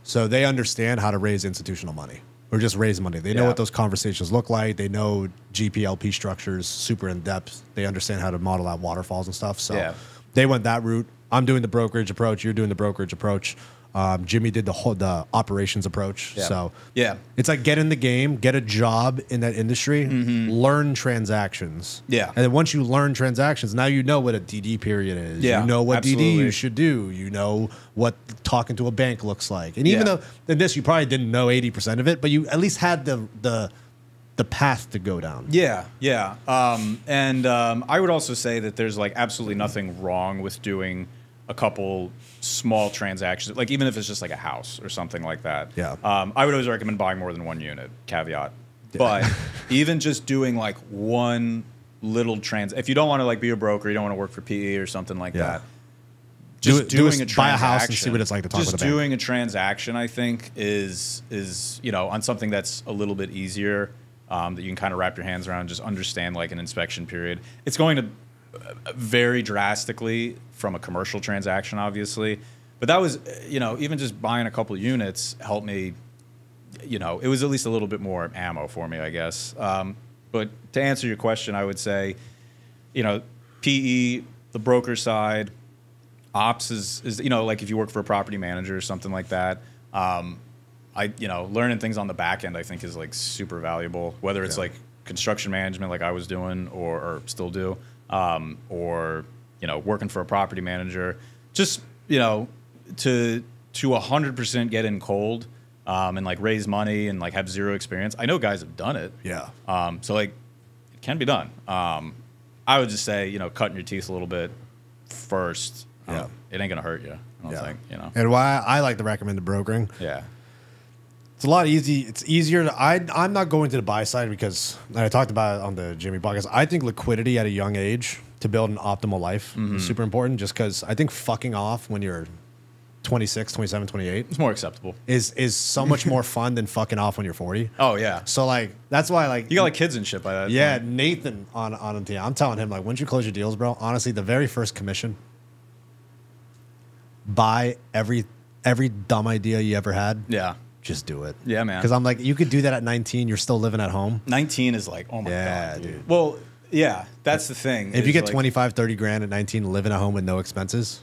S2: So they understand how to raise institutional money or just raise money. They know what those conversations look like. They know GP-LP structures super in depth. They understand how to model out waterfalls and stuff. So they went that route. I'm doing the brokerage approach. You're doing the brokerage approach. Jimmy did the operations approach.
S1: Yeah.
S2: So
S1: yeah,
S2: it's like get in the game, get a job in that industry, learn transactions.
S1: Yeah.
S2: And then once you learn transactions, now you know what a DD period is.
S1: Yeah,
S2: You know what
S1: absolutely.
S2: DD you should do. You know what talking to a bank looks like. And even
S1: Yeah.
S2: though in this you probably didn't know 80% of it, but you at least had the path to go down.
S1: Yeah, yeah. I would also say that there's like absolutely nothing wrong with doing a couple small transactions, like even if it's just like a house or something like that.
S2: Yeah.
S1: I would always recommend buying more than one unit, caveat. But even just doing like one little if you don't want to like be a broker, you don't want to work for PE or something like that. Just doing a transaction,
S2: buy a house and see what it's like to talk with a bank.
S1: Just doing a transaction, I think, is on something that's a little bit easier, that you can kind of wrap your hands around, just understand like an inspection period. It's going to vary drastically from a commercial transaction, obviously. But that was, even just buying a couple of units helped me, it was at least a little bit more ammo for me, I guess. But to answer your question, I would say, PE, the broker side, ops is like if you work for a property manager or something like that. Learning things on the back end, I think, is like super valuable, whether it's like construction management like I was doing or still do, or working for a property manager, just to 100% get in cold, and like raise money and like have zero experience. I know guys have done it.
S2: Yeah.
S1: So like it can be done. I would just say, cutting your teeth a little bit first.
S2: Yeah.
S1: It ain't gonna hurt you, I don't think,
S2: And why I like to recommend the brokering.
S1: Yeah.
S2: It's a lot easy. It's easier to. I'm not going to the buy side because and I talked about it on the Jimmy podcast. I think liquidity at a young age to build an optimal life is super important. Just because I think fucking off when you're 26, 27, 28
S1: It's more acceptable.
S2: is so much more fun than fucking off when you're 40.
S1: Oh yeah.
S2: So like that's why like
S1: You got like kids and shit by that.
S2: yeah,
S1: point.
S2: Nathan on team. I'm telling him like once you close your deals, bro. Honestly, the very first commission, buy every dumb idea you ever had.
S1: Yeah.
S2: Just do it.
S1: Yeah, man.
S2: Because I'm like, you could do that at 19. You're still living at home.
S1: 19 is like, oh my
S2: Yeah,
S1: God, dude.
S2: dude.
S1: Well, yeah, that's the thing.
S2: If you get
S1: like,
S2: 25, 30 grand at 19 living at home with no expenses,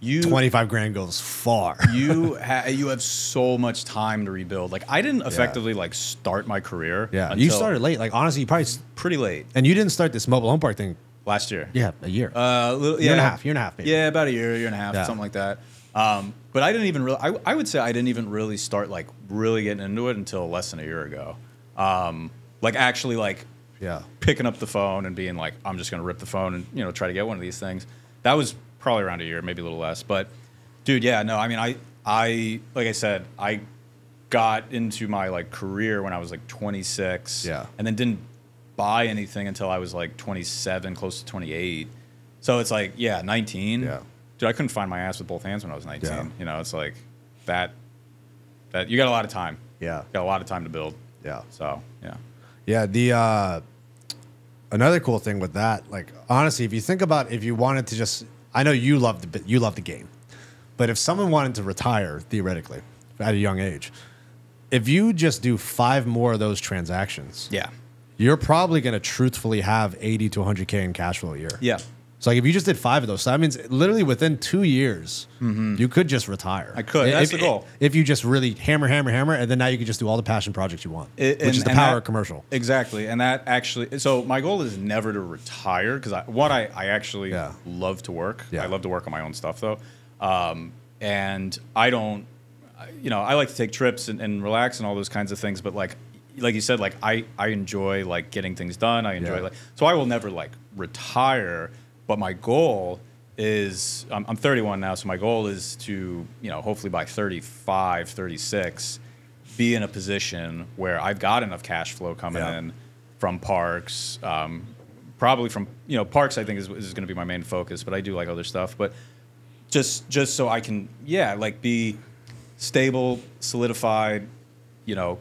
S2: 25 grand goes far.
S1: you have so much time to rebuild. Like I didn't effectively like start my career.
S2: Yeah.
S1: Until
S2: You started late. Like honestly, you probably
S1: pretty late
S2: and you didn't start this mobile home park thing.
S1: last year.
S2: Yeah, a year.
S1: Year
S2: and a half, maybe.
S1: Yeah, about a year and a half,
S2: Yeah.
S1: something like that. But I didn't even really. I would say I didn't even really start like really getting into it until less than a year ago. Like actually like
S2: Yeah.
S1: picking up the phone and being like, I'm just gonna rip the phone and try to get one of these things. That was probably around a year, maybe a little less. But dude, yeah, no, I mean, I like I said, I got into my like career when I was like 26.
S2: Yeah.
S1: And then didn't buy anything until I was like 27, close to 28. So it's like, yeah, 19.
S2: Yeah.
S1: Dude, I couldn't find my ass with both hands when I was 19.
S2: Yeah.
S1: It's like that you got a lot of time.
S2: Yeah.
S1: Got a lot of time to build.
S2: Yeah.
S1: So, yeah.
S2: Yeah, the another cool thing with that, like honestly, if you think about if you wanted to just, I know you love the game, but if someone wanted to retire theoretically at a young age, if you just do 5 more of those transactions,
S1: Yeah.
S2: you're probably going to truthfully have 80 to 100K in cash flow a year.
S1: Yeah.
S2: So like if you just did 5 of those, so that means literally within 2 years, you could just retire.
S1: I could. That's the goal.
S2: If you just really hammer, and then now you can just do all the passion projects you want, which is the power of commercial.
S1: Exactly. And that actually, so my goal is never to retire because I actually love to work.
S2: Yeah.
S1: I love to work on my own stuff though. And I don't, I like to take trips and relax and all those kinds of things. But like you said, like I enjoy like getting things done. I enjoy so I will never like retire. But my goal is, I'm 31 now, so my goal is to, hopefully by 35, 36, be in a position where I've got enough cash flow coming in from parks, probably from, parks I think is going to be my main focus, but I do like other stuff. But just so I can, like be stable, solidified,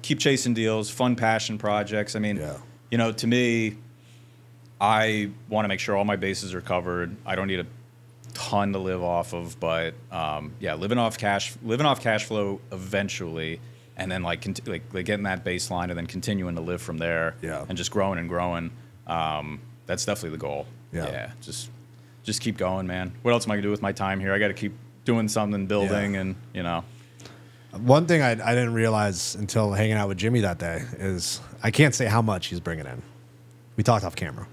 S1: keep chasing deals, fun passion projects. I mean, to me, I want to make sure all my bases are covered. I don't need a ton to live off of, but living off cash flow eventually, and then like getting that baseline, and then continuing to live from there, and just growing and growing. That's definitely the goal. Just keep going, man. What else am I gonna do with my time here? I got to keep doing something, building, and you know.
S2: One thing I didn't realize until hanging out with Jimmy that day is I can't say how much he's bringing in. We talked off camera.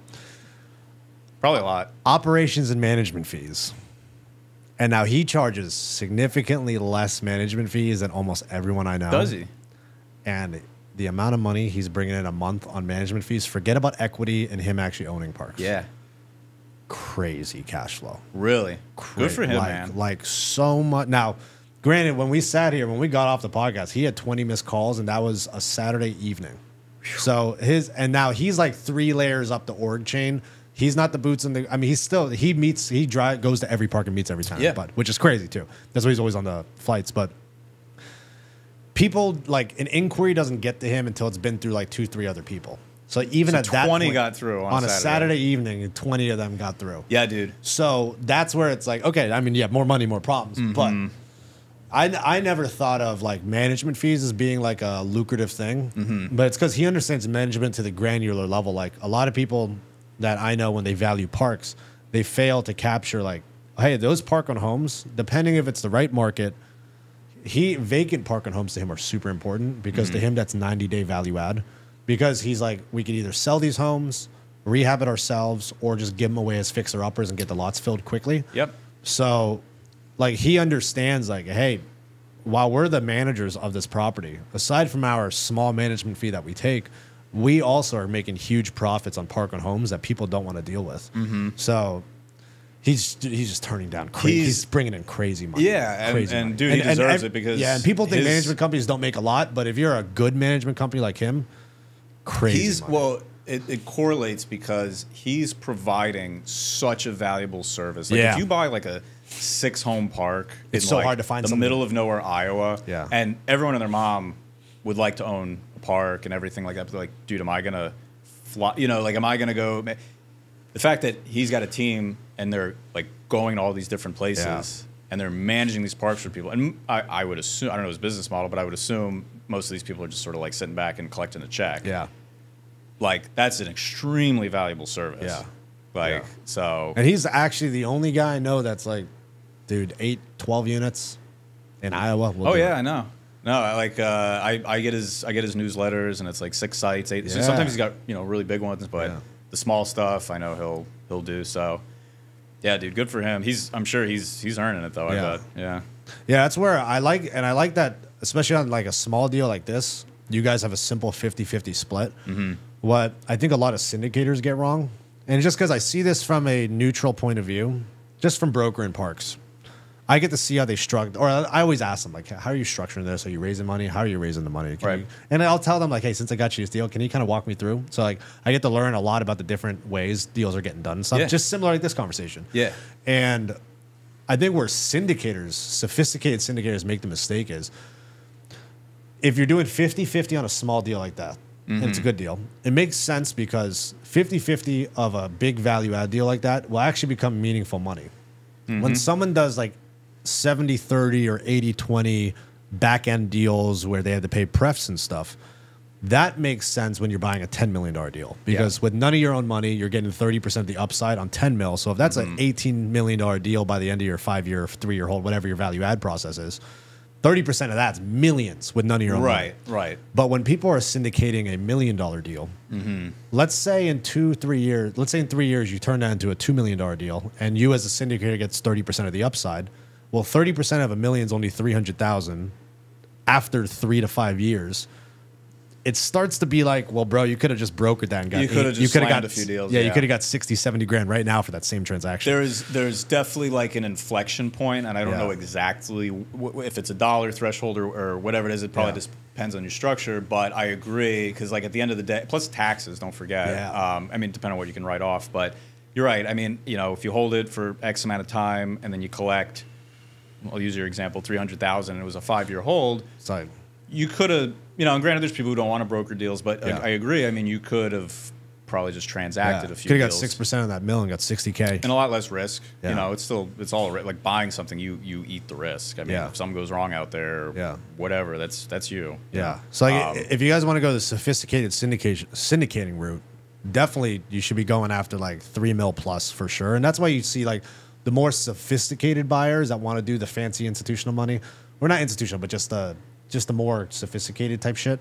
S1: Probably a lot.
S2: Operations and management fees. And now he charges significantly less management fees than almost everyone I know.
S1: Does he?
S2: And the amount of money he's bringing in a month on management fees, forget about equity and him actually owning parks.
S1: Yeah.
S2: Crazy cash flow.
S1: Really? Good for him, man.
S2: Like so much. Now, granted, when we sat here, when we got off the podcast, he had 20 missed calls, and that was a Saturday evening. So and now he's like 3 layers up the org chain. He's not the boots in the. I mean, goes to every park and meets every time.
S1: Yeah.
S2: Which is crazy too. That's why he's always on the flights. But people, like, an inquiry doesn't get to him until it's been through like 2-3 other people. So even at that
S1: 20
S2: point,
S1: got through
S2: on a Saturday evening, 20 of them got through.
S1: Yeah, dude.
S2: So that's where it's like, okay, I mean, yeah, more money, more problems. But I never thought of like management fees as being like a lucrative thing. But it's because he understands management to the granular level. Like a lot of people that I know, when they value parks, they fail to capture like, hey, those park-owned homes, depending if it's the right market, vacant park-owned homes to him are super important because to him that's 90-day value add. Because he's like, we could either sell these homes, rehab it ourselves, or just give them away as fixer-uppers and get the lots filled quickly.
S1: Yep.
S2: So, like, he understands, like, hey, while we're the managers of this property, aside from our small management fee that we take, we also are making huge profits on park-owned homes that people don't want to deal with. So he's just turning down crazy. He's bringing in crazy money.
S1: Yeah, and dude, he deserves it because
S2: and people think management companies don't make a lot, but if you're a good management company like him, crazy money.
S1: Well, it correlates because he's providing such a valuable service. Like if you buy like a 6-home park,
S2: it's so hard to find
S1: the middle of nowhere, Iowa.
S2: Yeah,
S1: and everyone and their mom would like to own a park and everything like that. But like, dude, am I gonna fly? You know, like, am I gonna go? The fact that he's got a team and they're like going to all these different places and they're managing these parks for people. And I would assume, I don't know his business model, but I would assume most of these people are just sort of like sitting back and collecting a check.
S2: Yeah.
S1: Like, that's an extremely valuable service.
S2: Yeah.
S1: Like, so.
S2: And he's actually the only guy I know that's like, dude, 8-12 units in Iowa.
S1: Oh, yeah, I know. No, like I get his newsletters, and it's like 6 sites, 8. So sometimes he's got, you know, really big ones, but the small stuff I know he'll do. So yeah, dude, good for him. I'm sure he's earning it though. I bet. Yeah. Yeah,
S2: that's where I like that, especially on like a small deal like this. You guys have a simple 50-50 split. What I think a lot of syndicators get wrong, and just because I see this from a neutral point of view, just from broker and parks, I get to see how they structure, or I always ask them, like, how are you structuring this? Are you raising money? How are you raising the money? And I'll tell them, like, hey, since I got you this deal, can you kind of walk me through? So, like, I get to learn a lot about the different ways deals are getting done and stuff, just similar like this conversation.
S1: Yeah.
S2: And I think where sophisticated syndicators make the mistake is if you're doing 50-50 on a small deal like that, and it's a good deal, it makes sense because 50-50 of a big value add deal like that will actually become meaningful money. When someone does, like, 70-30 or 80-20 back end deals where they had to pay prefs and stuff, that makes sense when you're buying a $10 million deal because with none of your own money, you're getting 30% of the upside on 10 mil. So if that's an $18 million deal by the end of your 5-year, 3-year hold, whatever your value add process is, 30% of that's millions with none of your own money.
S1: Right.
S2: But when people are syndicating a $1 million deal, let's say in 2-3 years, in 3 years you turn that into a $2 million deal, and you as a syndicator gets 30% of the upside. Well, 30% of $1 million is only $300,000. After 3 to 5 years, it starts to be like, well, bro, you could have just brokered that and got.
S1: You could have just slammed a few deals.
S2: Yeah, you could have got 60, 70 grand right now for that same transaction.
S1: There's definitely like an inflection point, and I don't know exactly if it's a dollar threshold or whatever it is. It probably just depends on your structure, but I agree because like at the end of the day, plus taxes, don't forget. I mean, depending on what you can write off, but you're right. I mean, you know, if you hold it for X amount of time and then you collect. I'll use your example, 300,000, and it was a 5-year hold.
S2: So
S1: you could have, you know, and granted, there's people who don't want to broker deals, but I agree. I mean, you could have probably just transacted a few
S2: could have
S1: deals.
S2: got 6% of that mill and got 60K.
S1: And a lot less risk. You know, it's all like buying something, you eat the risk. I mean, if something goes wrong out there, whatever, that's you.
S2: Yeah. So like, if you guys want to go the sophisticated syndicating route, definitely you should be going after like 3 mil plus for sure. And that's why you see like the more sophisticated buyers that want to do the fancy institutional money, or not institutional, but just the more sophisticated type shit.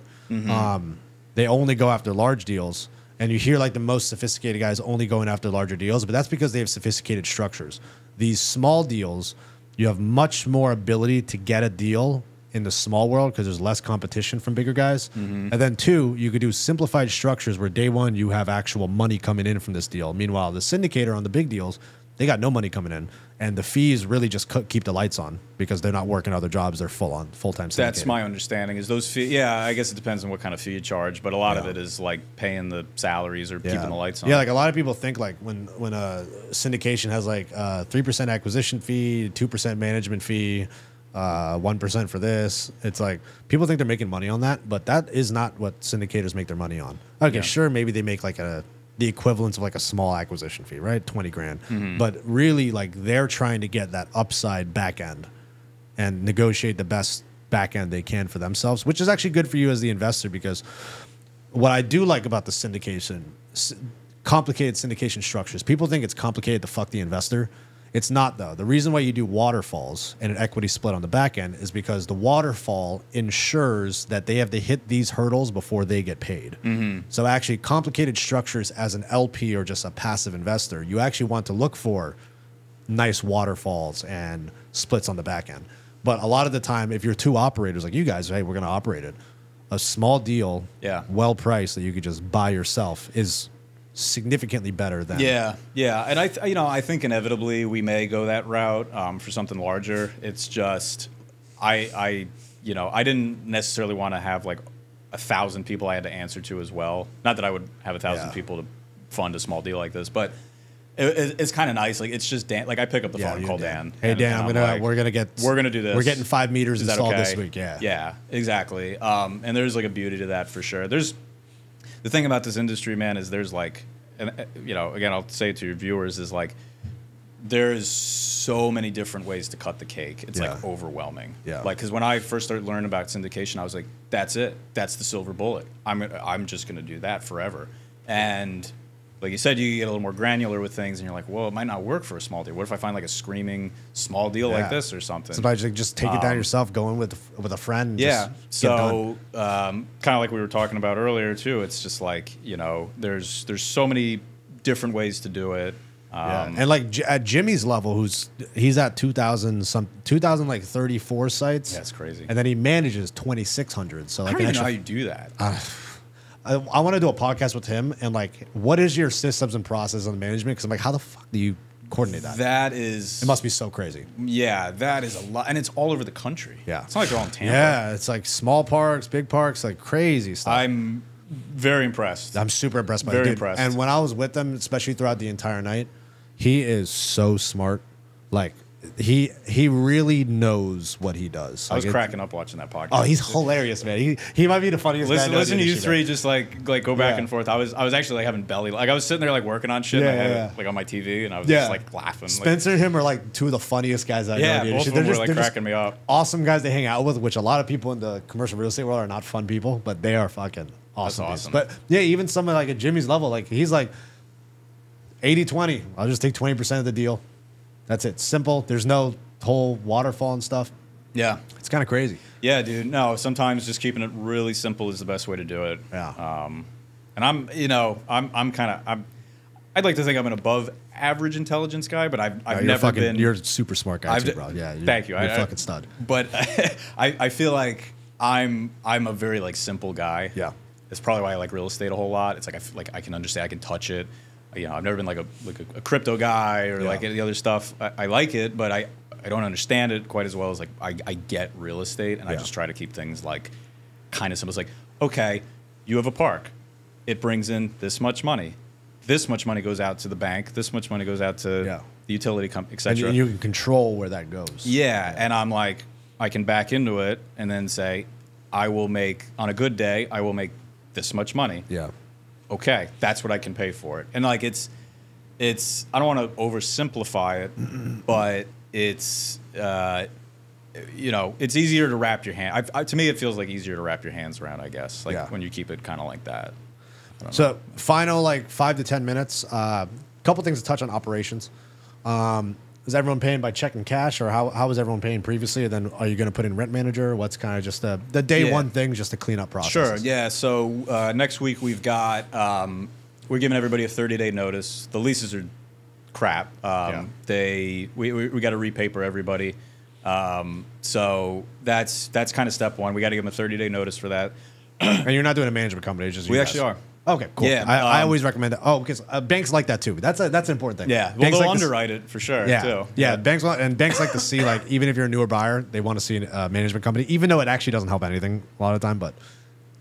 S2: They only go after large deals, and you hear like the most sophisticated guys only going after larger deals, but that's because they have sophisticated structures. These small deals, you have much more ability to get a deal in the small world because there's less competition from bigger guys. And then two, you could do simplified structures where day one you have actual money coming in from this deal. Meanwhile, the syndicator on the big deals, they got no money coming in, and the fees really just keep the lights on because they're not working other jobs. They're full-time syndicator.
S1: That's my understanding. Is those fees? Yeah, I guess it depends on what kind of fee you charge, but a lot of it is like paying the salaries or keeping the lights on.
S2: Yeah, like a lot of people think like when a syndication has like 3% acquisition fee, 2% management fee, 1% for this. It's like people think they're making money on that, but that is not what syndicators make their money on. Okay, sure, maybe they make like the equivalent of like a small acquisition fee, right? 20 grand. But really, like they're trying to get that upside back end and negotiate the best back end they can for themselves, which is actually good for you as the investor because what I do like about the syndication, complicated syndication structures, people think it's complicated to fuck the investor. It's not, though. The reason why you do waterfalls and an equity split on the back end is because the waterfall ensures that they have to hit these hurdles before they get paid. So actually, complicated structures as an LP or just a passive investor, you actually want to look for nice waterfalls and splits on the back end. But a lot of the time, if you're two operators like you guys, hey, we're going to operate it, a small deal, well priced that you could just buy yourself is significantly better than
S1: and I think inevitably we may go that route for something larger. It's just I didn't necessarily want to have like 1,000 people I had to answer to as well. Not that I would have 1,000 people to fund a small deal like this, but it's kind of nice. Like it's just Dan. Like I pick up the phone and call Dan.
S2: Hey Dan, we're gonna do this. We're getting 5 meters installed this week.
S1: Yeah, exactly. And there's like a beauty to that for sure. There's the thing about this industry, man, is there's like, and again, I'll say it to your viewers, is like, there's so many different ways to cut the cake. It's like overwhelming. Like, because when I first started learning about syndication, I was like, that's it. That's the silver bullet. I'm just going to do that forever. And like you said, you get a little more granular with things, and you're like, well, it might not work for a small deal. What if I find like a screaming small deal like this or something?
S2: Sometimes just take it down yourself, go in with a friend. And
S1: so kind of like we were talking about earlier too. It's just like there's so many different ways to do it.
S2: And like at Jimmy's level, he's at 2,000 like 34 sites.
S1: That's crazy.
S2: And then he manages 2,600. So like
S1: I don't even know how you do that.
S2: I want to do a podcast with him and like, what is your systems and process on management? Because I'm like, how the fuck do you coordinate that? It must be so crazy.
S1: Yeah, that is a lot, and it's all over the country.
S2: Yeah,
S1: it's not like they're all in Tampa.
S2: Yeah, it's like small parks, big parks, like crazy stuff.
S1: I'm very impressed.
S2: I'm super impressed by
S1: very
S2: him.
S1: Impressed.
S2: And when I was with him, especially throughout the entire night, he is so smart. Like he really knows what he does.
S1: I was cracking up watching that podcast.
S2: Oh, he's hilarious, man. He might be the funniest guy.
S1: Listen to you three just like go back and forth. I was actually like having belly. Like I was sitting there like working on shit. And I had it, like on my TV, and I was just like laughing.
S2: Spencer and him are like two of the funniest guys I know.
S1: Yeah, both of them were like cracking me up.
S2: Awesome guys to hang out with, which a lot of people in the commercial real estate world are not fun people, but they are fucking awesome.
S1: That's awesome.
S2: But yeah, even someone like at Jimmy's level, like he's like 80-20. I'll just take 20% of the deal. That's it. Simple. There's no whole waterfall and stuff.
S1: Yeah,
S2: it's kind of crazy.
S1: Yeah, dude. No, sometimes just keeping it really simple is the best way to do it.
S2: Yeah.
S1: And I'd like to think I'm an above average intelligence guy, but I've never been.
S2: You're a super smart guy too, bro. Yeah.
S1: Thank you.
S2: You're a fucking stud.
S1: But I feel like I'm a very like simple guy.
S2: Yeah.
S1: It's probably why I like real estate a whole lot. It's like I can understand, I can touch it. I've never been like a crypto guy or like any other stuff. I like it, but I don't understand it quite as well as like I get real estate, and I just try to keep things like kind of simple. It's like, okay, you have a park. It brings in this much money. This much money goes out to the bank. This much money goes out to the utility company, etc.
S2: And you can control where that goes.
S1: Yeah, and I'm like, I can back into it and then say, I will make, on a good day, I will make this much money.
S2: Yeah.
S1: Okay, that's what I can pay for it. And like it's I don't want to oversimplify it, but it's it's easier to wrap your hand. To me, it feels like easier to wrap your hands around, I guess, like when you keep it kind of like that.
S2: So final like 5 to 10 minutes. Couple things to touch on operations. is everyone paying by check and cash, or how was everyone paying previously? And then are you going to put in rent manager? What's kind of just the day one thing, just to clean up process?
S1: Sure. Yeah. So next week we've got we're giving everybody a 30-day notice. The leases are crap. We got to repaper everybody. So that's kind of step one. We got to give them a 30-day notice for that.
S2: And you're not doing a management company, it's just you
S1: We
S2: guys.
S1: actually are.
S2: Okay, cool.
S1: Yeah,
S2: I always recommend that. Oh, because banks like that too. That's an important thing.
S1: Yeah, well,
S2: banks
S1: they'll
S2: like
S1: underwrite it for sure.
S2: Yeah,
S1: too.
S2: yeah. Banks like to see, like, even if you're a newer buyer, they want to see a management company, even though it actually doesn't help anything a lot of the time. But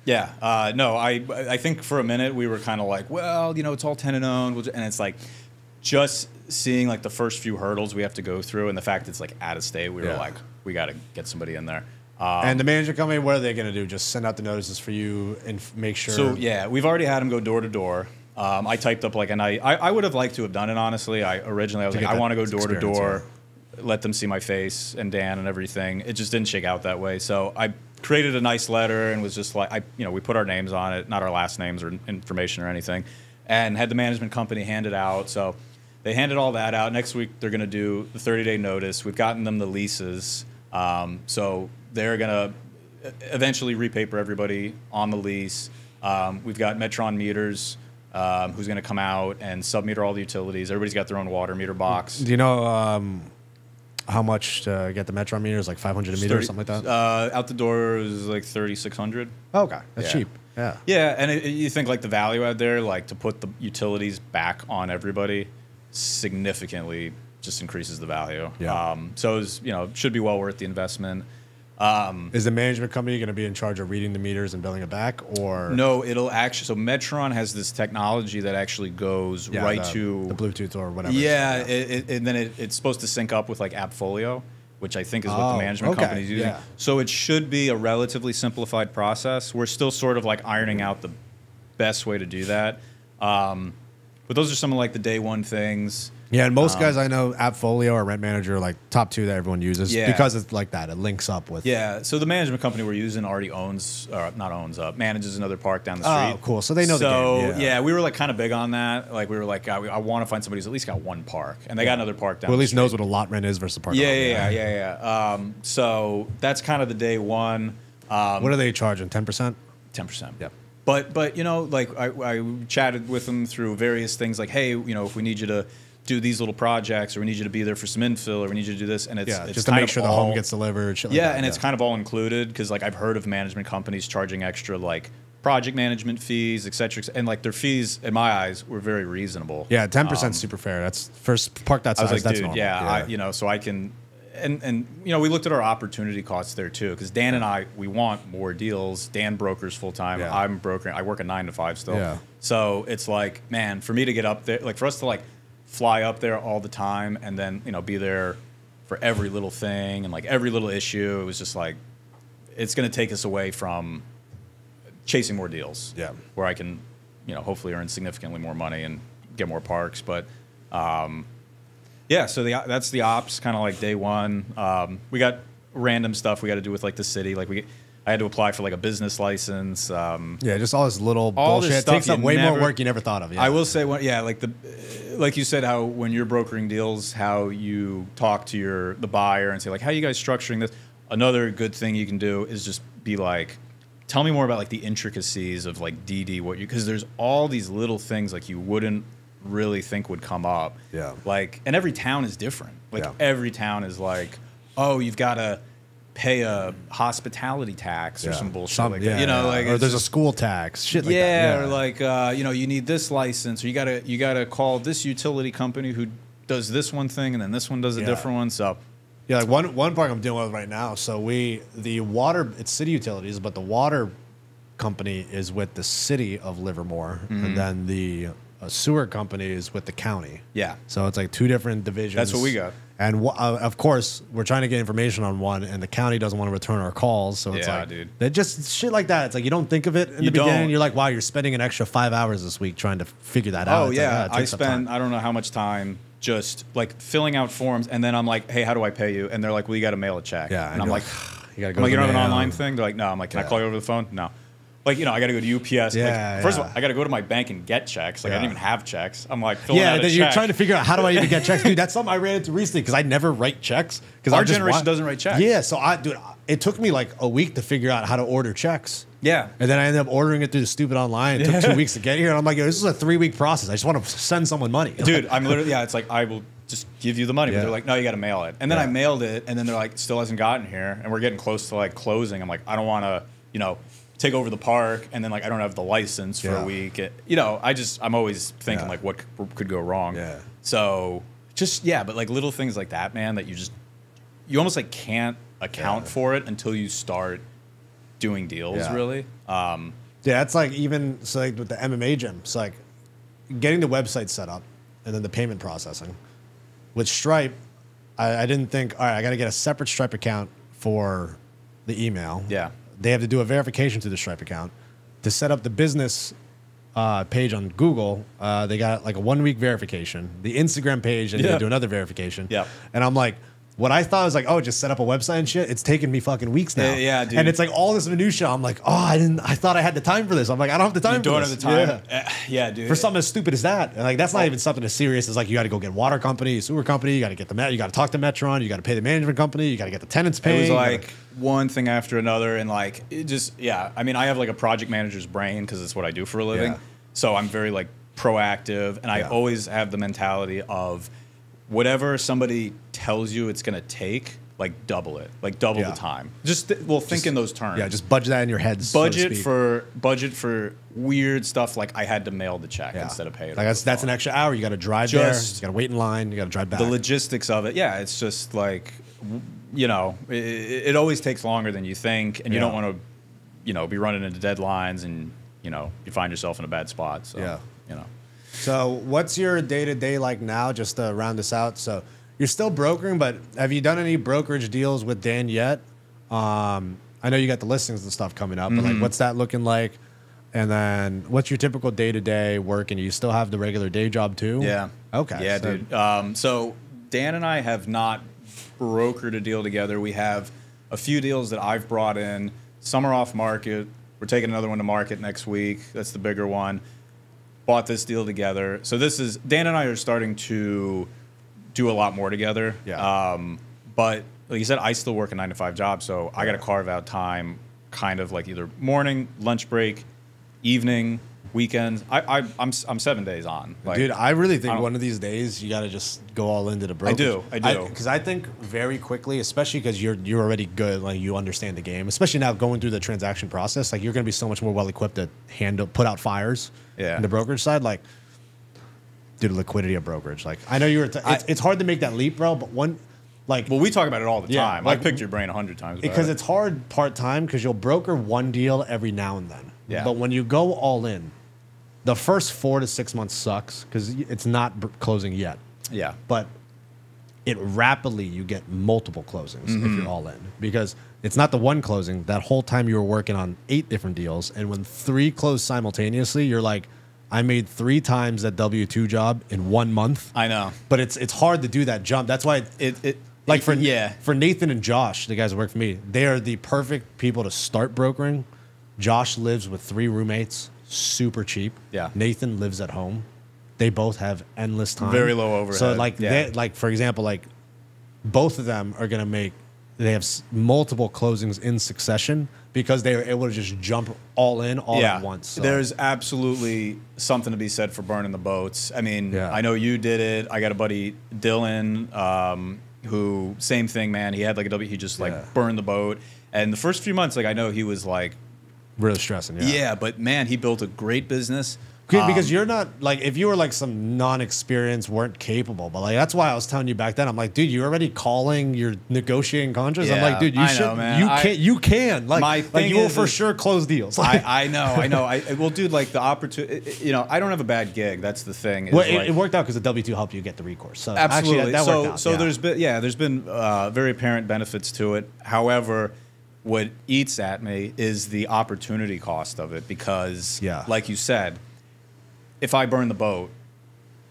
S1: yeah, no, I think for a minute we were kind of like, well, it's all tenant owned, and it's like just seeing like the first few hurdles we have to go through, and the fact it's like out of state, we were like, we got to get somebody in there.
S2: And the management company, what are they going to do? Just send out the notices for you and make sure?
S1: So, yeah, we've already had them go door to door. I typed up like, and I would have liked to have done it, honestly. Originally I was like, I want to go door to door, let them see my face and Dan and everything. It just didn't shake out that way. So I created a nice letter and was just like, we put our names on it, not our last names or information or anything, and had the management company hand it out. So they handed all that out. Next week they're going to do the 30-day notice. We've gotten them the leases. So they're going to eventually repaper everybody on the lease. We've got Metron Meters, who's going to come out and sub-meter all the utilities. Everybody's got their own water meter box.
S2: Do you know how much to get the Metron meters? Like 500 a meter or something like that?
S1: Out the door is like 3,600.
S2: Oh, okay. That's cheap. Yeah.
S1: Yeah, and you think like the value add there, like to put the utilities back on everybody, significantly just increases the value.
S2: Yeah.
S1: So it should be well worth the investment.
S2: Is the management company going to be in charge of reading the meters and billing it back, or
S1: no? It'll actually. So Metron has this technology that actually goes right to
S2: the Bluetooth or whatever.
S1: Yeah, and then it's supposed to sync up with like AppFolio, which I think is what the management company is using.
S2: Yeah.
S1: So it should be a relatively simplified process. We're still sort of like ironing out the best way to do that. But those are some of like the day one things.
S2: Yeah, and most guys I know, AppFolio or Rent Manager are like top two that everyone uses because it's like that. It links up with.
S1: Yeah, so the management company we're using already manages another park down the street.
S2: Oh, cool. So they know the game.
S1: Yeah, we were like kind of big on that. Like we were like, I want to find somebody who's at least got one park, and they got another park down.
S2: Who at least
S1: the
S2: knows what a lot rent is versus a park.
S1: Yeah. So that's kind of the day one.
S2: What are they charging? 10%.
S1: 10%.
S2: Yep.
S1: But like I chatted with them through various things, like, hey, if we need you to do these little projects, or we need you to be there for some infill, or we need you to do this, and it's
S2: just to make sure the home gets delivered. Shit like that.
S1: And it's kind of all included, because like I've heard of management companies charging extra like project management fees, et cetera, and like their fees in my eyes were very reasonable.
S2: Yeah, 10% super fair. That's first park that size.
S1: I was like,
S2: that's
S1: dude,
S2: normal.
S1: so I can. And we looked at our opportunity costs there too, because Dan and I, we want more deals. Dan brokers full time.
S2: Yeah.
S1: I'm brokering. I work a 9 to 5 still.
S2: Yeah.
S1: So it's like, man, for me to get up there, like for us to like fly up there all the time, and then be there for every little thing and like every little issue, it was just like, it's going to take us away from chasing more deals.
S2: Yeah. Where
S1: I can, hopefully earn significantly more money and get more parks, but. Yeah, so that's the ops, kind of like day one. We got random stuff we got to do with like the city. Like I had to apply for like a business license.
S2: Just all this little bullshit. It takes up way more work you never thought of. Yeah.
S1: I will say, like you said, how when you're brokering deals, how you talk to the buyer and say like, how are you guys structuring this? Another good thing you can do is just be like, tell me more about like the intricacies of like DD, because there's all these little things like you wouldn't really think would come up.
S2: Yeah.
S1: Like, and every town is different. Like every town is like, oh, you've got to pay a hospitality tax or some bullshit like that. Like,
S2: or there's a school tax, shit like that.
S1: Or like, you need this license, or you gotta call this utility company who does this one thing, and then this one does a different one. So.
S2: Yeah, like one park I'm dealing with right now. So the water, it's city utilities, but the water company is with the city of Livermore, and then the sewer company is with the county. Yeah. So it's like two different divisions.
S1: That's what we got.
S2: And of course, we're trying to get information on one, and the county doesn't want to return our calls. So it's like,
S1: dude.
S2: They just shit like that. It's like you don't think of it in the beginning. You're like, wow, you're spending an extra 5 hours this week trying to figure that out.
S1: Oh, yeah. I spend, I don't know how much time just like filling out forms, and then I'm like, hey, how do I pay you? And they're like, well, you got to mail a check.
S2: Yeah.
S1: And I'm like,
S2: you got to go.
S1: You don't have an online thing? They're like, no. I'm like, can I call you over the phone? No. Like, you know, I got to go to UPS.
S2: Yeah,
S1: like, first of all, I got to go to my bank and get checks. Like, I didn't even have checks. I'm like, filling
S2: yeah,
S1: out a
S2: then
S1: check.
S2: you're trying to figure out how do I even get checks, dude. That's something I ran into recently because I never write checks. Because
S1: Our generation doesn't write checks.
S2: Yeah, so it took me like a week to figure out how to order checks.
S1: Yeah,
S2: and then I ended up ordering it through the stupid online. It took 2 weeks to get here, and I'm like, yo, this is a 3-week process. I just want to send someone money,
S1: dude. I'm literally it's like I will just give you the money, but they're like, no, you got to mail it. And then I mailed it, and then they're like, still hasn't gotten here, and we're getting close to like closing. I'm like, I don't want to, you know, take over the park, and then like I don't have the license for a week. You know, I'm always thinking like what could go wrong.
S2: Yeah.
S1: So just but like little things like that, man, that you almost like can't account for it until you start doing deals. Really.
S2: Yeah, it's like even so like with the MMA gym, it's like getting the website set up and then the payment processing. With Stripe, I didn't think, all right, I got to get a separate Stripe account for the email.
S1: Yeah.
S2: They have to do a verification through the Stripe account. To set up the business page on Google, they got like a 1-week verification. The Instagram page, and they do another verification.
S1: Yeah.
S2: And I'm like, what I thought was like, oh, just set up a website and shit. It's taken me fucking weeks now.
S1: Yeah, dude.
S2: And it's like all this minutia. I'm like, oh, I thought I had the time for this. I'm like, I don't have the time for this.
S1: You don't have the time. Yeah, dude.
S2: For something as stupid as that. And like, that's not even something as serious as like, you got to go get water company, sewer company. You got to get you got to talk to Metron. You got to pay the management company. You got to get the tenants paid.
S1: It was like one thing after another. And like, it just, I mean, I have like a project manager's brain because it's what I do for a living.
S2: Yeah.
S1: So I'm very like proactive. And I always have the mentality of whatever somebody tells you it's going to take, like double it, like double the time. Just think in those terms.
S2: Yeah, just budget that in your heads.
S1: Budget for weird stuff like I had to mail the check instead of pay it.
S2: Like that's an extra hour. You got to drive there. You got to wait in line. You got to drive back.
S1: The logistics of it, it's just like, you know, it always takes longer than you think, and you don't want to, you know, be running into deadlines, and you know, you find yourself in a bad spot. So you know. So
S2: what's your day-to-day like now? Just to round this out, so. You're still brokering, but have you done any brokerage deals with Dan yet? I know you got the listings and stuff coming up, but like, what's that looking like? And then what's your typical day-to-day work? And you still have the regular day job too?
S1: Yeah.
S2: Okay.
S1: Yeah, dude. So Dan and I have not brokered a deal together. We have a few deals that I've brought in. Some are off market. We're taking another one to market next week. That's the bigger one. Bought this deal together. So Dan and I are starting to do a lot more together. Yeah. But like you said, I still work a 9-to-5 job, so I got to carve out time, kind of like either morning, lunch break, evening, weekends. I'm 7 days on. Like,
S2: dude, I really think one of these days you got to just go all into the brokerage.
S1: I do.
S2: Because I think very quickly, especially because you're already good, like you understand the game. Especially now going through the transaction process, like you're going to be so much more well equipped to put out fires. Yeah. In the brokerage side, like. Dude, liquidity of brokerage. Like, I know you were. It's hard to make that leap, bro. But well,
S1: we talk about it all the time. Like, I picked your brain 100 times
S2: because it's hard part time because you'll broker one deal every now and then.
S1: Yeah.
S2: But when you go all in, the first 4 to 6 months sucks because it's not closing yet.
S1: Yeah.
S2: But it rapidly you get multiple closings if you're all in because it's not the one closing. That whole time you were working on 8 different deals, and when 3 close simultaneously, you're like. I made 3 times that W-2 job in 1 month.
S1: I know,
S2: but it's hard to do that jump. That's why for Nathan and Josh, the guys that work for me, they are the perfect people to start brokering. Josh lives with 3 roommates, super cheap. Yeah, Nathan lives at home. They both have endless time,
S1: very low overhead.
S2: So they, for example, like both of them are gonna make. They have multiple closings in succession because they were able to just jump all in at once. So.
S1: There's absolutely something to be said for burning the boats. I mean, I know you did it. I got a buddy, Dylan, who, same thing, man. He had like he just like burned the boat. And the first few months, like I know he was like.
S2: Really stressing,
S1: Yeah, but man, he built a great business.
S2: Because you're not like if you were like some non-experienced, weren't capable, but like that's why I was telling you back then. I'm like, dude, you're already calling, you're negotiating contracts. I'm like, dude, you should, you can, like you will for sure close deals.
S1: I know. Well, dude, like the opportunity, you know, I don't have a bad gig. That's the thing.
S2: Well, it worked out because the W-2 helped you get the recourse. So
S1: absolutely,
S2: that worked out.
S1: So there's been very apparent benefits to it. However, what eats at me is the opportunity cost of it because, like you said. If I burn the boat,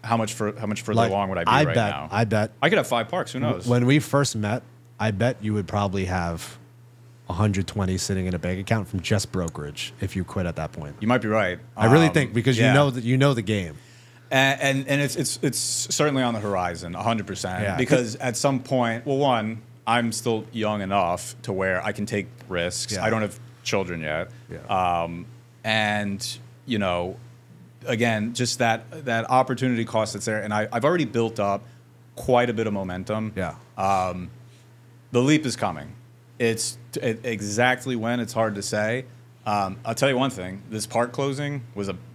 S1: how much further along would I be now? I bet
S2: I
S1: could have 5 parks. Who knows?
S2: When we first met, I bet you would probably have 120 sitting in a bank account from just brokerage if you quit at that point.
S1: You might be right.
S2: I really think because
S1: yeah.
S2: you know the game.
S1: And it's certainly on the horizon, 100%.
S2: Yeah.
S1: Because at some point, well, one, I'm still young enough to where I can take risks.
S2: Yeah.
S1: I don't have children yet.
S2: Yeah.
S1: And, you know, again, just that opportunity cost that's there. And I've already built up quite a bit of momentum.
S2: Yeah.
S1: The leap is coming. Exactly when, it's hard to say. I'll tell you one thing: this park closing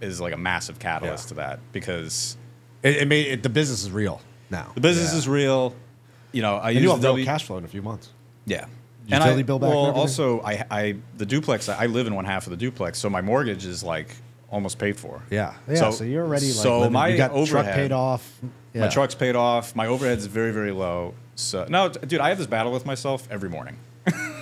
S1: is like a massive catalyst to that, because
S2: it made the business is real now.
S1: The business is real. You know, I
S2: and
S1: use
S2: you have
S1: the
S2: real cash flow in a few months.
S1: Yeah.
S2: Utility bill back.
S1: Well, also, the duplex. I live in one half of the duplex, so my mortgage is like almost paid for.
S2: Yeah. So you're already like
S1: so my
S2: you got
S1: overhead,
S2: truck paid off. Yeah.
S1: My truck's paid off. My overhead is very, very low. So no, dude, I have this battle with myself every morning.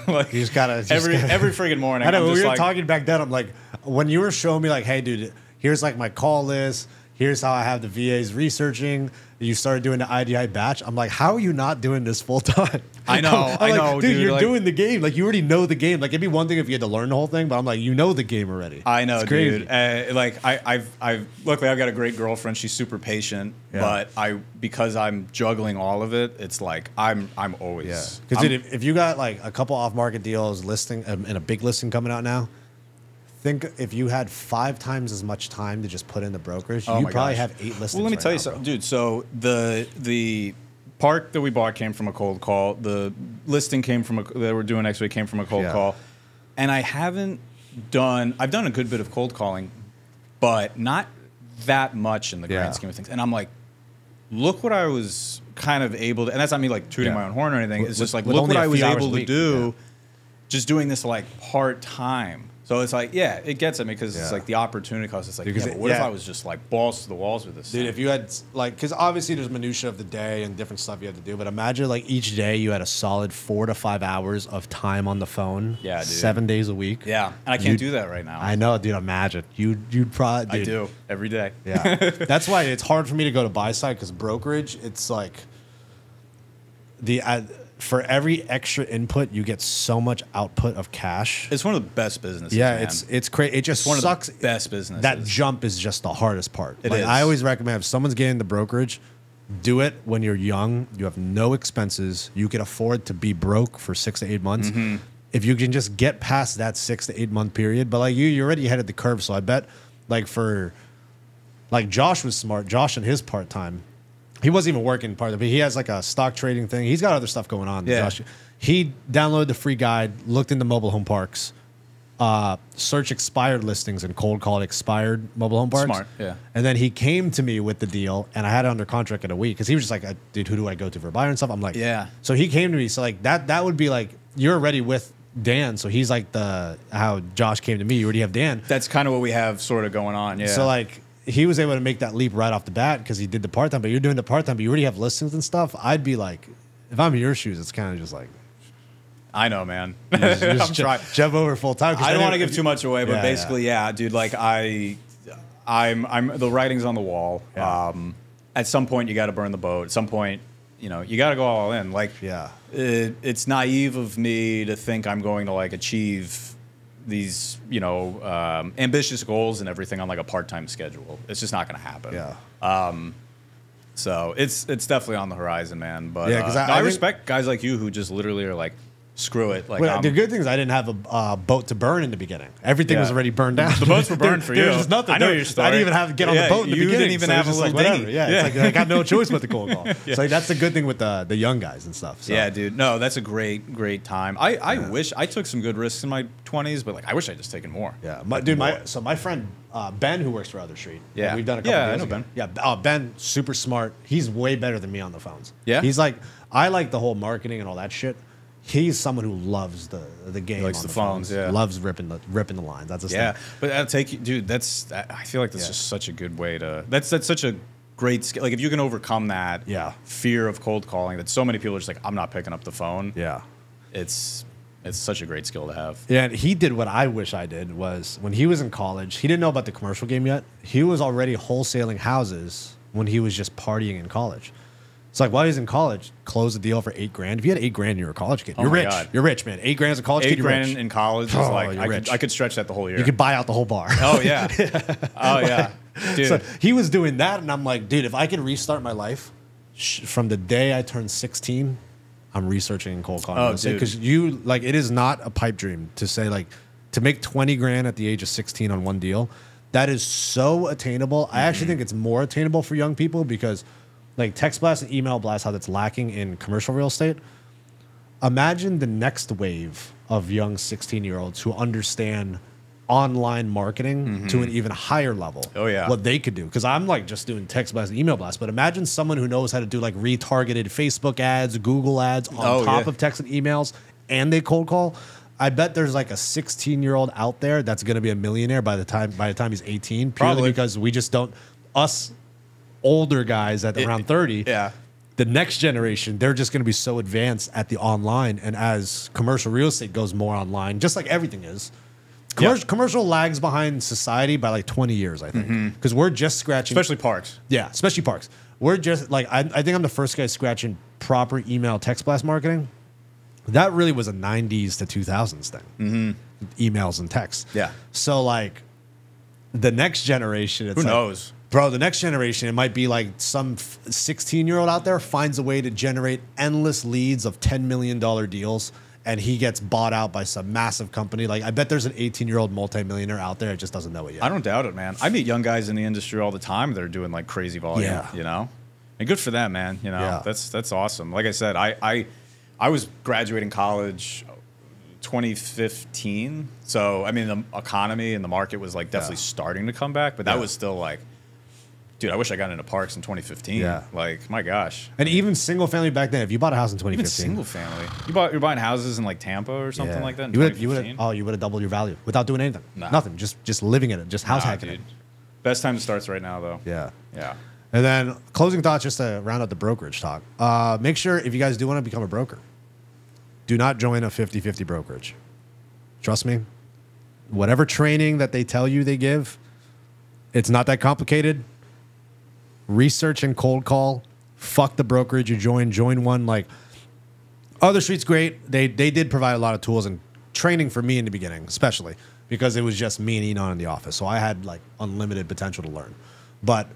S1: Like
S2: you just gotta
S1: every friggin' morning.
S2: I know.
S1: I'm
S2: When
S1: just
S2: we were
S1: like,
S2: talking back then, I'm like, when you were showing me like, hey, dude, here's like my call list. Here's how I have the VAs researching. You started doing the IDI batch. I'm like, how are you not doing this full time?
S1: I know,
S2: I'm
S1: I
S2: like,
S1: know,
S2: dude. You're
S1: like,
S2: doing the game. Like you already know the game. Like it'd be one thing if you had to learn the whole thing, but I'm like, you know the game already.
S1: I know,
S2: it's crazy.
S1: dude. Like I've luckily I've got a great girlfriend. She's super patient, but because I'm juggling all of it, it's like I'm always
S2: Because dude, if you got like a couple off market deals listing and a big listing coming out now. Think if you had 5 times as much time to just put in the brokerage, you probably have 8 listings.
S1: Well, let me tell you something, dude. So the park that we bought came from a cold call. The listing came from that we're doing next week came from a cold call, and I've done a good bit of cold calling, but not that much in the grand scheme of things. And I'm like, look what I was kind of able to, and that's not me like tooting my own horn or anything. It's just like, look what I was able to do, just doing this like part time. So it's like, yeah, it gets at me because it's like the opportunity cost. It's like, yeah, but what if I was just like balls to the walls with this?
S2: Dude, if you had like, because obviously there's minutia of the day and different stuff you have to do, but imagine like each day you had a solid 4 to 5 hours of time on the phone.
S1: Yeah, dude.
S2: 7 days a week.
S1: Yeah, and I can't do that right now.
S2: I know, dude. Imagine you'd probably.
S1: I do every day.
S2: Yeah, that's why it's hard for me to go to buy side because brokerage, it's like for every extra input, you get so much output of cash.
S1: It's one of the best businesses.
S2: Yeah,
S1: man.
S2: it's crazy. It just
S1: one
S2: sucks.
S1: Of the best businesses.
S2: That jump is just the hardest part.
S1: It is.
S2: I always recommend if someone's getting the brokerage, do it when you're young. You have no expenses. You can afford to be broke for 6 to 8 months.
S1: Mm-hmm.
S2: If you can just get past that 6 to 8 month period, but like you're already ahead of the curve. So I bet, like Josh was smart. Josh and his part time. He wasn't even working part of it. He has like a stock trading thing. He's got other stuff going on.
S1: Yeah.
S2: Josh. He downloaded the free guide, looked into mobile home parks, search expired listings and cold called expired mobile home parks.
S1: Smart, yeah.
S2: And then he came to me with the deal, and I had it under contract in a week because he was just like, dude, who do I go to for a buyer and stuff? I'm like,
S1: yeah.
S2: So he came to me. So like that would be like, you're already with Dan. So he's like how Josh came to me. You already have Dan.
S1: That's kind of what we have sort of going on. Yeah.
S2: So like, he was able to make that leap right off the bat because he did the part time. But you're doing the part time, but you already have listings and stuff. I'd be like, if I'm in your shoes, it's kind of just like,
S1: I know, man.
S2: I'm trying jump over full time.
S1: I don't want to give too much away, but basically, yeah, dude. Like I'm the writing's on the wall.
S2: Yeah.
S1: At some point, you got to burn the boat. At some point, you know, you got to go all in. Like, it's naive of me to think I'm going to like achieve these, you know, ambitious goals and everything on like a part-time schedule. It's just not going to happen.
S2: Yeah.
S1: So it's definitely on the horizon, man. But
S2: yeah, because
S1: I respect guys like you who just literally are like, screw it. Like,
S2: the good thing is I didn't have a boat to burn in the beginning. Everything was already burned down.
S1: The boats were burned for you.
S2: There was just nothing.
S1: I know your story.
S2: I didn't even have to get on the boat in the beginning.
S1: You didn't even have a little dinghy.
S2: Yeah, it's like I got no choice but to cold call. So like, that's the good thing with the young guys and stuff. So.
S1: Yeah, dude. No, that's a great time. I wish I took some good risks in my 20s, but like I wish I'd just taken more.
S2: Yeah, my friend Ben, who works for Other Street.
S1: Yeah,
S2: we've done a couple.
S1: Yeah, I know Ben.
S2: Yeah, Ben, super smart. He's way better than me on the phones.
S1: Yeah,
S2: he's like, I like the whole marketing and all that shit. He's someone who loves the game.
S1: He likes
S2: on
S1: the phones. Yeah,
S2: loves ripping the lines. That's his thing.
S1: But that'll take you, dude. I feel like that's just such a good way to. That's such a great skill. Like if you can overcome that fear of cold calling, that so many people are just like, I'm not picking up the phone.
S2: Yeah,
S1: it's such a great skill to have.
S2: Yeah, and he did what I wish I did was when he was in college. He didn't know about the commercial game yet. He was already wholesaling houses when he was just partying in college. It's like while he's in college, close the deal for $8,000. If you had $8,000, you're a college kid.
S1: Oh
S2: You're
S1: my
S2: rich.
S1: God.
S2: You're rich, man. $8,000 as a college kid, you're rich.
S1: $8,000 in college is like I could stretch that the whole year.
S2: You could buy out the whole bar.
S1: Oh yeah. Oh yeah. Dude.
S2: So he was doing that, and I'm like, dude, if I could restart my life from the day I turned 16, I'm researching cold calling.
S1: Oh, dude.
S2: Because it is not a pipe dream to say like to make $20,000 at the age of 16 on one deal. That is so attainable. I actually think it's more attainable for young people because like text blast and email blast, how that's lacking in commercial real estate. Imagine the next wave of young 16-year-olds who understand online marketing to an even higher level.
S1: Oh, yeah.
S2: What they could do. Because I'm like just doing text blast and email blast. But imagine someone who knows how to do like retargeted Facebook ads, Google ads on top of text and emails, and they cold call. I bet there's like a 16-year-old out there that's going to be a millionaire by the time he's 18. Purely
S1: Probably.
S2: because we just don't, us older guys at around 30,
S1: Yeah.
S2: the next generation, they're just going to be so advanced at the online. And as commercial real estate goes more online, just like everything is, commercial lags behind society by like 20 years, I think. Because we're just scratching.
S1: Especially parks.
S2: Yeah, especially parks. We're just like, I think I'm the first guy scratching proper email text blast marketing. That really was a 90s to 2000s thing. Emails and texts.
S1: Yeah.
S2: So like the next generation, it's
S1: Who
S2: like,
S1: knows?
S2: Bro, the next generation, it might be like some 16-year-old out there finds a way to generate endless leads of $10 million deals, and he gets bought out by some massive company. Like, I bet there's an 18-year-old multimillionaire out there that just doesn't know it yet.
S1: I don't doubt it, man. I meet young guys in the industry all the time that are doing like crazy volume.
S2: Yeah.
S1: You know, and good for them, man. You know,
S2: Yeah.
S1: that's awesome. Like I said, I was graduating college 2015, so I mean the economy and the market was like definitely starting to come back, but that was still like. Dude, I wish I got into parks in 2015.
S2: Yeah.
S1: Like, my gosh.
S2: And even single family back then, if you bought a house in 2015.
S1: Even single family. You're buying houses in like Tampa or something like that in
S2: You would
S1: 2015?
S2: have doubled your value without doing anything.
S1: Nah.
S2: Nothing. Just living in it. Just house hacking
S1: dude.
S2: it.
S1: Best time starts right now, though.
S2: Yeah.
S1: Yeah.
S2: And then closing thoughts, just to round out the brokerage talk. Make sure if you guys do want to become a broker, do not join a 50-50 brokerage. Trust me. Whatever training that they tell you they give, it's not that complicated. Research and cold call. Fuck the brokerage you join. Join one like Other Street's great. They did provide a lot of tools and training for me in the beginning, especially because it was just me and Enon in the office. So I had like unlimited potential to learn. But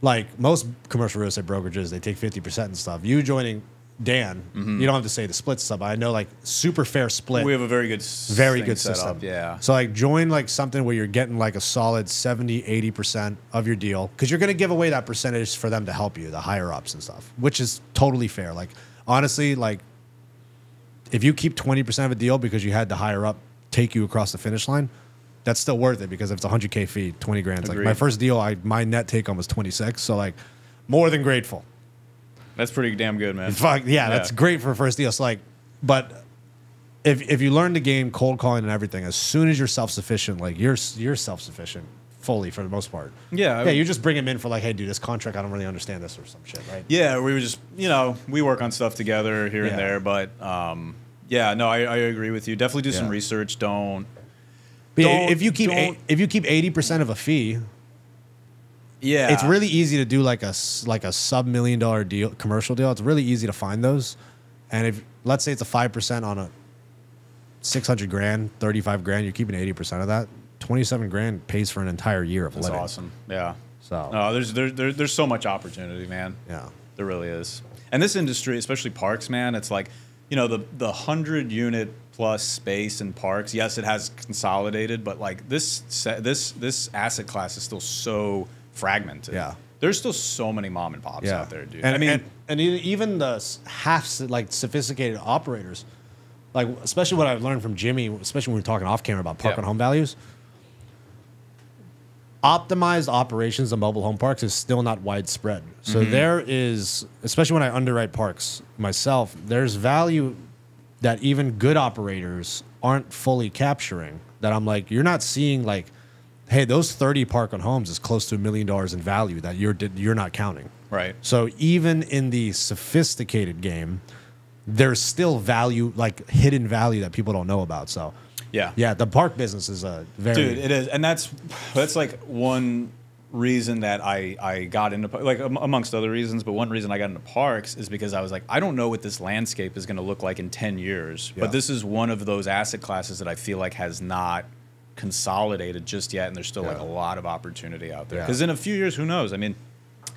S2: like most commercial real estate brokerages, they take 50% and stuff. You joining Dan, you don't have to say the split stuff. I know like super fair split.
S1: We have a very good
S2: Very
S1: set
S2: system.
S1: up, yeah.
S2: So like join like something where you're getting like a solid 70, 80% of your deal because you're going to give away that percentage for them to help you, the higher ups and stuff, which is totally fair. Like honestly, like if you keep 20% of a deal because you had the higher up take you across the finish line, that's still worth it because if it's a 100K fee, 20 grand. Like my first deal, my net take home was 26. So like more than grateful.
S1: That's pretty damn good, man.
S2: Fuck, yeah, that's great for a first deal. So like, but if you learn the game, cold calling and everything, as soon as you're self-sufficient, like you're self-sufficient fully for the most part.
S1: Yeah.
S2: Yeah, you just bring him in for like, hey, dude, this contract, I don't really understand this or some shit, right?
S1: Yeah, we were just, we work on stuff together here and there, but yeah, no, I agree with you. Definitely do some research.
S2: If you keep 80% of a fee, it's really easy to do like a sub $1 million deal, commercial deal. It's really easy to find those. And if let's say it's a 5% on a 600 grand, 35 grand, you're keeping 80% of that. 27 grand pays for an entire year of living.
S1: That's awesome. Yeah.
S2: So
S1: no, there's so much opportunity, man.
S2: Yeah,
S1: there really is. And this industry, especially parks, man, it's like the 100 unit plus space in parks. Yes, it has consolidated, but like this asset class is still so fragmented.
S2: Yeah,
S1: there's still so many mom and pops out there, dude.
S2: And I mean, and even the half like sophisticated operators, like especially what I've learned from Jimmy, especially when we were talking off camera about park and home values. Optimized operations of mobile home parks is still not widespread. So there is, especially when I underwrite parks myself, there's value that even good operators aren't fully capturing. That I'm like, you're not seeing like, hey, those 30 park and homes is close to $1 million in value that you're not counting.
S1: Right.
S2: So even in the sophisticated game, there's still value, like hidden value that people don't know about. So. Yeah, the park business is a very
S1: it is, and that's like one reason that I got into, like, amongst other reasons, but one reason I got into parks is because I was like, I don't know what this landscape is going to look like in 10 years, but this is one of those asset classes that I feel like has not consolidated just yet, and there's still like a lot of opportunity out there. Because in a few years, who knows? I mean,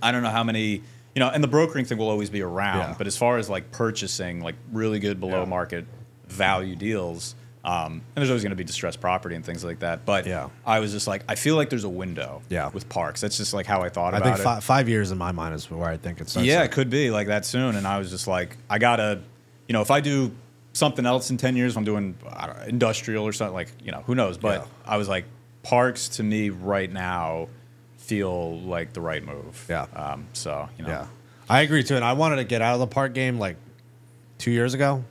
S1: I don't know how many, you know, and the brokering thing will always be around, but as far as like purchasing like really good below market value deals, and there's always going to be distressed property and things like that. But I was just like, I feel like there's a window with parks. That's just like how I thought about it.
S2: I think 5 years in my mind is where I think it starts.
S1: Yeah, it could be like that soon. And I was just like, I got to, you know, if I do something else in 10 years, if I'm doing, I don't know, industrial or something, like, you know, who knows. But I was like, parks to me right now feel like the right move. So, you know. Yeah,
S2: I agree too. And I wanted to get out of the park game like 2 years ago.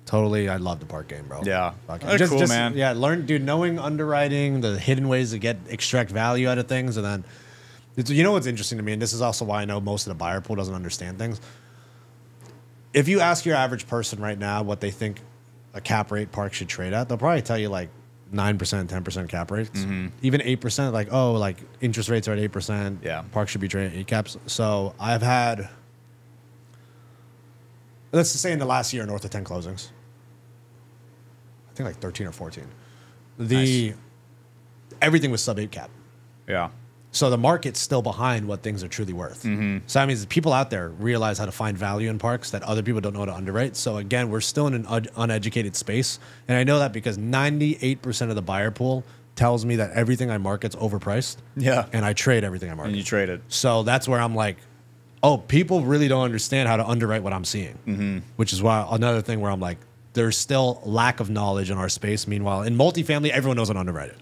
S2: Totally, I love the park game, bro.
S1: Yeah,
S2: just
S1: cool, man.
S2: Yeah, knowing underwriting, the hidden ways to extract value out of things, and then, you know what's interesting to me, and this is also why I know most of the buyer pool doesn't understand things. If you ask your average person right now what they think a cap rate park should trade at, they'll probably tell you like 9%, 10% cap rates, even 8%. Like, oh, like interest rates are at 8%.
S1: Yeah,
S2: parks should be trading at 8 caps. So I've had, let's just say in the last year, north of 10 closings. I think like 13 or 14. Everything was sub 8 cap.
S1: Yeah.
S2: So the market's still behind what things are truly worth. So that means people out there realize how to find value in parks that other people don't know how to underwrite. So again, we're still in an uneducated space. And I know that because 98% of the buyer pool tells me that everything I market's overpriced.
S1: Yeah.
S2: And I trade everything I market.
S1: And you trade it.
S2: So that's where I'm like, oh, people really don't understand how to underwrite what I'm seeing. Which is why another thing where I'm like, there's still lack of knowledge in our space. Meanwhile, in multifamily, everyone knows how to underwrite it.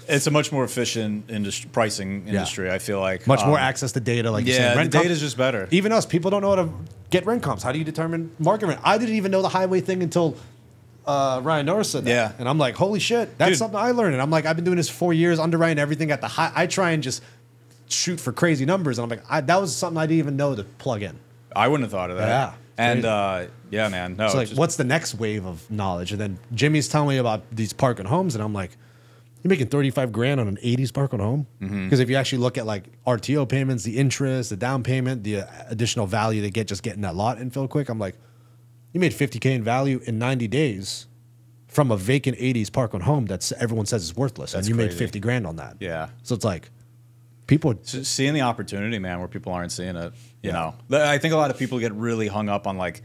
S1: It's a much more efficient pricing industry, I feel like.
S2: Much more access to data. Like
S1: the data is just better.
S2: Even us, people don't know how to get rent comps. How do you determine market rent? I didn't even know the highway thing until Ryan Norris said that.
S1: Yeah.
S2: And I'm like, holy shit, that's something I learned. And I'm like, I've been doing this for 4 years, underwriting everything at the high. I try and just shoot for crazy numbers. And I'm like, that was something I didn't even know to plug in.
S1: I wouldn't have thought of that.
S2: Yeah.
S1: And yeah, man. No.
S2: So like, what's the next wave of knowledge? And then Jimmy's telling me about these park and homes, and I'm like, you're making 35 grand on an 80s park and home? Because if you actually look at like RTO payments, the interest, the down payment, the additional value they get just getting that lot infilled quick, I'm like, you made 50K in value in 90 days from a vacant 80s park and home that's everyone says is worthless, and you made 50 grand on that.
S1: Yeah.
S2: So it's like, people
S1: seeing the opportunity, man, where people aren't seeing it. You know, I think a lot of people get really hung up on like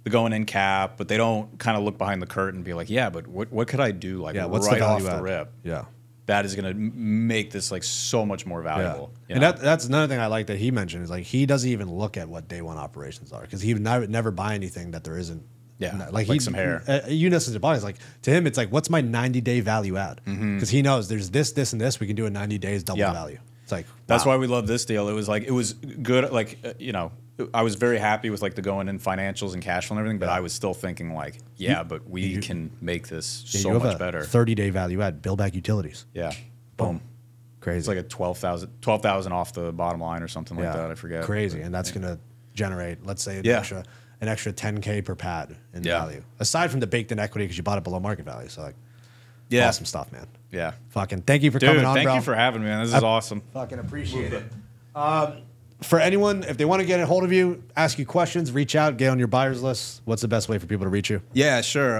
S1: the going in cap, but they don't kind of look behind the curtain and be like, yeah, but what could I do? Like,
S2: what's
S1: right
S2: the
S1: off
S2: value
S1: the rip.
S2: Yeah.
S1: That is going to make this like so much more valuable.
S2: And that's another thing I like that he mentioned is like, he doesn't even look at what day one operations are, because he would never buy anything that there isn't.
S1: Yeah,
S2: like
S1: some hair.
S2: You know, since bodies, like to him, it's like, what's my 90-day value add? Because he knows there's this, and this. We can do in 90 days, double the value. It's like,
S1: that's why we love this deal. It was like, it was good. Like, you know, I was very happy with like the going in financials and cash flow and everything, but I was still thinking like, but we can make this so much better.
S2: 30-day value add, bill back utilities.
S1: Yeah. Boom.
S2: Crazy.
S1: It's like a 12,000 off the bottom line or something like that. I forget.
S2: Crazy. And that's going to generate, let's say, an extra 10K per pad in value. Aside from the baked in equity because you bought it below market value. So like, awesome stuff, man.
S1: Yeah.
S2: Fucking thank you for coming on, bro.
S1: Thank you for having me, man. This is awesome.
S2: Fucking appreciate it. For anyone, if they want to get a hold of you, ask you questions, reach out, get on your buyers list, what's the best way for people to reach you?
S1: Yeah, sure.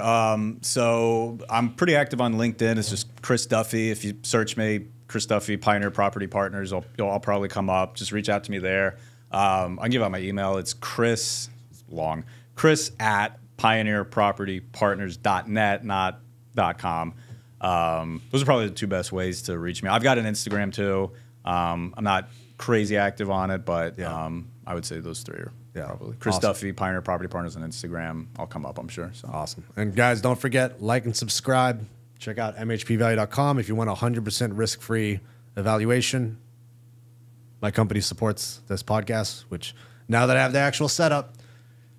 S1: So I'm pretty active on LinkedIn. It's just Chris Duffy. If you search me, Chris Duffy, Pioneer Property Partners, I'll probably come up. Just reach out to me there. I'll give out my email. It's Chris at pioneerpropertypartners.net, not .com. Those are probably the two best ways to reach me. I've got an Instagram too. I'm not crazy active on it, but I would say those three are probably. Chris Duffy, Pioneer Property Partners on Instagram. I'll come up, I'm sure. So.
S2: Awesome. And guys, don't forget, like and subscribe. Check out mhpvalue.com if you want a 100% risk-free evaluation. My company supports this podcast, which now that I have the actual setup,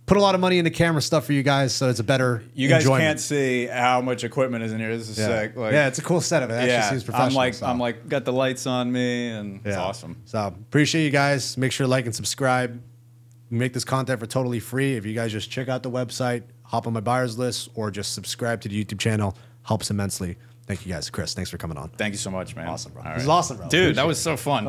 S2: put a lot of money into camera stuff for you guys, so it's a better
S1: You guys can't see how much equipment is in here. This is sick. Like,
S2: it's a cool setup. It actually seems professional.
S1: I'm like got the lights on me, and it's awesome.
S2: So appreciate you guys. Make sure to like and subscribe. We make this content for totally free. If you guys just check out the website, hop on my buyers list, or just subscribe to the YouTube channel, helps immensely. Thank you guys. Chris, thanks for coming on.
S1: Thank you so much, man.
S2: Awesome, bro.
S1: All right.
S2: This is awesome, bro.
S1: Dude, that was so fun.